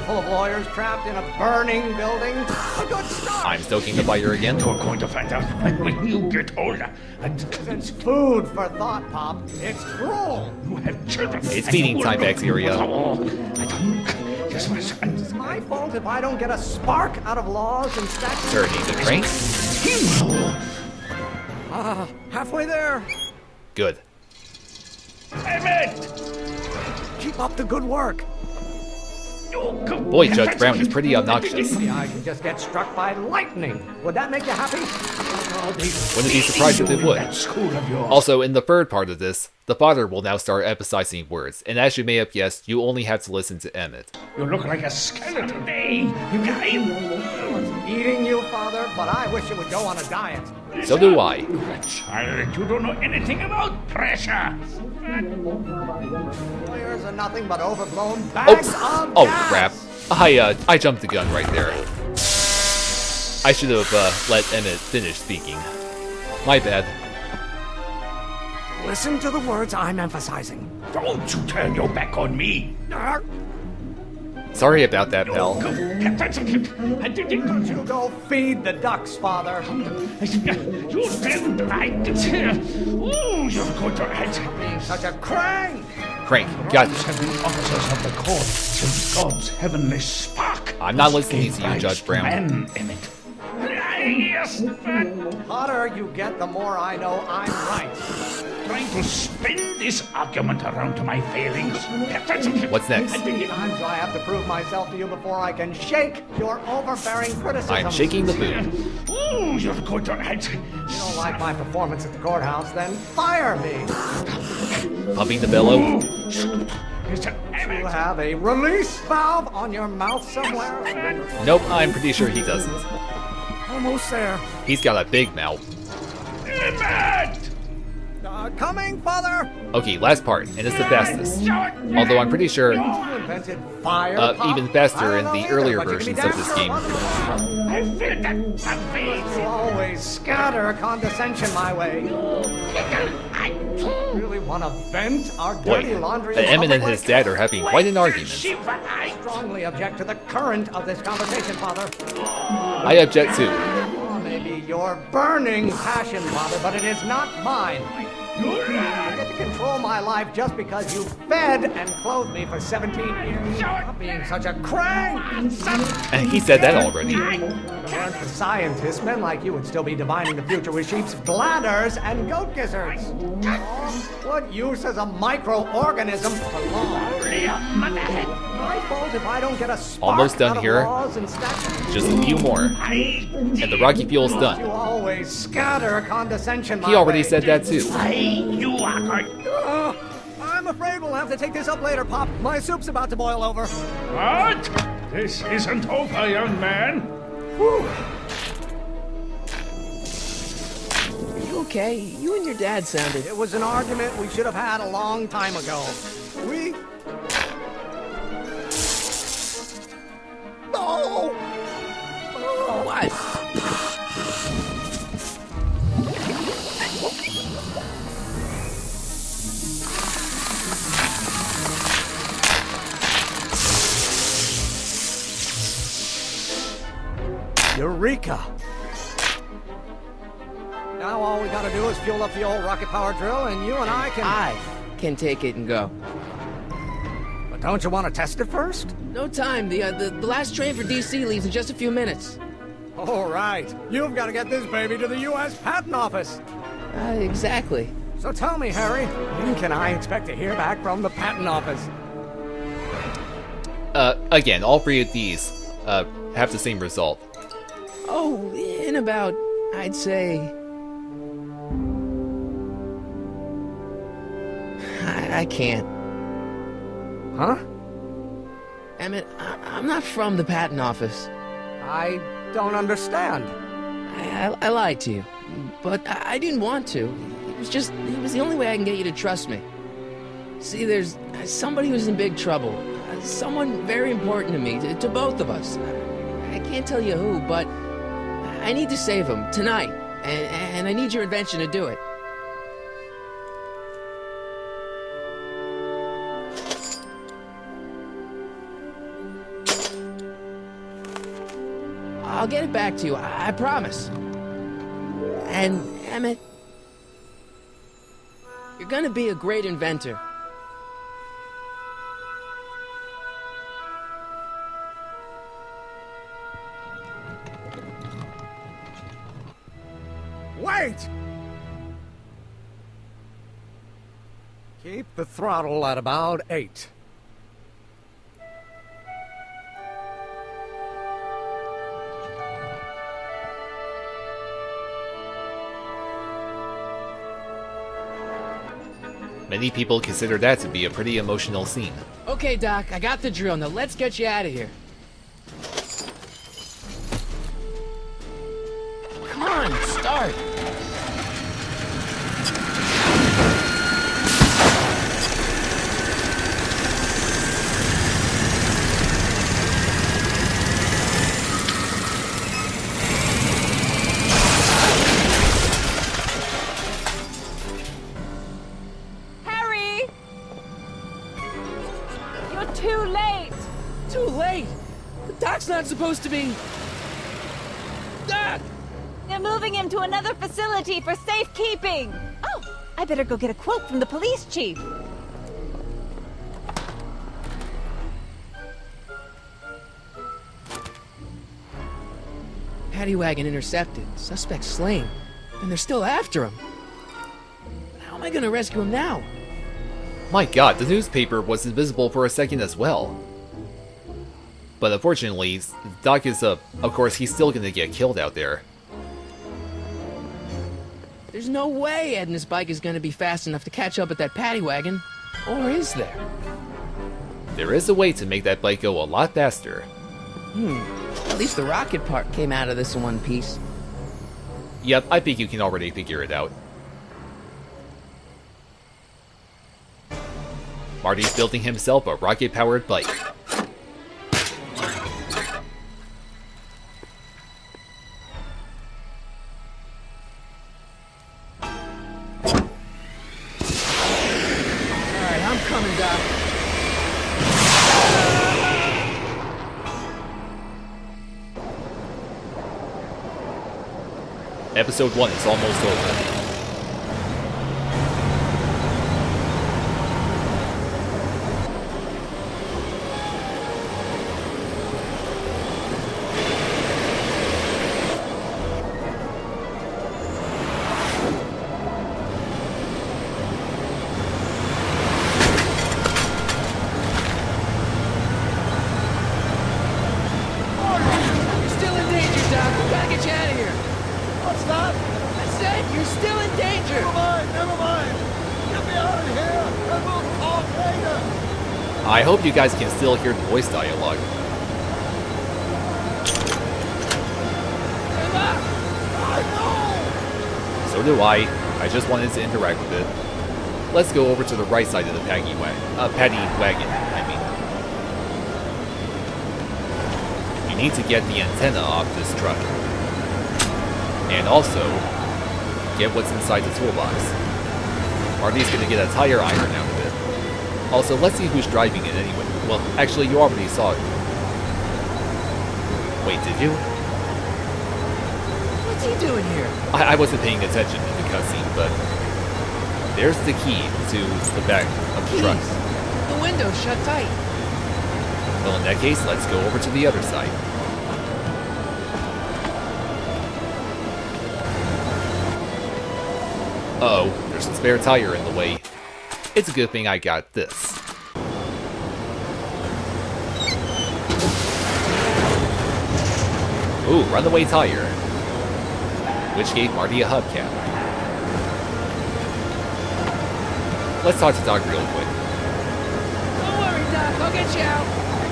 full of lawyers trapped in a burning building. A good start. I'm stoking the fire again. You're going to find out when you get older. It's food for thought, Pop. It's cruel. You have children. It's feeding time bacteria. It's my fault if I don't get a spark out of laws and statutes. Turning the crank. Halfway there. Good. Emmett! Keep up the good work. Boy, Judge Brown is pretty obnoxious. I can just get struck by lightning. Would that make you happy? Wouldn't be surprised if it would. Also, in the third part of this, the father will now start emphasizing words, and as you may have guessed, you only have to listen to Emmett. You look like a skeleton, eh? You guy. Eating you, Father, but I wish you would go on a diet. So do I. Child, you don't know anything about pressure. Lawyers are nothing but overblown bags Oops. of Oh gas. crap. I jumped the gun right there. I should have let Emmett finish speaking. My bad. Listen to the words I'm emphasizing. Don't you turn your back on me. Sorry about that, pal. Don't you go feed the ducks, Father. You didn't like it. Oh, you're going to hurt. Being such a crank. Crank, got it. Have been officers of the court since God's heavenly spark. I'm not listening to you, Judge Brown. Man, Emmett. Yes, The hotter you get, the more I know I'm right. trying to spin this argument around to my failings. What's next? Times do I have to prove myself to you before I can shake your overbearing criticism. I'm shaking the boot. Oh, you're going to hurt. You don't like my performance at the courthouse, then fire me. Pumping the bellow. You have a release valve on your mouth somewhere? Nope, I'm pretty sure he doesn't. Almost there. He's got a big mouth. Emmett! Coming, Father! Okay, last part, and it's the fastest. Although I'm pretty sure You invented fire, Pop? even faster I in don't the know earlier either, but you versions can of be this damn game. sure I feel that You amazing. always scatter condescension my way. Really want to vent our Boy, dirty laundry? Emmett and his dad are having quite an argument. I strongly object to the current of this conversation, Father. I object too. Or maybe your burning passion, Father, but it is not mine. I get to control my life just because you fed and clothed me for 17 years. Stop being such a crank! And he said that already. If it weren't for scientists, men like you would still be divining the future with sheep's bladders and goat gizzards. What use is a microorganism for law? My fault if I don't get a spark Almost done out of here. laws and statutes. Just a few more. And the Rocky Fuel's You done. always scatter condescension. He already said that too. You are going. I'm afraid we'll have to take this up later, Pop. My soup's about to boil over. What? This isn't over, young man. Whew. You okay? You and your dad sounded... It was an argument we should have had a long time ago. We... No! Oh, what? Eureka! Now all we gotta do is fuel up the old rocket power drill and you and I can... take it and go. But don't you want to test it first? No time. The last train for DC leaves in just a few minutes. All right. You've got to get this baby to the U.S. Patent Office. Exactly. So tell me, Harry, when can I expect to hear back from the Patent Office? Again, all three of these, have the same result. Oh, in about, I'd say... I can't. Huh? Emmett, I'm not from the patent office. I don't understand. I lied to you, but I didn't want to. It was the only way I can get you to trust me. See, there's somebody who's in big trouble. Someone very important to me, to both of us. I can't tell you who, but I need to save him tonight, and I need your invention to do it. I'll get it back to you, I promise. And, Emmett, you're gonna be a great inventor. Wait! Keep the throttle at about 8. Many people consider that to be a pretty emotional scene. Okay, Doc, I got the drill. Now let's get you out of here. Come on, start. Wait! Doc's not supposed to be... Doc! They're moving him to another facility for safekeeping. Oh, I better go get a quote from the police chief. Paddy wagon intercepted. Suspect slain. And they're still after him. How am I gonna rescue him now? My god, the newspaper was invisible for a second as well. But unfortunately, Doc is of course, he's still gonna get killed out there. There's no way Edna's bike is gonna be fast enough to catch up with that paddy wagon. Or is there? There is a way to make that bike go a lot faster. At least the rocket part came out of this in one piece. Yep, I think you can already figure it out. Marty's building himself a rocket-powered bike. Alright, I'm coming, Doc. Episode 1 is almost over. You're still in danger, Doc. We gotta get you out of here. What's that? I said you're still in danger. Never mind, never mind. Get me out of here, and we'll talk later. I hope you guys can still hear the voice dialogue. Hey, look! I know! So do I. I just wanted to interact with it. Let's go over to the right side of the paddy wagon, I mean. You need to get the antenna off this truck. And also, get what's inside the toolbox. Marty's gonna get a tire iron out of it. Also, let's see who's driving it anyway. Well, actually, you already saw it. Wait, did you? What's he doing here? I wasn't paying attention to the cutscene, but there's the key to the back of the truck. Keys. The window's shut tight. Well, in that case, let's go over to the other side. Uh-oh, there's a spare tire in the way. It's a good thing I got this. Ooh, runaway tire. Which gave Marty a hubcap. Let's talk to Doc real quick. Don't worry, Doc. I'll get you out.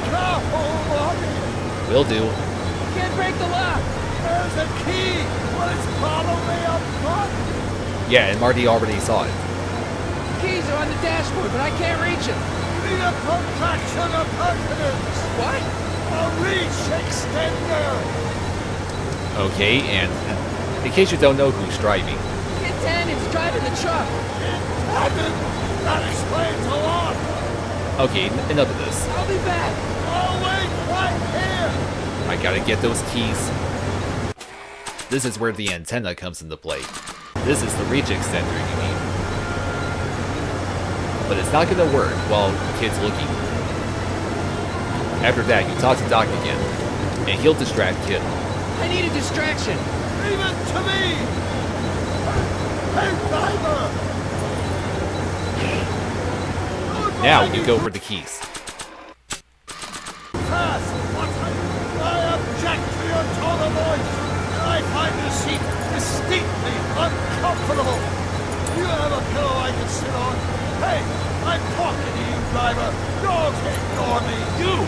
Careful, Marty. Will do. Can't break the lock. There's a key. Well, it's probably up front. Yeah, and Marty already saw it. Keys are on the dashboard, but I can't reach them. You need a contraction of pertinence. What? A reach extender. Okay, and in case you don't know who's driving. Kid Tannen's driving the truck. Tannon. That explains a lot. Okay, enough of this. I'll be back. I'll wait right here. I gotta get those keys. This is where the antenna comes into play. This is the reach extender you need. But it's not gonna work while the kid's looking. After that, you talk to Doc again, and he'll distract Kid. I need a distraction. Leave it to me. Hey, driver. Now you go for the keys. Fast. I object to your tone of voice. I find the seat distinctly uncomfortable. You have a pillow I can sit on. Hey, I'm talking to you, driver. Don't ignore me. You.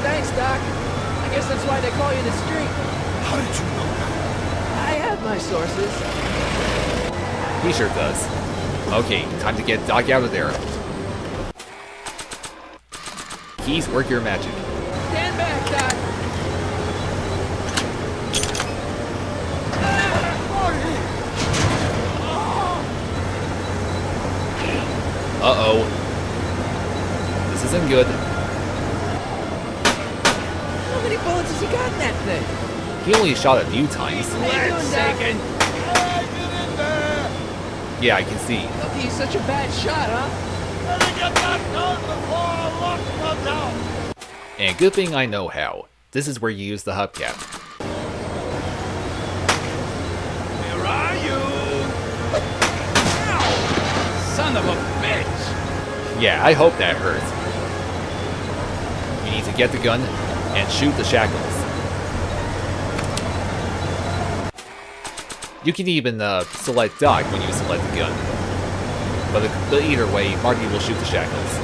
Thanks, Doc. I guess that's why they call you the Streak. How did you know that? I have my sources. He sure does. Okay, time to get Doc out of there. Keys, work your magic. Stand back, Doc. Uh-oh. isn't good. How many bullets has he got in that thing? He only shot a few times. Yeah, I can see. Look, he's such a bad shot, huh? Better get that done before I lock them down. And good thing I know how. This is where you use the hubcap. Where are you? Ow! Son of a bitch! Yeah, I hope that hurt. You need to get the gun and shoot the shackles. You can even select Doc when you select the gun. But either way, Marty will shoot the shackles.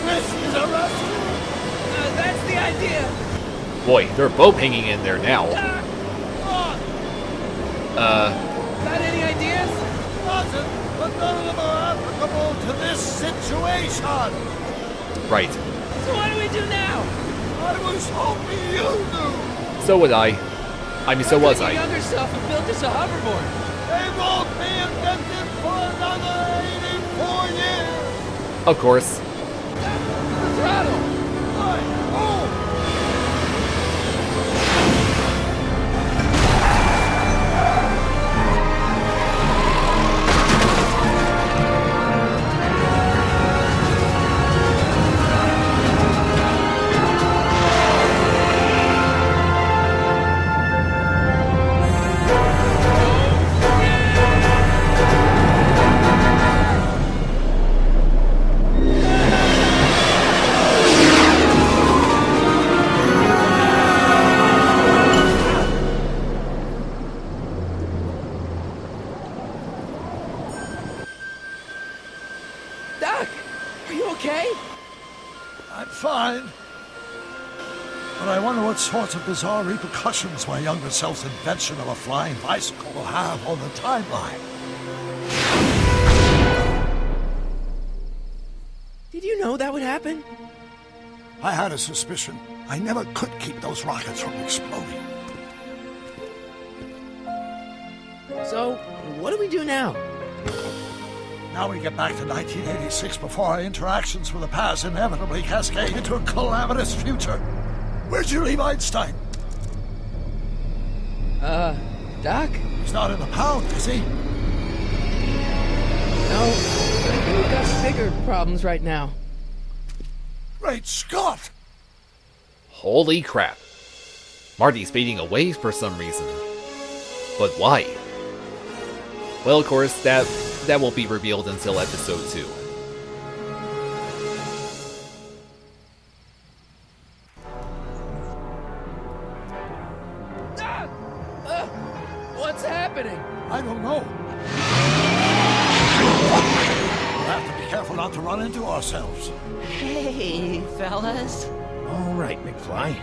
This is a rescue. That's the idea. Boy, they're both hanging in there now. Got any ideas? Doesn't, but none of them are applicable to this situation. Right. So what do we do now? I was hoping you knew. So would I. I mean, so was I. Your younger self and built us a hoverboard. They won't be invented for another 84 years. Of course. The throttle. Doc, are you okay? I'm fine. But I wonder what sorts of bizarre repercussions my younger self's invention of a flying bicycle will have on the timeline. Did you know that would happen? I had a suspicion. I never could keep those rockets from exploding. So, what do we do now? Now we get back to 1986 before our interactions with the past inevitably cascade into a calamitous future. Where'd you leave Einstein? Doc? He's not in the pound, is he? No, I think we've got bigger problems right now. Great Scott! Holy crap. Marty's fading away for some reason. But why? Well, of course, that won't be revealed until episode 2. What's happening? I don't know. We'll have to be careful not to run into ourselves. Hey, fellas. All right, McFly.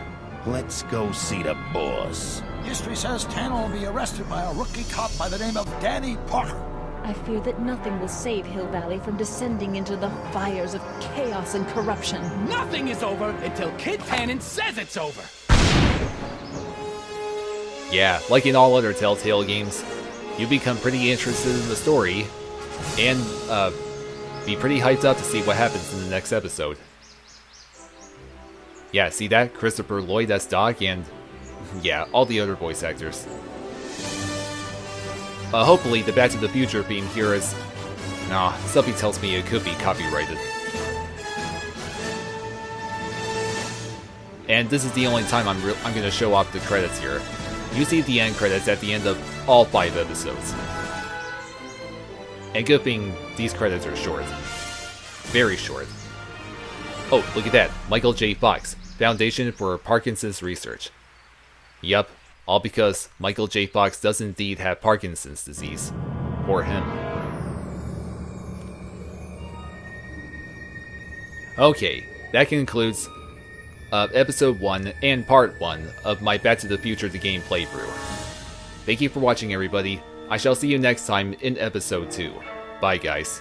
Let's go see the boss. History says Tannon will be arrested by a rookie cop by the name of Danny Parker. I fear that nothing will save Hill Valley from descending into the fires of chaos and corruption. Nothing is over until Kid Tannon says it's over. Yeah, like in all other Telltale games, you become pretty interested in the story, and be pretty hyped up to see what happens in the next episode. Yeah, see that? Christopher Lloyd as Doc, and yeah, all the other voice actors. Hopefully the Back to the Future theme here is... Nah, something tells me it could be copyrighted. And this is the only time I'm gonna show off the credits here. You see the end credits at the end of all 5 episodes. And good thing these credits are short. Very short. Oh, look at that. Michael J. Fox, Foundation for Parkinson's Research. Yup, all because Michael J. Fox does indeed have Parkinson's disease. Poor him. Okay, that concludes episode 1 and part 1 of my Back to the Future the Game playthrough. Thank you for watching, everybody. I shall see you next time in episode 2. Bye, guys.